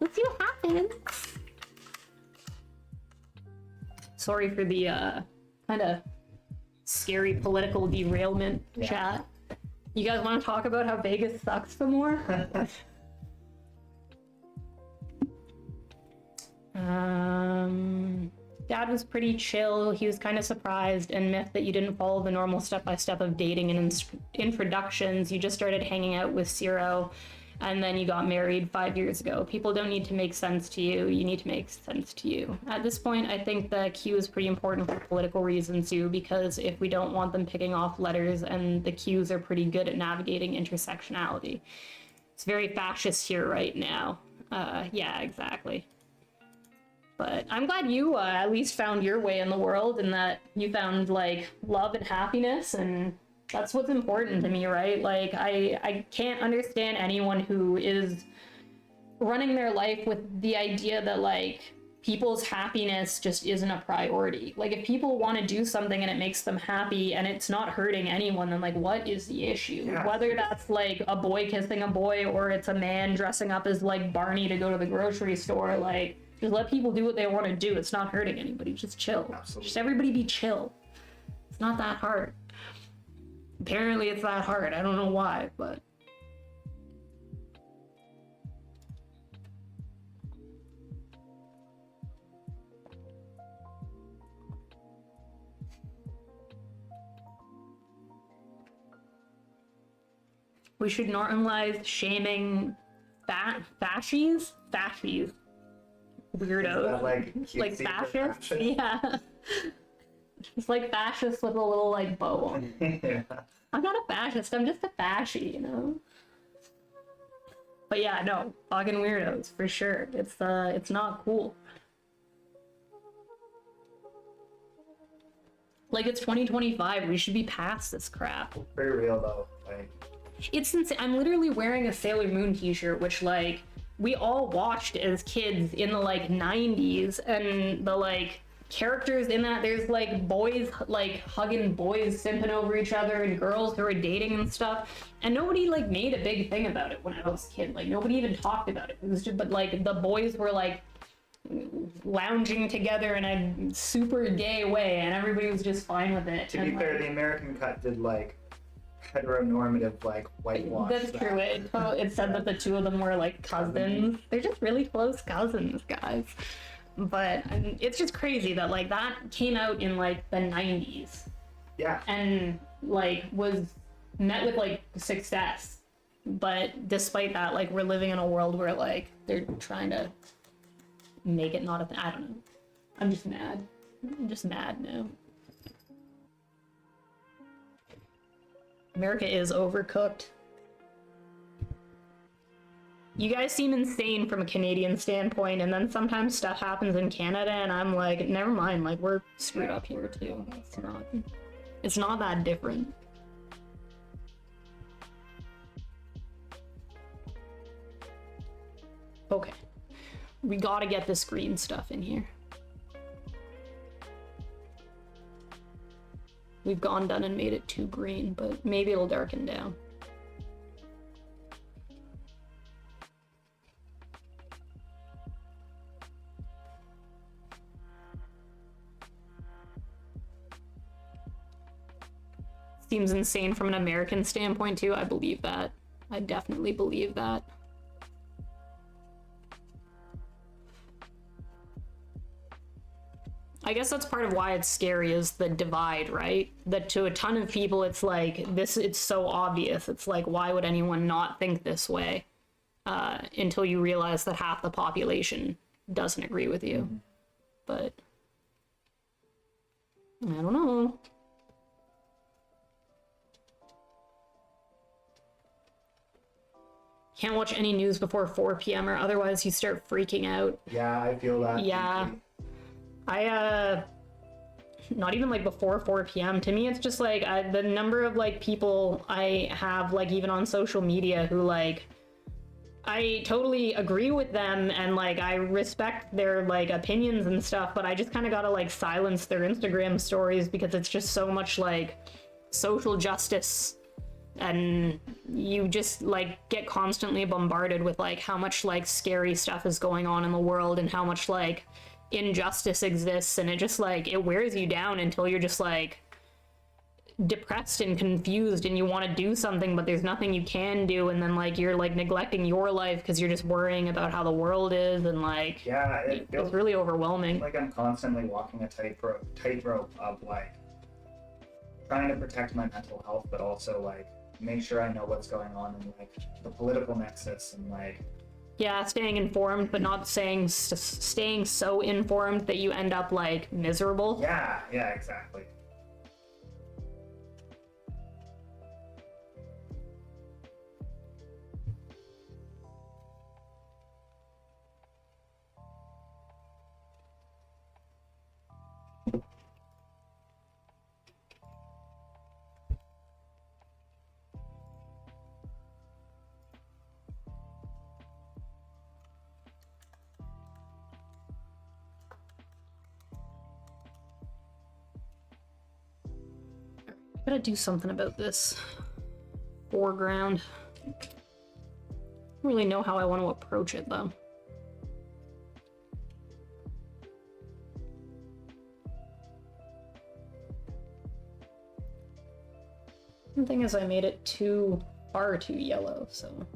let's see what happens. Sorry for the kind of scary political derailment chat. You guys want to talk about how Vegas sucks some more? Dad was pretty chill. He was kind of surprised and miffed that you didn't follow the normal step-by-step of dating and introductions. You just started hanging out with Ciro, and then you got married 5 years ago. People don't need to make sense to you. You need to make sense to you. At this point, I think the Q is pretty important for political reasons too, because if we don't want them picking off letters, and the Qs are pretty good at navigating intersectionality. It's very fascist here right now. Yeah, exactly. But I'm glad you at least found your way in the world, and that you found like love and happiness, and that's what's important to me, right? Like I can't understand anyone who is running their life with the idea that like people's happiness just isn't a priority. Like if people want to do something and it makes them happy and it's not hurting anyone, then like what is the issue? Yeah. Whether that's like a boy kissing a boy or it's a man dressing up as like Barney to go to the grocery store, like just let people do what they want to do. It's not hurting anybody. Just chill. Absolutely. Just everybody be chill. It's not that hard. Apparently it's that hard. I don't know why, but... We should normalize shaming fascies? Fascies. Weirdos. Like fascists? Yeah. It's like fascist with a little like bow on it. Yeah. I'm not a fascist, I'm just a fascie, you know? But yeah, no, fucking weirdos, for sure. It's not cool. Like, it's 2025, we should be past this crap. Very real though. Like, It's insane. I'm literally wearing a Sailor Moon t-shirt, which like we all watched as kids in the like 90s, and the like characters in that, there's like boys like hugging boys, simping over each other, and girls who are dating and stuff, and nobody like made a big thing about it when I was a kid. Like nobody even talked about it. It was just, but like the boys were like lounging together in a super gay way, and everybody was just fine with it. to be And, fair, like, the American cut did like heteronormative like whitewash. that's true. It said that the two of them were like cousins. They're just really close cousins, guys. But it's just crazy that like that came out in like the 90s Yeah. and like was met with like success. But despite that, like we're living in a world where like they're trying to make it not a thing. I don't know. I'm just mad. I'm just mad now. America is overcooked. You guys seem insane from a Canadian standpoint, and then sometimes stuff happens in Canada, and I'm like, never mind, like, we're screwed up here, too. It's not that different. Okay. We gotta get this green stuff in here. We've gone done and made it too green, but maybe it'll darken down. Seems insane from an American standpoint too. I believe that. I definitely believe that. I guess that's part of why it's scary, is the divide, right? That to a ton of people, it's like, it's so obvious. It's like, why would anyone not think this way? Until you realize that half the population doesn't agree with you. But I don't know. Can't watch any news before 4 p.m. or otherwise you start freaking out. Yeah, I feel that. Yeah. Deeply. Not even like before 4 p.m. To me, it's just like the number of like people I have, like even on social media, who like, I totally agree with them and like I respect their like opinions and stuff, but I just kind of gotta like silence their Instagram stories because it's just so much like social justice, and you just like get constantly bombarded with like how much like scary stuff is going on in the world and how much like injustice exists, and it just like, it wears you down until you're just like depressed and confused and you want to do something but there's nothing you can do, and then like you're like neglecting your life because you're just worrying about how the world is, and like Yeah, it feels it's really overwhelming. like I'm constantly walking a tightrope of like trying to protect my mental health, but also like make sure I know what's going on in like the political nexus, and like Yeah, staying informed but not staying so informed that you end up like miserable. yeah, exactly. I gotta do something about this foreground. I don't really know how I want to approach it though. The thing is, I made it far too yellow, so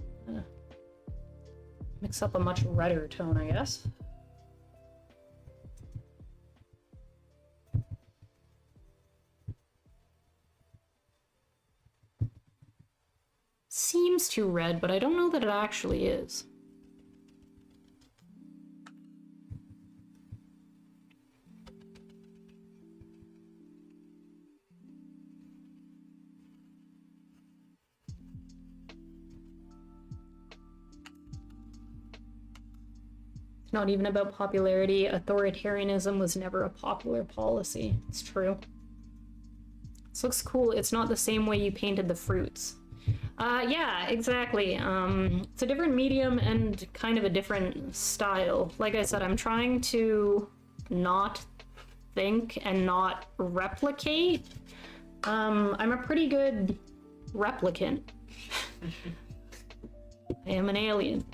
mix up a much redder tone, I guess. Seems too red, but I don't know that it actually is. It's not even about popularity. Authoritarianism was never a popular policy. It's true. This looks cool. It's not the same way you painted the fruits. Yeah, exactly. It's a different medium and kind of a different style. Like I said, I'm trying to not think and not replicate. I'm a pretty good replicant. I am an alien.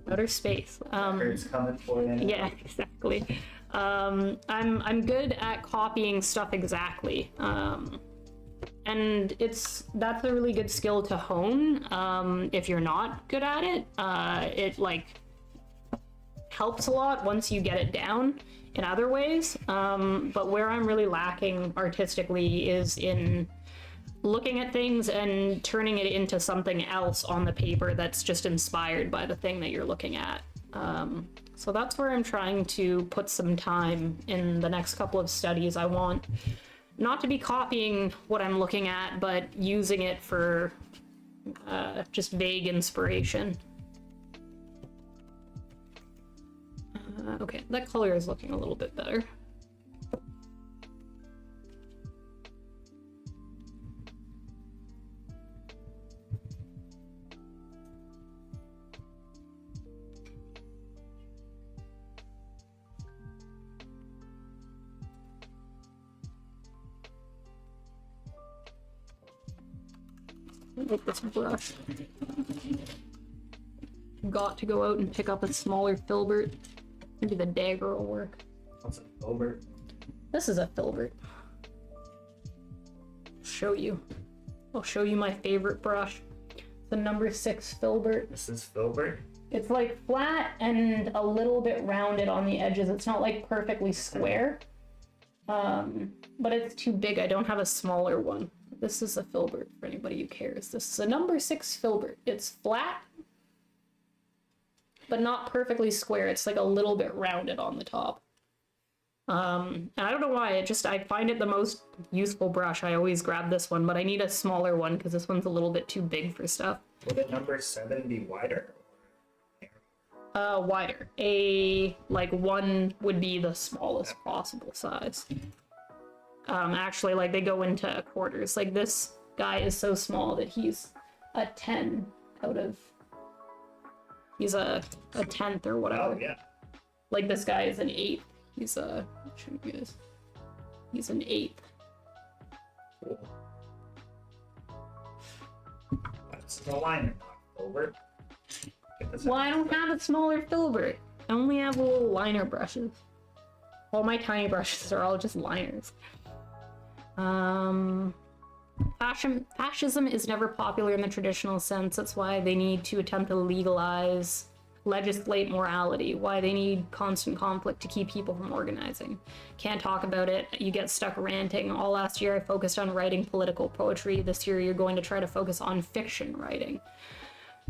Outer space. It's coming for you. Yeah, exactly. I'm good at copying stuff exactly. And that's a really good skill to hone. If you're not good at it, it like helps a lot once you get it down in other ways. But where I'm really lacking artistically is in looking at things and turning it into something else on the paper that's just inspired by the thing that you're looking at. So that's where I'm trying to put some time in the next couple of studies. I want not to be copying what I'm looking at, but using it for just vague inspiration. Okay, that color is looking a little bit better. With this brush. Got to go out and pick up a smaller filbert. Maybe the dagger will work. What's a filbert? This is a filbert. I'll show you my favorite brush. The number 6 filbert. This is filbert. It's like flat and a little bit rounded on the edges. It's not like perfectly square. But it's too big. I don't have a smaller one. This is a filbert for anybody who cares. This is a number 6 filbert. It's flat, but not perfectly square. It's like a little bit rounded on the top. And I don't know why, I find it the most useful brush. I always grab this one, but I need a smaller one because this one's a little bit too big for stuff. Would a number 7 be wider? Wider. A, like, 1 would be the smallest possible size. Actually, like, they go into quarters. Like, this guy is so small that he's a 10 out of... He's a 10th or whatever. Oh, yeah. Like, this guy is an 8th. He's a... He's an 8th. Cool. That's the liner, not filbert. Well, I don't have a smaller filbert. I only have little liner brushes. All my tiny brushes are all just liners. Fascism is never popular in the traditional sense. That's why they need to attempt to legislate morality. Why they need constant conflict to keep people from organizing. Can't talk about it. You get stuck ranting. All last year I focused on writing political poetry. This year you're going to try to focus on fiction writing.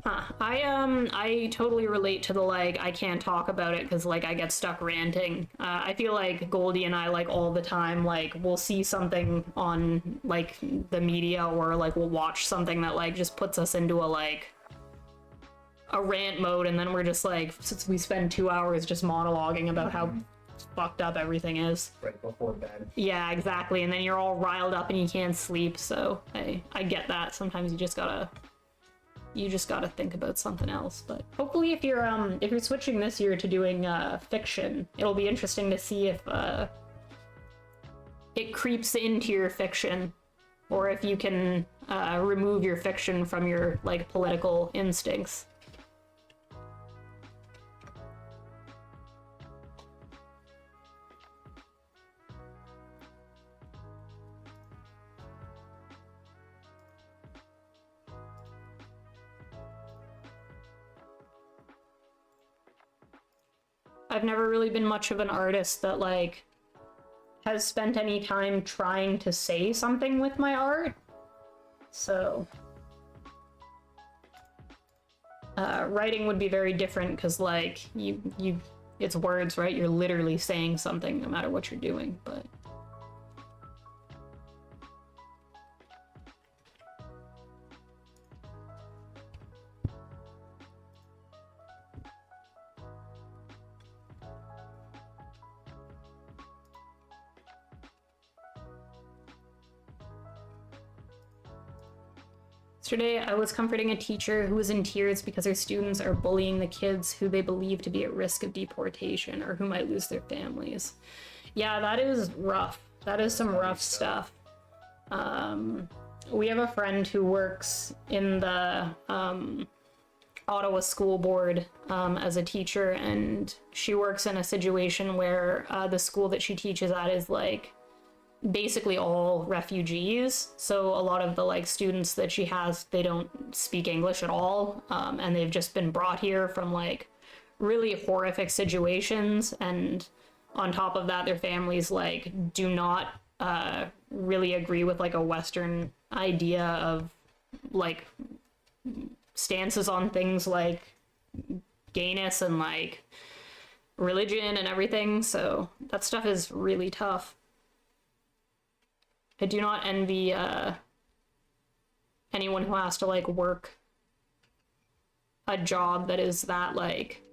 I totally relate to the, like, I can't talk about it because, like, I get stuck ranting. I feel like Goldie and I, like, all the time, like, we'll see something on, like, the media, or, like, we'll watch something that, like, just puts us into a rant mode, and then we're just, like, since we spend 2 hours just monologuing about how fucked up everything is. Right before bed. Yeah, exactly, and then you're all riled up and you can't sleep, so I get that. Sometimes you just gotta think about something else. But hopefully if you're switching this year to doing fiction, it'll be interesting to see if it creeps into your fiction, or if you can remove your fiction from your, like, political instincts. I've never really been much of an artist that, like, has spent any time trying to say something with my art. So writing would be very different because, like, it's words, right? You're literally saying something no matter what you're doing, but... Yesterday, I was comforting a teacher who was in tears because her students are bullying the kids who they believe to be at risk of deportation or who might lose their families. Yeah, that is rough. That is some rough stuff. We have a friend who works in the Ottawa School Board as a teacher, and she works in a situation where the school that she teaches at is, like, basically all refugees. So a lot of the, like, students that she has, they don't speak English at all, and they've just been brought here from, like, really horrific situations, and on top of that their families, like, do not really agree with, like, a Western idea of, like, stances on things like gayness and, like, religion and everything. So that stuff is really tough. I do not envy anyone who has to, like, work a job that is that, like,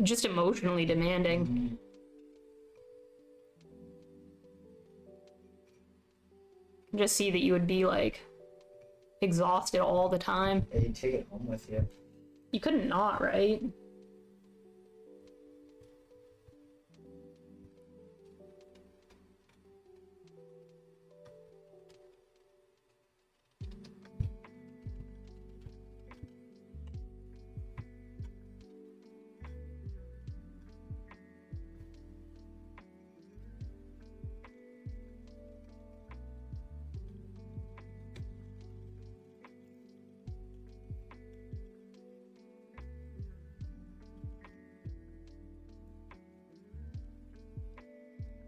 just emotionally demanding. Just see that you would be, like, exhausted all the time. Yeah, you take it home with you. You couldn't not, right?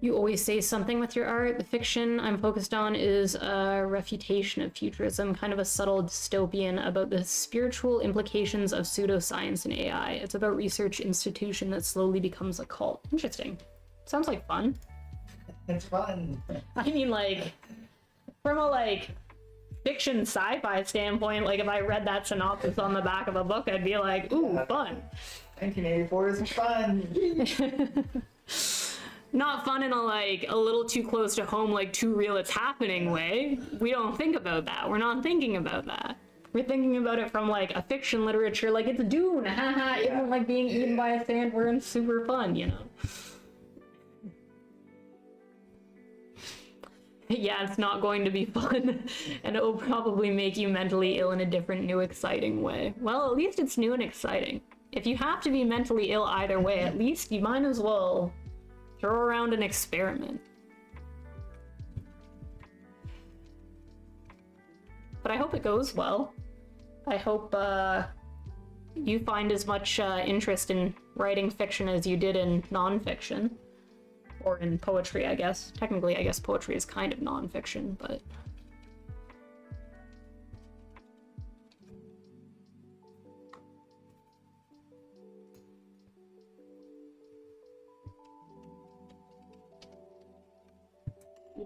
You always say something with your art. The fiction I'm focused on is a refutation of futurism, kind of a subtle dystopian about the spiritual implications of pseudoscience and AI. It's about research institution that slowly becomes a cult. Interesting. Sounds like fun. It's fun. I mean, like, from a, like, fiction sci-fi standpoint, like, if I read that synopsis on the back of a book, I'd be like, ooh, fun. 1984 is fun. Not fun in a, like, a little too close to home, like, too real it's happening way. We don't think about that. We're not thinking about that. We're thinking about it from, like, a fiction literature, like, it's Dune, haha, it isn't like being eaten by a sandworm, super fun, you know? Yeah, it's not going to be fun, and it will probably make you mentally ill in a different, new, exciting way. Well, at least it's new and exciting. If you have to be mentally ill either way, at least you might as well throw around an experiment. But I hope it goes well. I hope you find as much interest in writing fiction as you did in nonfiction. Or in poetry, I guess. Technically, I guess poetry is kind of nonfiction, but...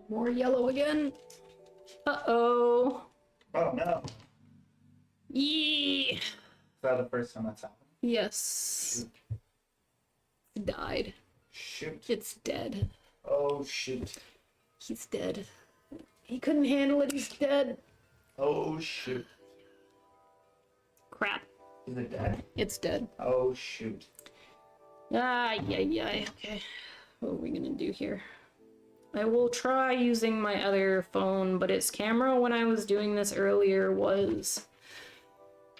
More yellow again. Uh-oh. Oh no. Yee. Is that the first time that's happened? Yes. Shoot. It died. Shoot. It's dead. Oh shoot. He's dead. He couldn't handle it, he's dead. Oh shoot. Crap. Is it dead? It's dead. Oh shoot. Okay. What are we gonna do here? I will try using my other phone, but its camera when I was doing this earlier was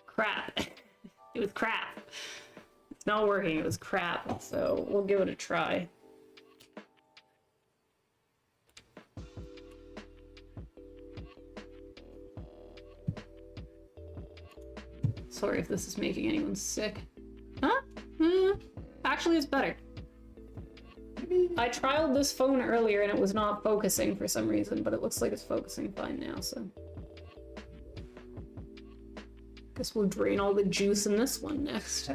crap. It was crap. It's not working, it was crap, so we'll give it a try. Sorry if this is making anyone sick. Huh? Actually, it's better. I trialed this phone earlier and it was not focusing for some reason, but it looks like it's focusing fine now, so... Guess we'll drain all the juice in this one next.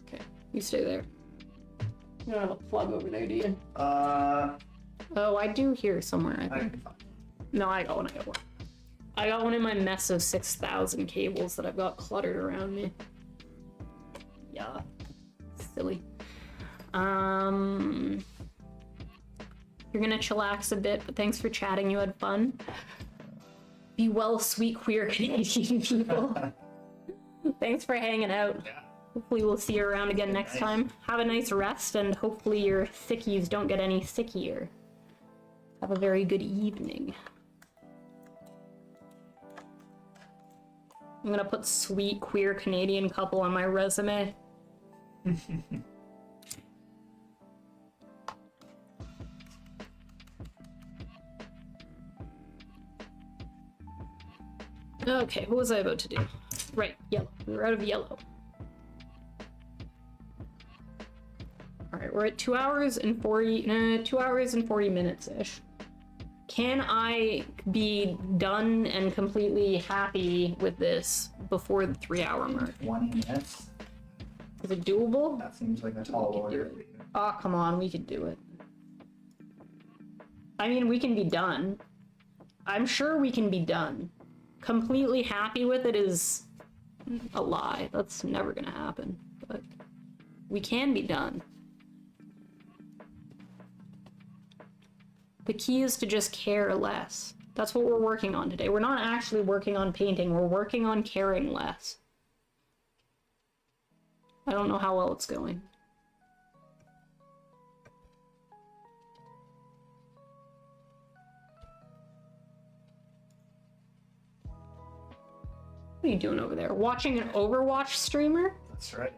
Okay, you stay there. You don't have a plug over there, do you? Oh, I do here somewhere, I think. No, I got one. I got one in my mess of 6,000 cables that I've got cluttered around me. Yeah, silly. You're gonna chillax a bit, but thanks for chatting. You had fun. Be well, sweet queer Canadian people. Thanks for hanging out. Yeah. Hopefully we'll see you around again next time. Have a nice rest, and hopefully your sickies don't get any sickier. Have a very good evening. I'm gonna put sweet queer Canadian couple on my resume. Okay, what was I about to do? Right, yellow. We're out of yellow. Alright, we're at 2 hours and 40 minutes-ish. Can I be done and completely happy with this before the 3-hour mark? 20 minutes? Is it doable? That seems like a tall order. Oh, come on, we could do it. I mean, we can be done. I'm sure we can be done. Completely happy with it is a lie. That's never gonna happen. But we can be done. The key is to just care less. That's what we're working on today. We're not actually working on painting. We're working on caring less. I don't know how well it's going. What are you doing over there? Watching an Overwatch streamer? That's right.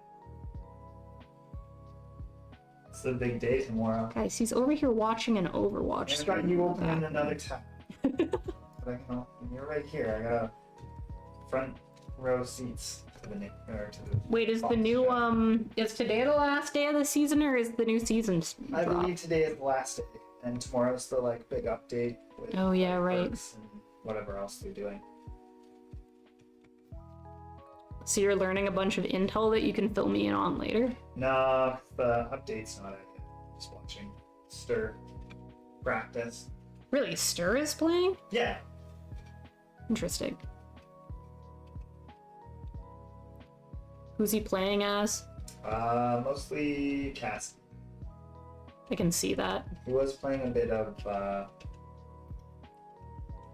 It's the big day tomorrow. Guys, he's over here watching an Overwatch I streamer. got you opening another tab. But I can open. You're right here. I got front row seats. to the Wait, is the Fox new show. is today the last day of the season, or is the new season I drop? believe today is the last day, and tomorrow's the like big update with Oh, yeah, like, right. perks and whatever else they're doing. So you're learning a bunch of intel that you can fill me in on later? No, the update's not out yet. Just watching Stir practice. Really, Stir is playing? Yeah. Interesting. Who's he playing as? Mostly Cassie. I can see that. He was playing a bit of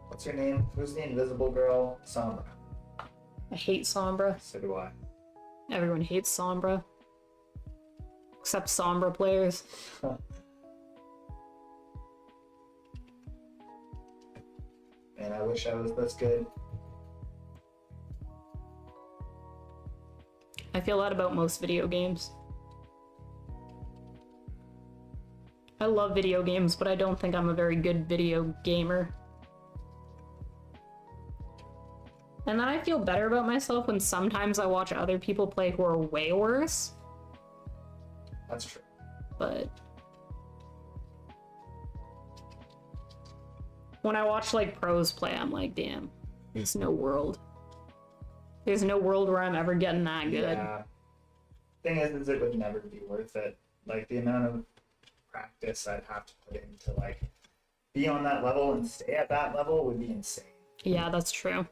what's her name? Who's the invisible girl? Sombra. I hate Sombra. So do I. Everyone hates Sombra. Except Sombra players. Man, I wish I was this good. I feel that about most video games. I love video games, but I don't think I'm a very good video gamer. And then I feel better about myself when sometimes I watch other people play who are way worse, That's true. but when I watch like pros play, I'm like, damn, there's no world. There's no world where I'm ever getting that good. Yeah. Thing is it would never be worth it. Like the amount of practice I'd have to put in to like be on that level and stay at that level would be insane. Yeah, that's true.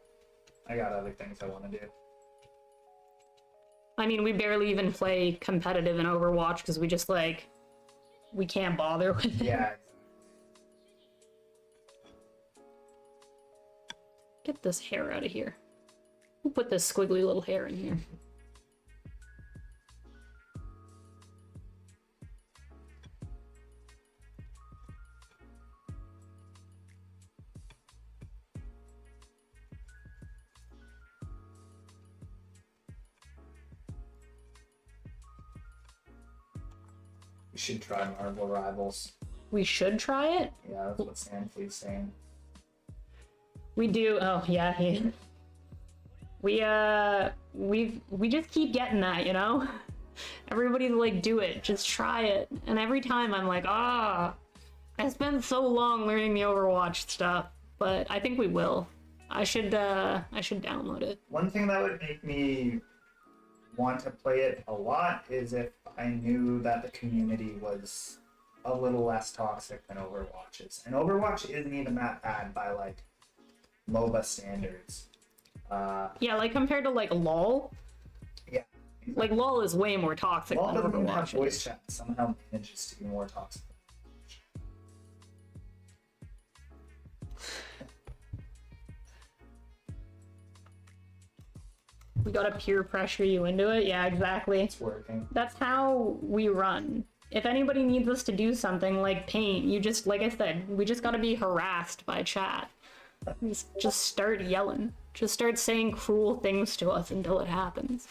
I got other things I want to do. I mean, we barely even play competitive in Overwatch because we just like, we can't bother with it. Yeah. Get this hair out of here. Who put this squiggly little hair in here? We should try Marvel Rivals. We should try it. Yeah, that's what Sandflea's saying. We do. Oh yeah, we just keep getting that, you know. Everybody's like, do it, just try it, and every time I'm like, I spent so long learning the Overwatch stuff, but I think we will. I should download it. One thing that would make me want to play it a lot is if I knew that the community was a little less toxic than Overwatch's. And Overwatch isn't even that bad by like MOBA standards. Yeah, like compared to like LOL. Yeah. Like LOL is way more toxic LOL than doesn't even have Overwatch. voice chat. Somehow manages to be more toxic. We gotta peer pressure you into it. Yeah, exactly. It's working. That's how we run. If anybody needs us to do something like paint, you just, like I said, we just gotta be harassed by chat. Just start yelling. Just start saying cruel things to us until it happens.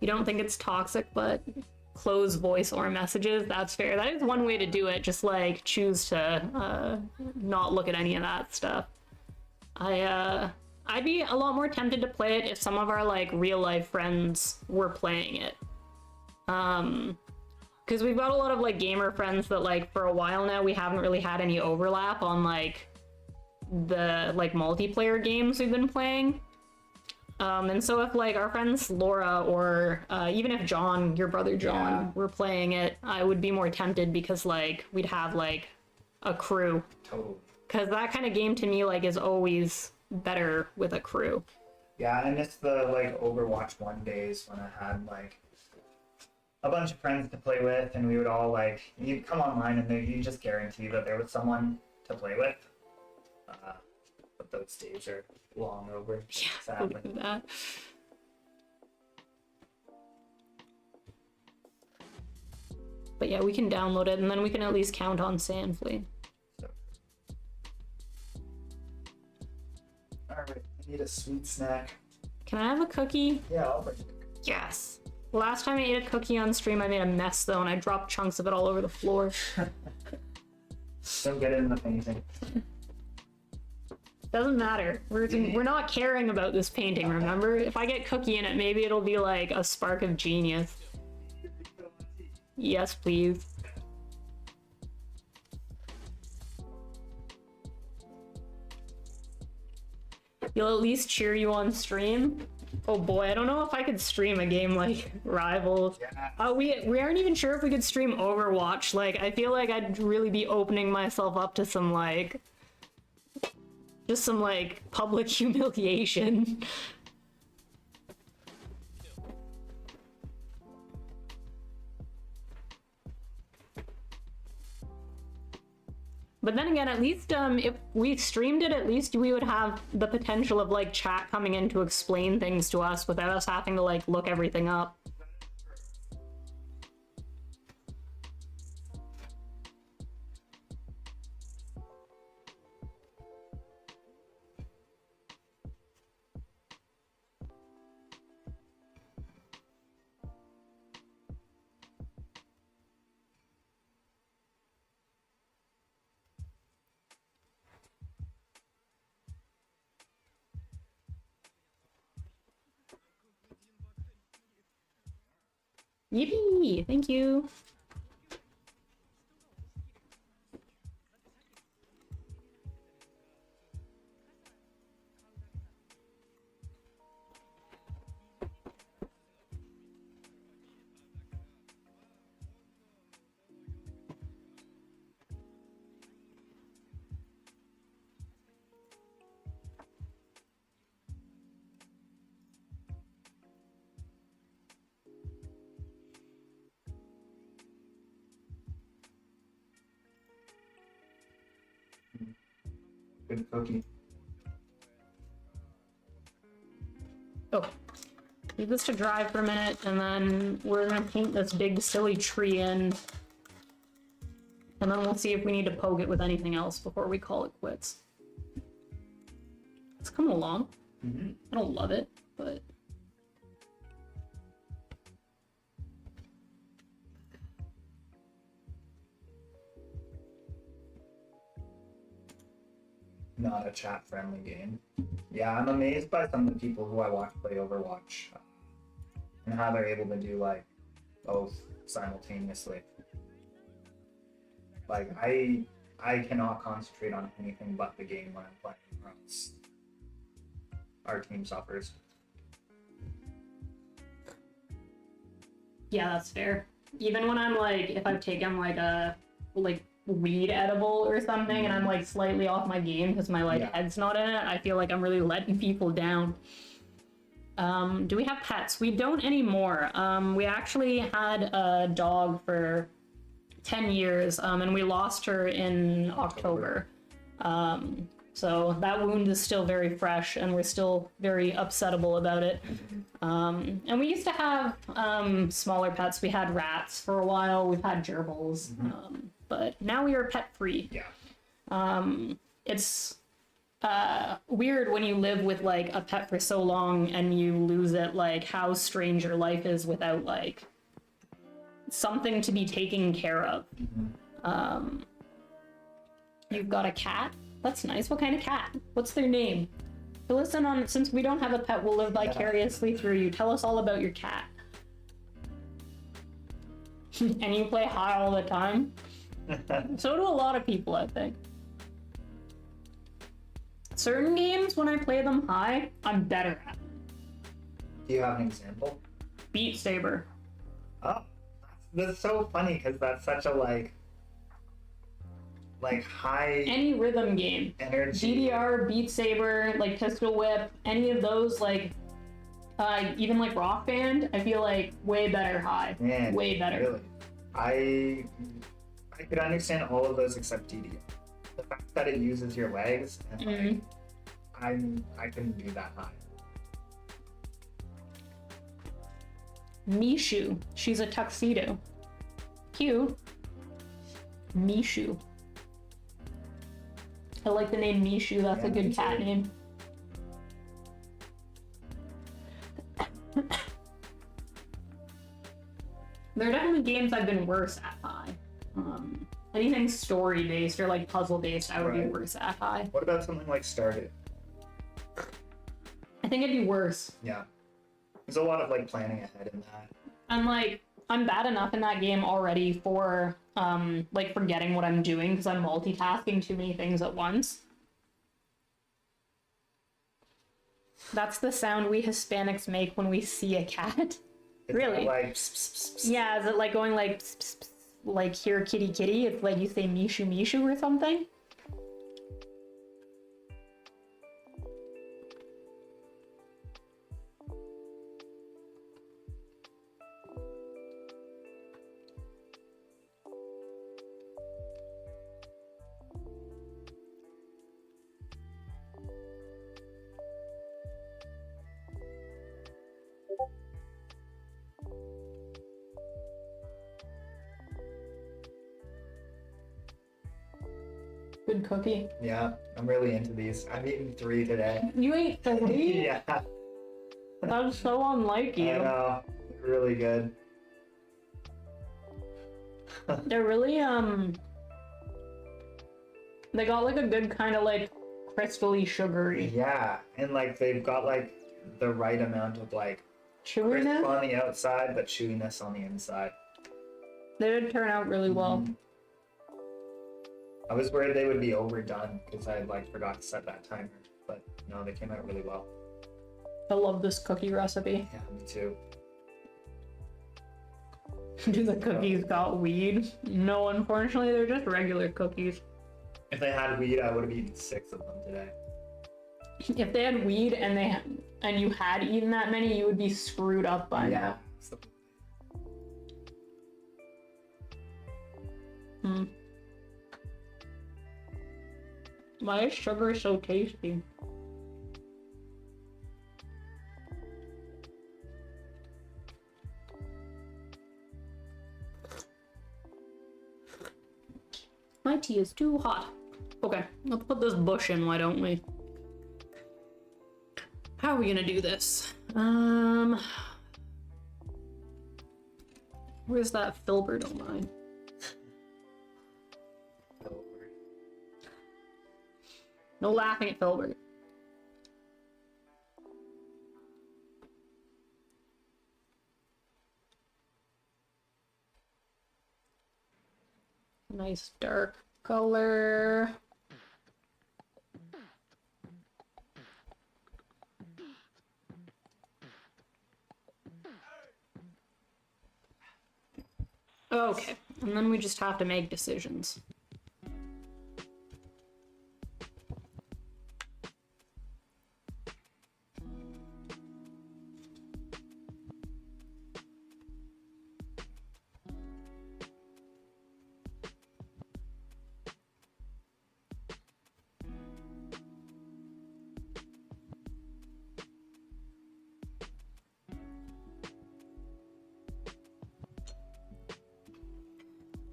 You don't think it's toxic, but close voice or messages, that's fair. That is one way to do it. Just like choose to not look at any of that stuff. I'd be a lot more tempted to play it if some of our like real life friends were playing it. Because we've got a lot of like gamer friends that like for a while now we haven't really had any overlap on like the like multiplayer games we've been playing. And so if like our friends Laura or even if John, your brother John, were playing it, I would be more tempted because like we'd have like a crew. Totally. Because that kind of game to me like is always better with a crew. Yeah, I miss the like Overwatch 1 days when I had like a bunch of friends to play with, and we would all like you'd come online and you just guarantee that there was someone to play with. But those days are long over. Yeah, sadly. look at that. But yeah, we can download it, and then we can at least count on Sandfleet. So. Alright, I need a sweet snack. Can I have a cookie? Yeah, I'll bring it. Yes. Last time I ate a cookie on stream, I made a mess though, and I dropped chunks of it all over the floor. Don't get it in the painting. Doesn't matter. We're not caring about this painting, remember? If I get Cookie in it, maybe it'll be like a spark of genius. Yes, please. He'll at least cheer you on stream. Oh boy, I don't know if I could stream a game like Rivals. Yeah. We aren't even sure if we could stream Overwatch. Like, I feel like I'd really be opening myself up to some like, just some like public humiliation. But then again, at least if we streamed it, at least we would have the potential of like chat coming in to explain things to us without us having to like look everything up. Yippee! Thank you. Good Cookie. Oh, leave this to dry for a minute, and then we're gonna paint this big silly tree in. And then we'll see if we need to poke it with anything else before we call it quits. It's coming along. I don't love it, but... Not a chat-friendly game. Yeah, I'm amazed by some of the people who I watch play Overwatch and how they're able to do like both simultaneously. Like I cannot concentrate on anything but the game when I'm playing, or else our team suffers. Yeah, that's fair. Even when I'm like, if I've taken like a weed edible or something and I'm like slightly off my game because my like head's not in it, I feel like I'm really letting people down. Do we have pets? We don't anymore. We actually had a dog for 10 years and we lost her in October. So that wound is still very fresh and we're still very upsettable about it. And we used to have smaller pets. We had rats for a while. We've had gerbils. But now we are pet free. Yeah. It's weird when you live with like a pet for so long and you lose it, like how strange your life is without like something to be taken care of. You've got a cat? That's nice. What kind of cat? What's their name? So listen, on since we don't have a pet, we'll live vicariously through you. Tell us all about your cat. And you play high all the time? So do a lot of people, I think. Certain games, when I play them high, I'm better at them. Do you have an example? Beat Saber. Oh, that's so funny because that's such a like high Any rhythm game. energy. DDR, Beat Saber, like Pistol Whip, any of those, like, even like Rock Band, I feel like way better high. Man, way better. Really? I could understand all of those except DDR. The fact that it uses your legs and like I couldn't do that high. Mishu. She's a tuxedo. Cute. Mishu. I like the name Mishu. That's a good cat name. There are definitely games I've been worse at high. Anything story-based or like puzzle-based, I would be worse at high. What about something like Stardew? think it'd be worse. Yeah. There's a lot of like planning ahead in that. I'm like, I'm bad enough in that game already for like forgetting what I'm doing because I'm multitasking too many things at once. That's the sound we Hispanics make when we see a cat. It's Really? like pss, pss, pss, pss. Yeah, is it like going like pss, pss, pss, like here kitty kitty? It's like you say mishu mishu or something? Good cookie. Yeah, I'm really into these. I've eaten 3 today. You ate 3? Yeah, That's so unlike I you. know. Really good. They're really they got like a good kind of like crystally sugary Yeah, and like they've got like the right amount of like crisp chewiness. on the outside, but chewiness on the inside. They did turn out really well. Mhm. I was worried they would be overdone because I like forgot to set that timer, but no, they came out really well. I love this cookie recipe. Yeah, me too. Do the cookies got weed? No, unfortunately, they're just regular cookies. If they had weed, I would have eaten 6 of them today. If they had weed and you had eaten that many, you would be screwed up by now. So- Hmm. Why is sugar so tasty? My tea is too hot. Okay, let's put this bush in, why don't we? How are we gonna do this? Where's that filbert of mine? No laughing at filbert. Nice dark color. Okay, and then we just have to make decisions.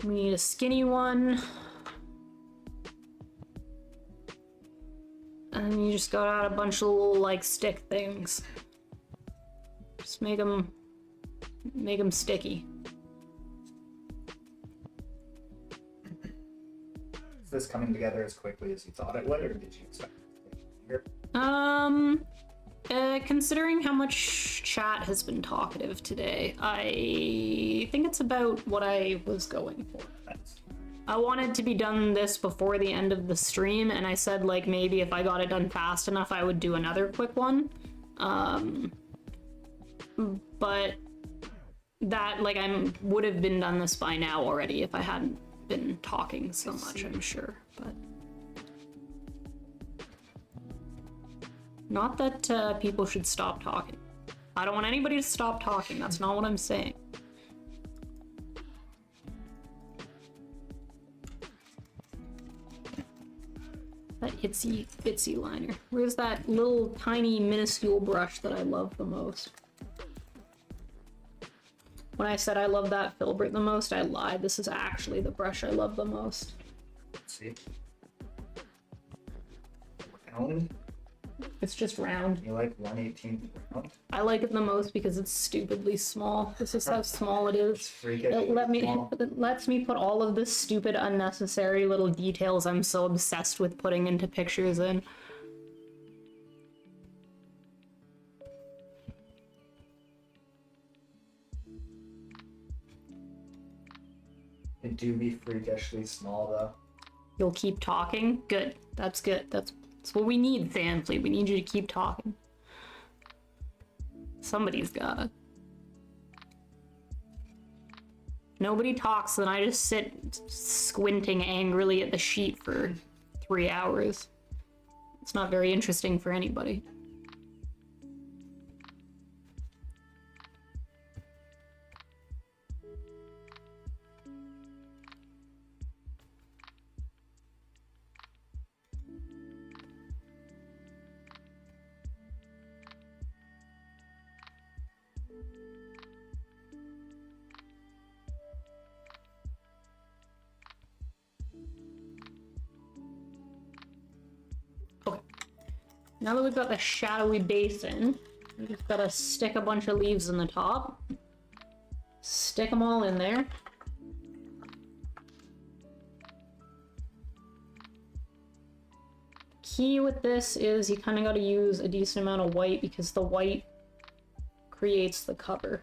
We need a skinny one. And then you just got out a bunch of little, like, stick things. Just make them sticky. Is this coming together as quickly as you thought it would, or did you expect it to take longer? Considering how much chat has been talkative today, I think it's about what I was going for. That's- I wanted to be done this before the end of the stream, and I said, like, maybe if I got it done fast enough, I would do another quick one. But that, like, I would have been done this by now already if I hadn't been talking so much, I'm sure. But not that people should stop talking. I don't want anybody to stop talking. That's not what I'm saying. That itsy bitsy liner. Where's that little tiny minuscule brush that I love the most? When I said I love that filbert the most, I lied. This is actually the brush I love the most. Let's see. Round? It's just round. You like 1/18 round? I like it the most because it's stupidly small. This is how small it is. Freaking It lets me put all of the stupid, unnecessary little details I'm so obsessed with putting into pictures in. It do be freakishly small though. You'll keep talking? Good. That's good. That's what we need, Thanfleet. We need you to keep talking. Somebody's gotta. Nobody talks, then I just sit squinting angrily at the sheet for 3 hours. It's not very interesting for anybody. Okay. Now that we've got the shadowy basin, we just gotta stick a bunch of leaves in the top. Stick them all in there. Key with this is you kind of got to use a decent amount of white because the white creates the cover.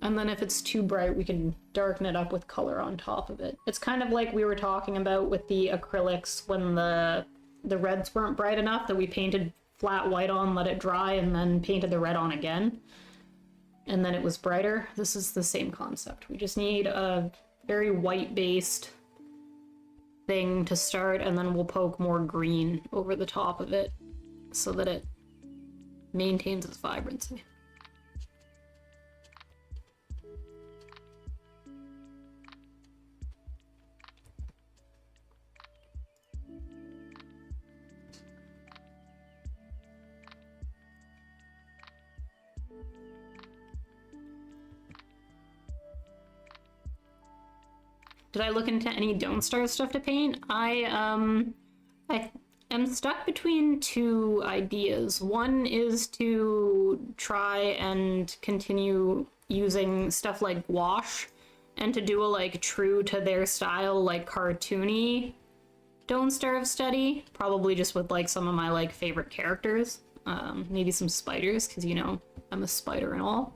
And then if it's too bright, we can darken it up with color on top of it. It's kind of like we were talking about with the acrylics when the reds weren't bright enough that we painted flat white on, let it dry, and then painted the red on again. And then it was brighter. This is the same concept. We just need a very white-based thing to start, and then we'll poke more green over the top of it so that it maintains its vibrancy. Did I look into any Don't Starve stuff to paint? I am stuck between two ideas. One is to try and continue using stuff like gouache and to do a like true to their style, like cartoony Don't Starve study, probably just with like some of my like favorite characters. Maybe some spiders, because you know, I'm a spider and all.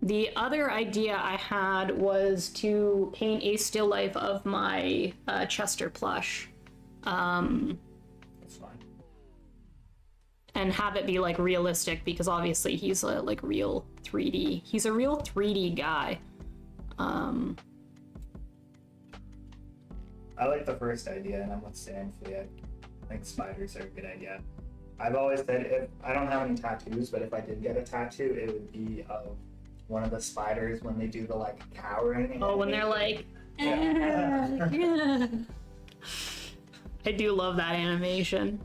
The other idea I had was to paint a still life of my Chester plush. That's fine. And have it be like realistic because obviously he's a like real 3D. He's a real 3D guy. I like the first idea, and I'm with Stanley. I think spiders are a good idea. I've always said if I don't have any tattoos, but if I did get a tattoo, it would be of one of the spiders when they do the like cowering. Oh, when they're like, yeah. yeah. I do love that animation.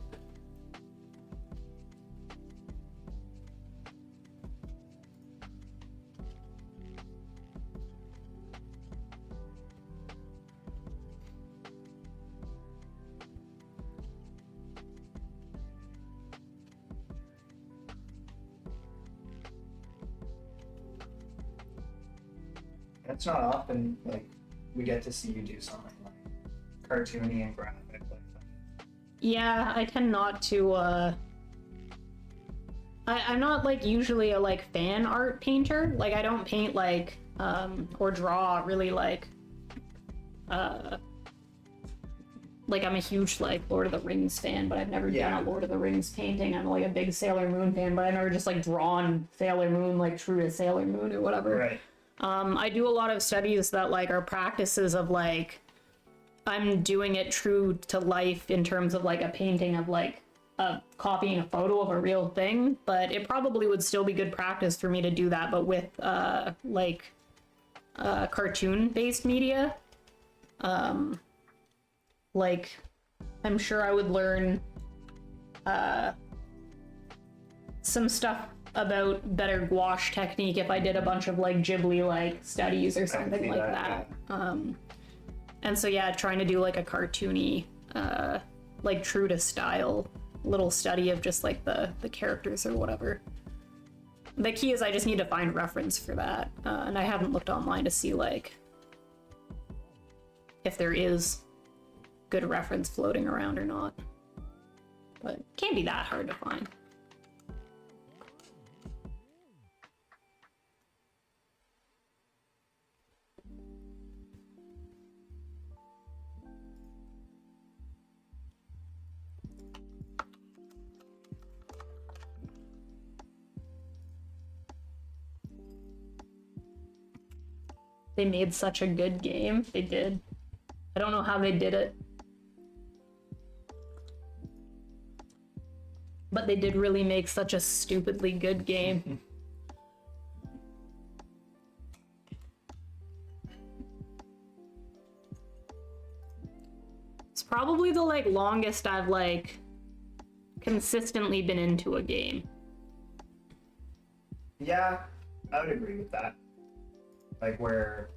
It's not often like we get to see you do something like cartoony and graphic like that. Yeah, I tend not to, I'm not like usually a like fan art painter. Like I don't paint like, or draw really like I'm a huge like Lord of the Rings fan, but I've never done a Lord of the Rings painting. I'm like a big Sailor Moon fan, but I've never just like drawn Sailor Moon like true to Sailor Moon or whatever. Right. I do a lot of studies that like are practices of like I'm doing it true to life in terms of like a painting of like copying a photo of a real thing, but it probably would still be good practice for me to do that, but with cartoon based media. Like I'm sure I would learn some stuff about better gouache technique if I did a bunch of like Ghibli like studies or something like that. Yeah. And so yeah, trying to do like a cartoony like true to style little study of just like the characters or whatever. The key is I just need to find reference for that, and I haven't looked online to see like if there is good reference floating around or not, but it can't be that hard to find. They made such a good game. They did. I don't know how they did it. But they did really make such a stupidly good game. It's probably the like longest I've like consistently been into a game. Yeah, I would agree with that. Like where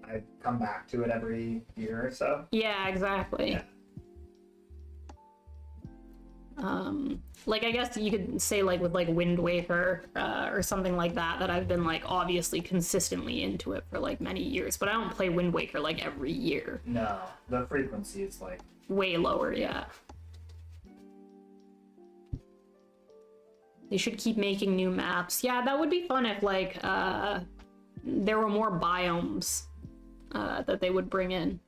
I come back to it every year or so. Yeah, exactly. Yeah. Like I guess you could say like with like Wind Waker or something like that I've been like obviously consistently into it for like many years, but I don't play Wind Waker like every year. No, the frequency is like way lower, yeah. They should keep making new maps. Yeah, that would be fun if like there were more biomes that they would bring in.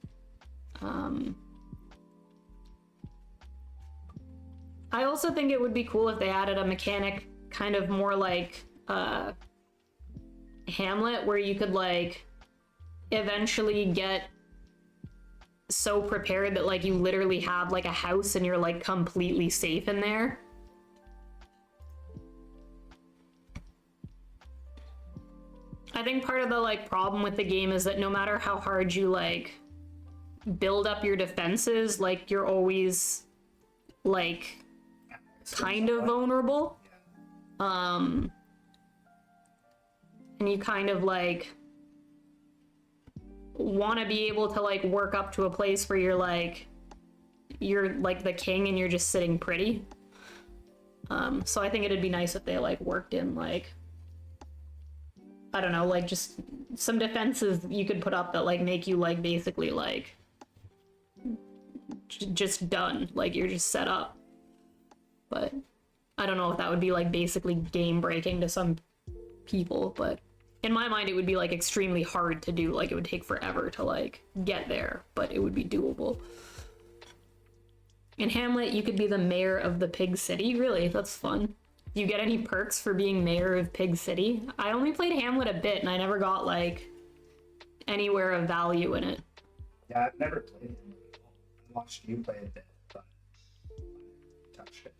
I also think it would be cool if they added a mechanic kind of more like Hamlet, where you could like eventually get so prepared that like you literally have like a house and you're like completely safe in there. I think part of the like problem with the game is that no matter how hard you like build up your defenses, like you're always like kind of vulnerable. And you kind of like want to be able to like work up to a place where you're like the king and you're just sitting pretty. So I think it'd be nice if they like worked in like, I don't know, like just some defenses you could put up that like make you like basically like just done, like you're just set up. But I don't know if that would be like basically game breaking to some people, but in my mind it would be like extremely hard to do. Like it would take forever to like get there, but it would be doable. In Hamlet you could be the mayor of the pig city. Really, that's fun. Do you get any perks for being mayor of Pig City? I only played Hamlet a bit and I never got like anywhere of value in it. Yeah, I've never played it. I watched you play it a bit, but I touched it.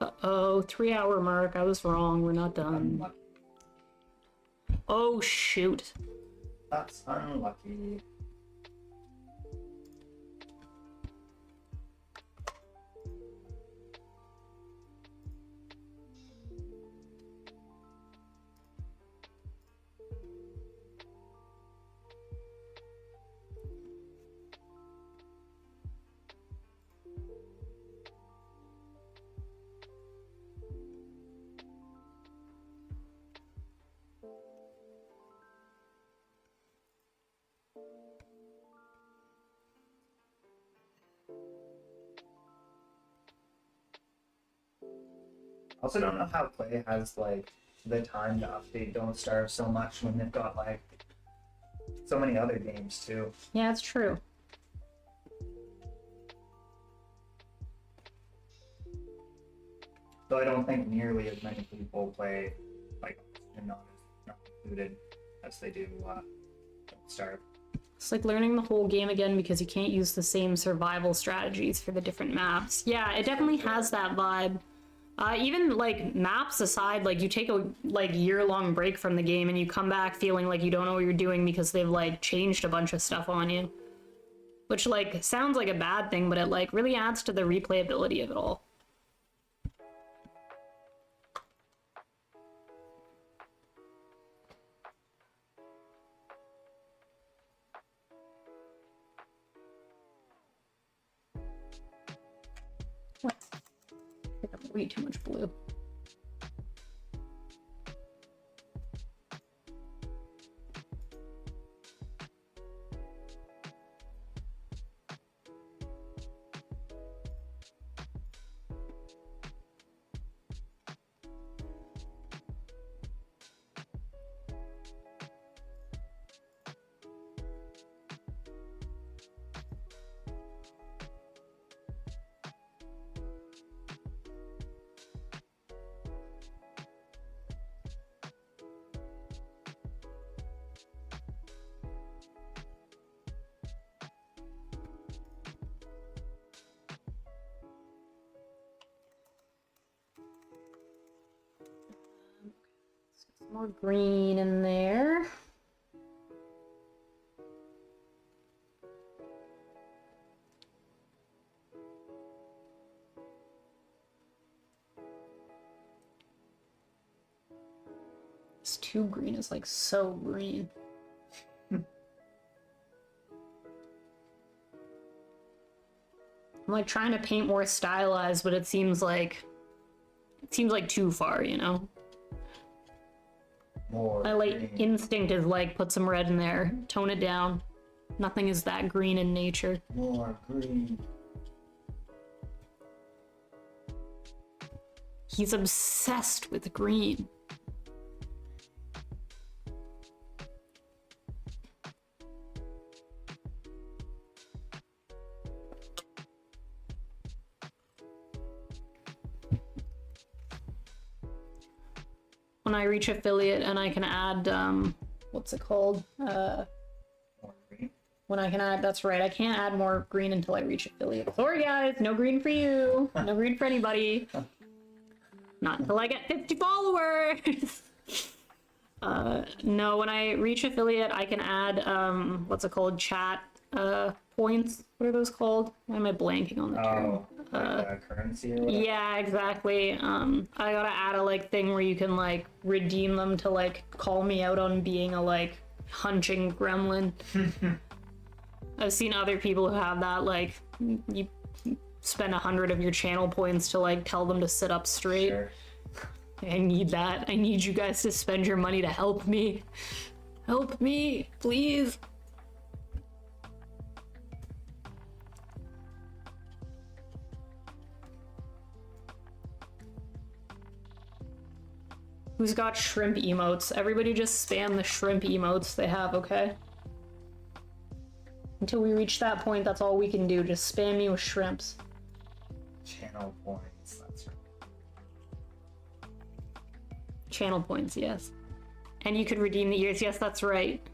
Uh-oh, 3-hour mark. I was wrong. We're not done. Unlucky. Oh, shoot. That's unlucky. Also don't know how Play has like the time to update Don't Starve so much when they've got like so many other games too. Yeah, it's true. Though I don't think nearly as many people play like not included as they do Don't Starve. It's like learning the whole game again because you can't use the same survival strategies for the different maps. Yeah, it definitely has that vibe. Even like maps aside, like you take a like year-long break from the game and you come back feeling like you don't know what you're doing because they've like changed a bunch of stuff on you. Which like sounds like a bad thing, but it like really adds to the replayability of it all. What? I pick up way too much blue. More green in there. This too green is like so green. I'm like trying to paint more stylized, but it seems like too far, you know? More My like green. instinct is like put some red in there, tone it down. Nothing is that green in nature. More green. He's obsessed with green. When I reach affiliate and I can add, what's it called? More green. When I can add, that's right, I can't add more green until I reach affiliate. Sorry guys, no green for you. No green for anybody. Not until I get 50 followers. No, when I reach affiliate, I can add, what's it called? Chat, points. What are those called? Why am I blanking on the term? Oh, like currency or whatever? Yeah, exactly. I gotta add a like thing where you can like redeem them to like call me out on being a like hunching gremlin. I've seen other people who have that, like you spend 100 of your channel points to like tell them to sit up straight. Sure. I need that. I need you guys to spend your money to help me. Help me, please. Who's got shrimp emotes? Everybody just spam the shrimp emotes they have, okay? Until we reach that point, that's all we can do. Just spam me with shrimps. Channel points. That's right. Channel points, yes. And you could redeem the ears. Yes, that's right.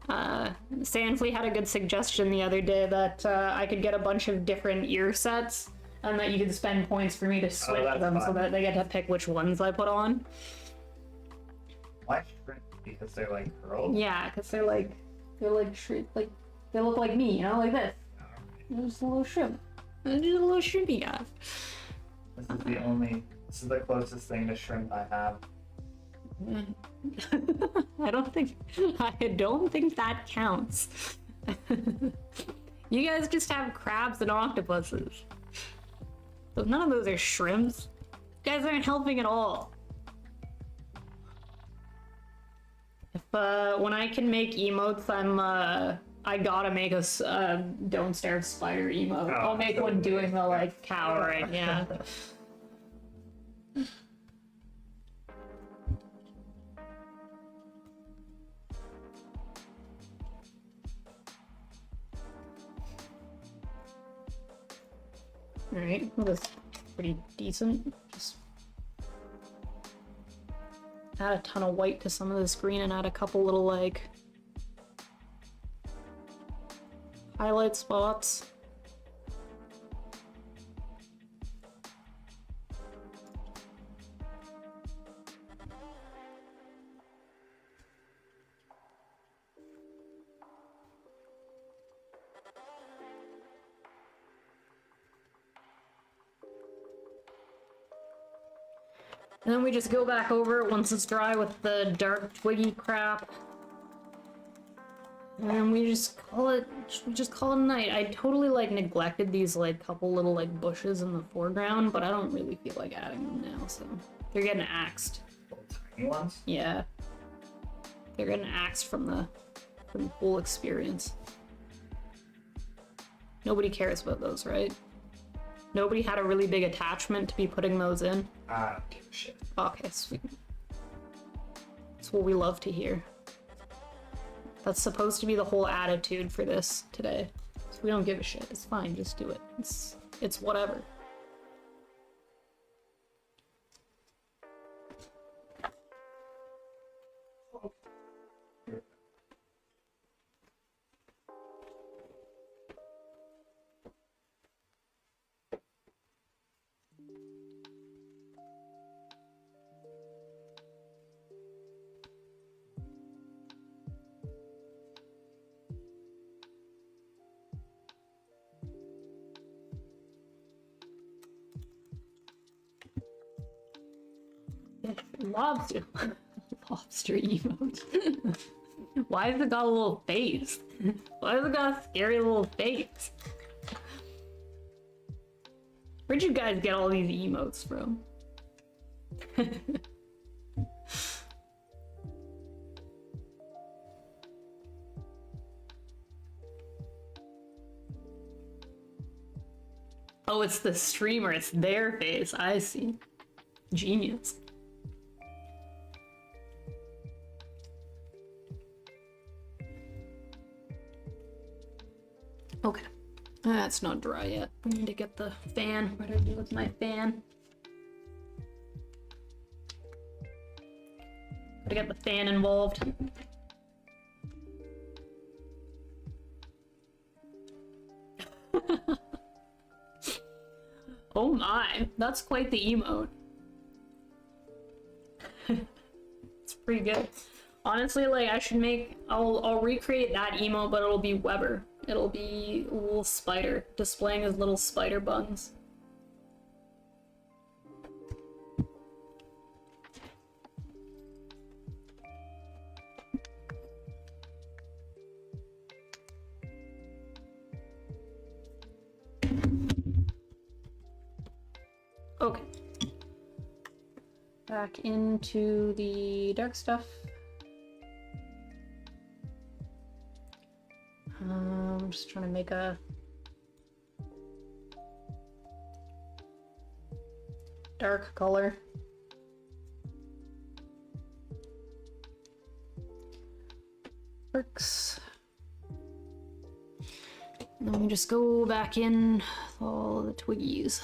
Sandflea had a good suggestion the other day that I could get a bunch of different ear sets and that you could spend points for me to switch that's them so fun. that they get to pick which ones I put on. Why shrimp? Because they're like curled? Yeah, because they're like like they look like me, you know, like this. They're just a little shrimp. They're just a little shrimpy guy. This is the closest thing to shrimp I have. I don't think that counts. You guys just have crabs and octopuses. So none of those are shrimps. You guys aren't helping at all. If when I can make emotes, I gotta make a don't stare spider emote. I'll make so one doing the like cowering, yeah. Alright, well, that's pretty decent. Just add a ton of white to some of this green and add a couple little, like, highlight spots. And then we just go back over it once it's dry with the dark twiggy crap. And we just call it a night. I totally like neglected these like couple little like bushes in the foreground, but I don't really feel like adding them now, so they're getting axed. Little tiny ones? Yeah. They're getting axed from the whole experience. Nobody cares about those, right? Nobody had a really big attachment to be putting those in. I don't give a shit. Okay, sweet. That's what we love to hear. That's supposed to be the whole attitude for this today. So we don't give a shit. It's fine, just do it. It's whatever. Lobster. Lobster emote. Why has it got a little face? Why has it got a scary little face? Where'd you guys get all these emotes from? Oh, it's the streamer. It's their face. I see. Genius. Okay. That's not dry yet. I need to get the fan. What do I do with my fan? Gotta get the fan involved. Oh my, that's quite the emote. It's pretty good. Honestly, like, I should make... I'll recreate that emote, but it'll be Weber. It'll be a little spider, displaying his little spider buns. Okay. Back into the dark stuff. I'm just trying to make a dark color. Works. And then we just go back in with all the twiggies.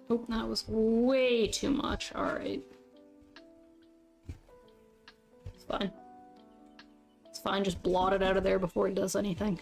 Oh, that was way too much. Alright. It's fine. It's fine, just blot it out of there before it does anything.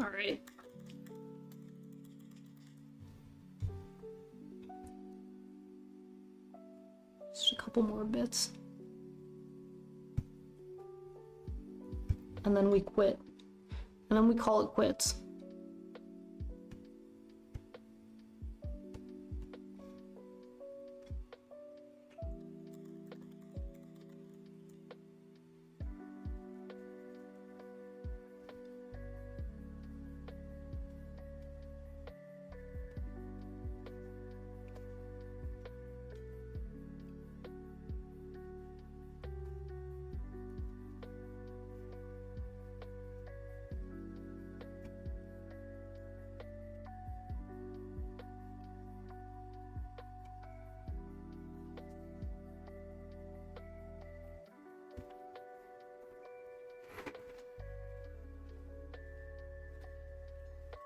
Alright. Just a couple more bits. And then we quit. And then we call it quits.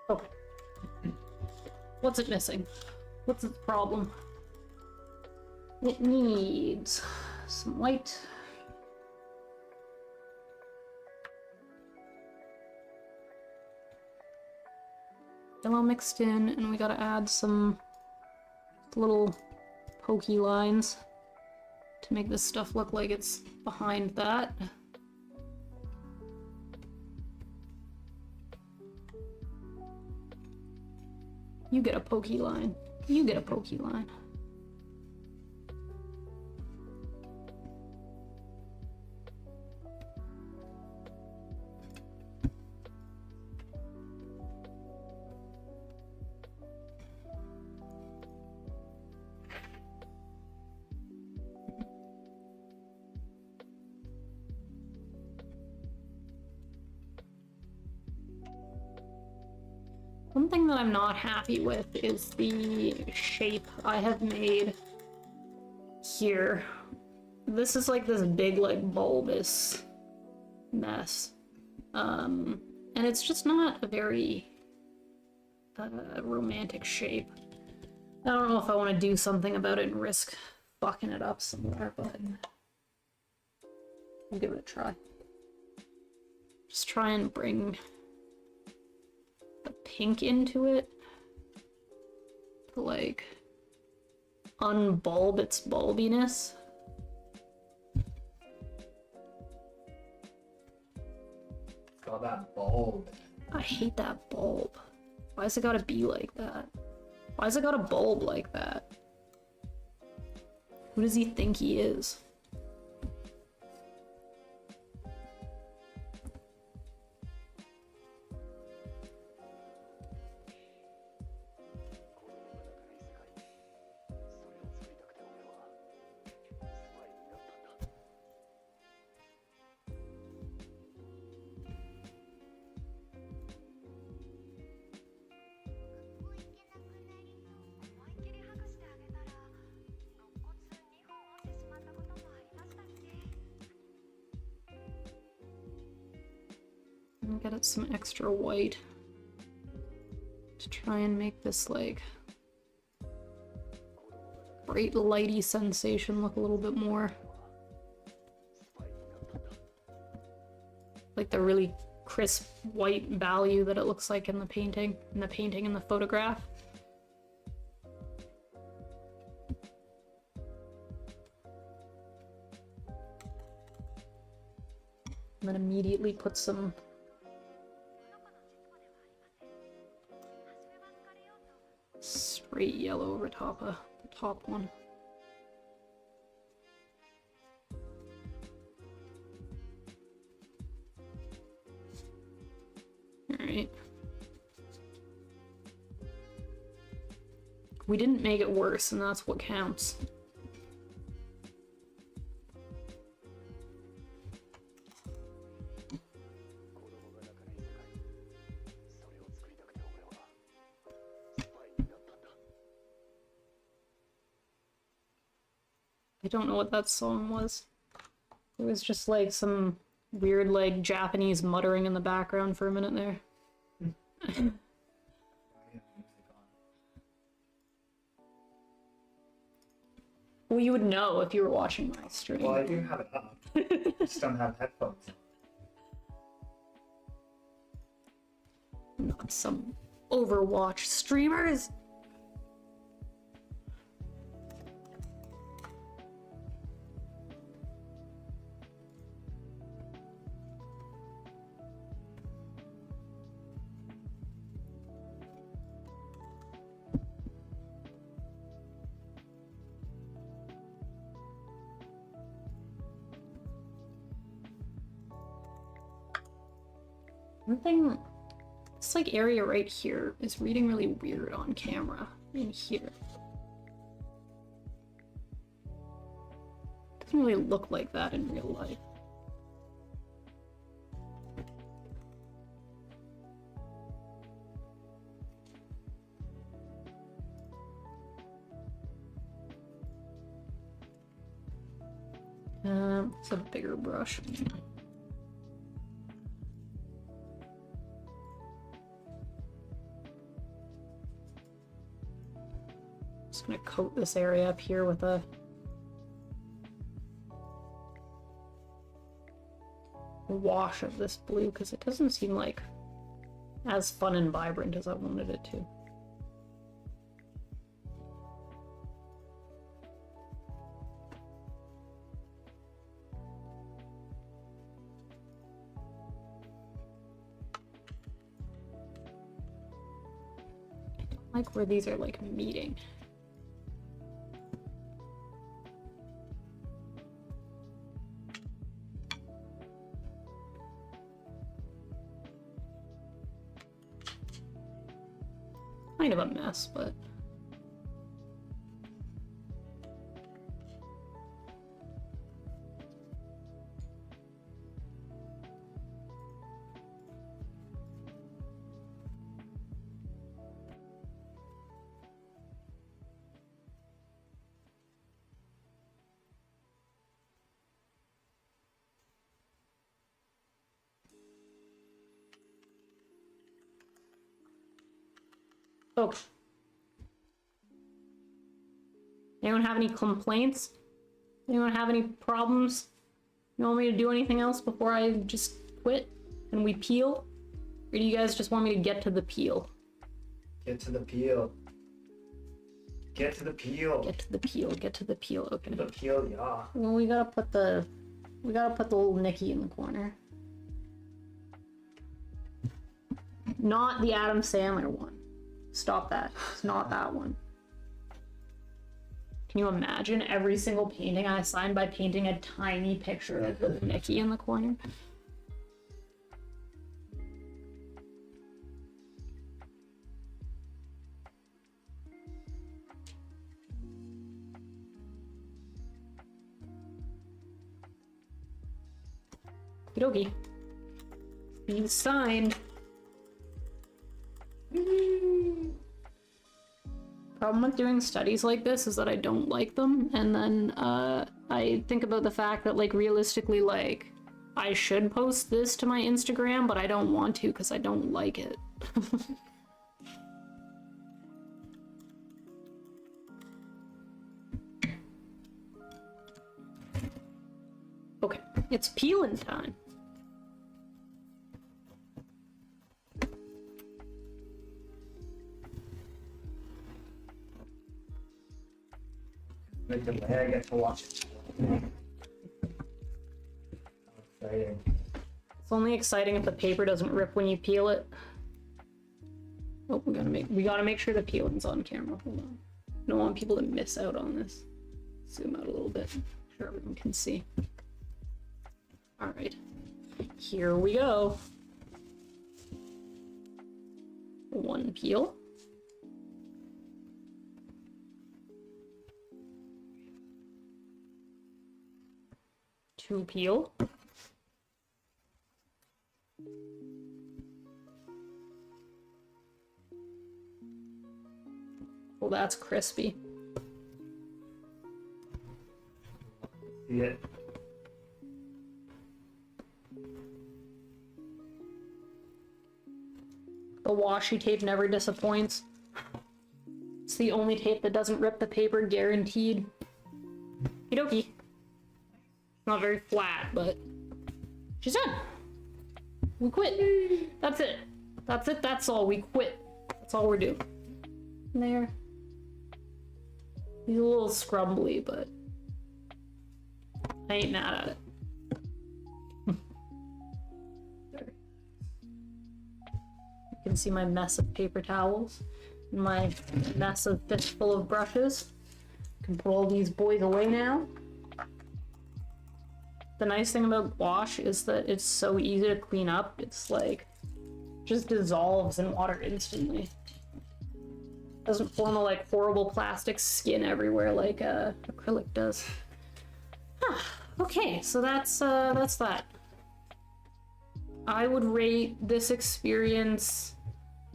Okay. What's it missing? What's its problem? It needs some white. Yellow mixed in, and we gotta add some little pokey lines to make this stuff look like it's behind that. You get a pokey line. You get a pokey line. One thing that I'm not happy with is the shape I have made here. This is like this big, like, bulbous mess. And it's just not a very romantic shape. I don't know if I want to do something about it and risk fucking it up somewhere, but I'll give it a try. Just try and bring the pink into it to, like, unbulb its bulbiness. It's got that bulb. I hate that bulb. Why has it gotta be like that? Why has it got a bulb like that? Who does he think he is? Get it some extra white to try and make this, like, bright lighty sensation look a little bit more like the really crisp white value that it looks like in the painting and the photograph. And then immediately put some straight yellow over top of the top one. Alright. We didn't make it worse, and that's what counts. I don't know what that song was. It was just like some weird, like, Japanese muttering in the background for a minute there. Well, you would know if you were watching my stream. Well, I do have it up. I just don't have headphones. Not some Overwatch streamers. One thing, this, like, area right here is reading really weird on camera in here. Doesn't really look like that in real life. It's a bigger brush. Just gonna coat this area up here with a wash of this blue, because it doesn't seem like as fun and vibrant as I wanted it to. Like where these are like meeting. Kind of a mess, but oh. Anyone have any complaints? Anyone have any problems? You want me to do anything else before I just quit and we peel? Or do you guys just want me to get to the peel? Get to the peel. Get to the peel. Get to the peel, get to the peel, okay. The peel, yeah. Well, we gotta put the little Nikki in the corner. Not the Adam Sandler one. Stop that. It's not that one. Can you imagine every single painting I signed by painting a tiny picture of little Nikki in the corner? Okie dokie. These signed. Problem with doing studies like this is that I don't like them, and then I think about the fact that, like, realistically, like, I should post this to my Instagram, but I don't want to because I don't like it. Okay, it's peeling time. Like the way I get to watch it. How exciting. It's only exciting if the paper doesn't rip when you peel it. Oh, we gotta make sure the peeling's on camera. Hold on. I don't want people to miss out on this. Zoom out a little bit. Make sure everyone can see. Alright. Here we go. One peel. Two peel. Well, that's crispy. See it? The washi tape never disappoints. It's the only tape that doesn't rip the paper, guaranteed. Okie dokie. Not very flat, but she's done. We quit. That's it. That's it. That's all. We quit. That's all we're doing. And there. He's a little scrumbly, but I ain't mad at it. There. You can see my mess of paper towels, and my mess of fistful of brushes. Can put all these boys away now. The nice thing about gouache is that it's so easy to clean up. It's like, just dissolves in water instantly. Doesn't form a like horrible plastic skin everywhere like acrylic does. Okay, so that's that. I would rate this experience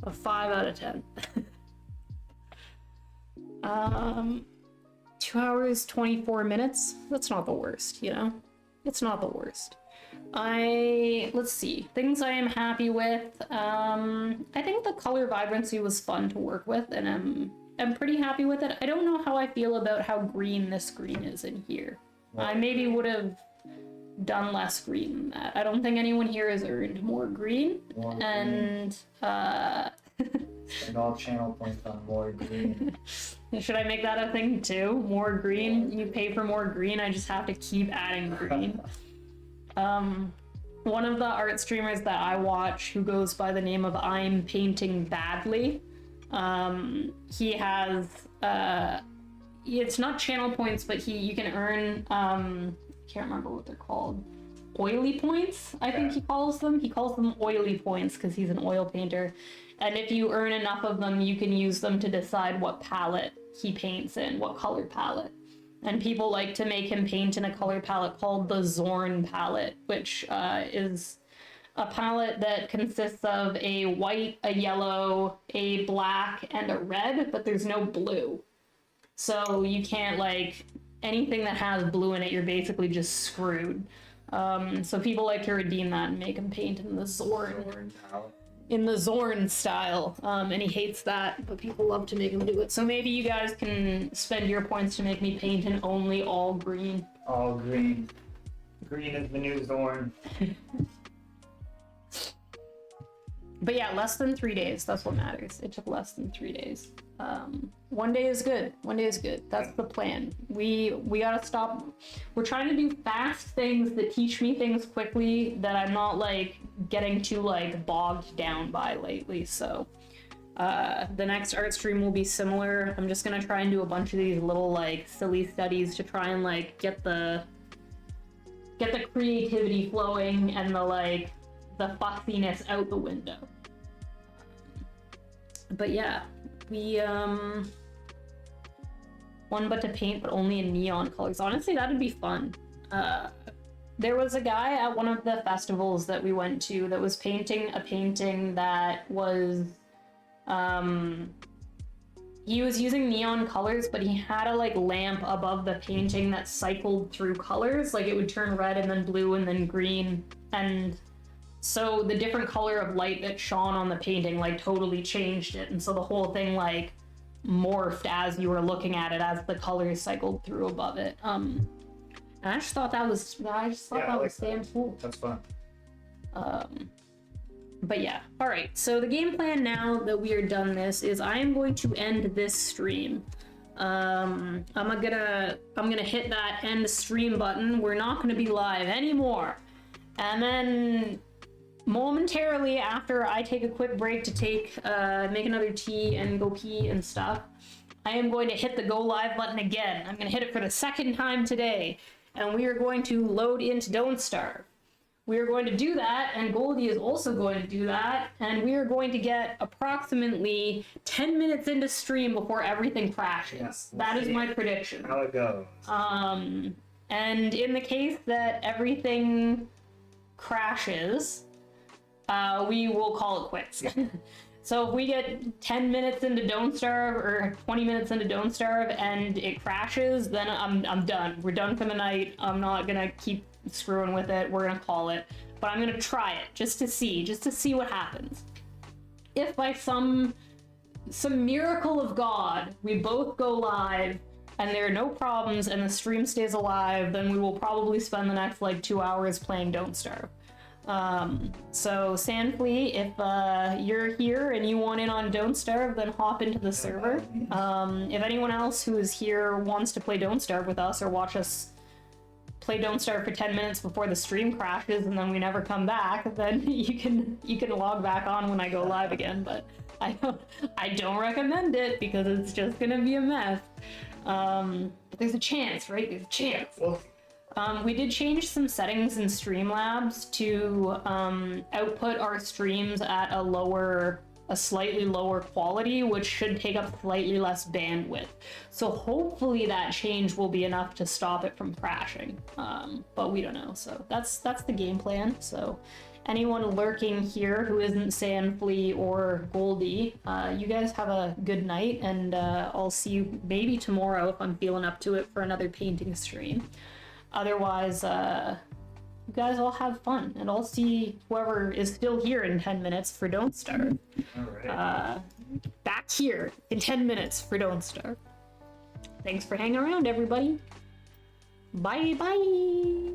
a 5 out of 10. 2 hours, 24 minutes. That's not the worst, you know? It's not the worst. Let's see, things I am happy with. I think the color vibrancy was fun to work with, and I'm am pretty happy with it. I don't know how I feel about how green this green is in here. I maybe would have done less green than that. I don't think anyone here has earned more green. And spend all channel points on more green. should I make that a thing too? More green? You pay for more green, I just have to keep adding green. One of the art streamers that I watch, who goes by the name of I'm Painting Badly, he has it's not channel points, but you can earn can't remember what they're called, oily points, I think he calls them oily points because he's an oil painter, and if you earn enough of them you can use them to decide what palette he paints in, what color palette. And people like to make him paint in a color palette called the Zorn palette, which is a palette that consists of a white, a yellow, a black, and a red, but there's no blue. So you can't, like, anything that has blue in it, you're basically just screwed. So people like to redeem that and make him paint in the Zorn style, and he hates that, but people love to make him do it. So maybe you guys can spend your points to make me paint in only all green. All green. Green is the new Zorn. But yeah, less than 3 days. That's what matters. It took less than 3 days. 1 day is good. 1 day is good. That's the plan. We gotta stop. We're trying to do fast things that teach me things quickly that I'm not like getting too like bogged down by lately. So the next art stream will be similar. I'm just gonna try and do a bunch of these little like silly studies to try and like get the creativity flowing and the fussiness out the window. But yeah, we one but to paint, but only in neon colors. Honestly, that'd be fun. There was a guy at one of the festivals that we went to that was painting a painting that was he was using neon colors, but he had a like lamp above the painting that cycled through colors, like it would turn red and then blue and then green, and so the different color of light that shone on the painting like totally changed it, and so the whole thing like morphed as you were looking at it as the colors cycled through above it. And I just thought that was damn cool. That's fun. But yeah, all right. So the game plan now that we are done this is I am going to end this stream. I'm gonna hit that end stream button. We're not gonna be live anymore, and then momentarily after I take a quick break to make another tea and go pee and stuff, I am going to hit the go live button again. I'm gonna hit it for the second time today, and we are going to load into Don't Starve. We are going to do that, and Goldie is also going to do that, and we are going to get approximately 10 minutes into stream before everything crashes. Yes, that is my prediction. How it goes. And in the case that everything crashes, we will call it quits. So if we get 10 minutes into Don't Starve or 20 minutes into Don't Starve and it crashes, then I'm done. We're done for the night. I'm not gonna keep screwing with it. We're gonna call it. But I'm gonna try it just to see what happens. If by some miracle of God we both go live and there are no problems and the stream stays alive, then we will probably spend the next like 2 hours playing Don't Starve. So Sandflea, if you're here and you want in on Don't Starve, then hop into the server. If anyone else who is here wants to play Don't Starve with us or watch us play Don't Starve for 10 minutes before the stream crashes and then we never come back, then you can log back on when I go live again, but I don't recommend it because it's just gonna be a mess. But there's a chance, right? There's a chance. We did change some settings in Streamlabs to output our streams at a slightly lower quality, which should take up slightly less bandwidth. So hopefully that change will be enough to stop it from crashing, but we don't know. So that's the game plan. So anyone lurking here who isn't Sandflea or Goldie, you guys have a good night, and I'll see you maybe tomorrow if I'm feeling up to it for another painting stream. Otherwise, you guys all have fun, and I'll see whoever is still here in 10 minutes for Don't Starve. All right. Back back here in 10 minutes for Don't Starve. Thanks for hanging around, everybody. Bye bye.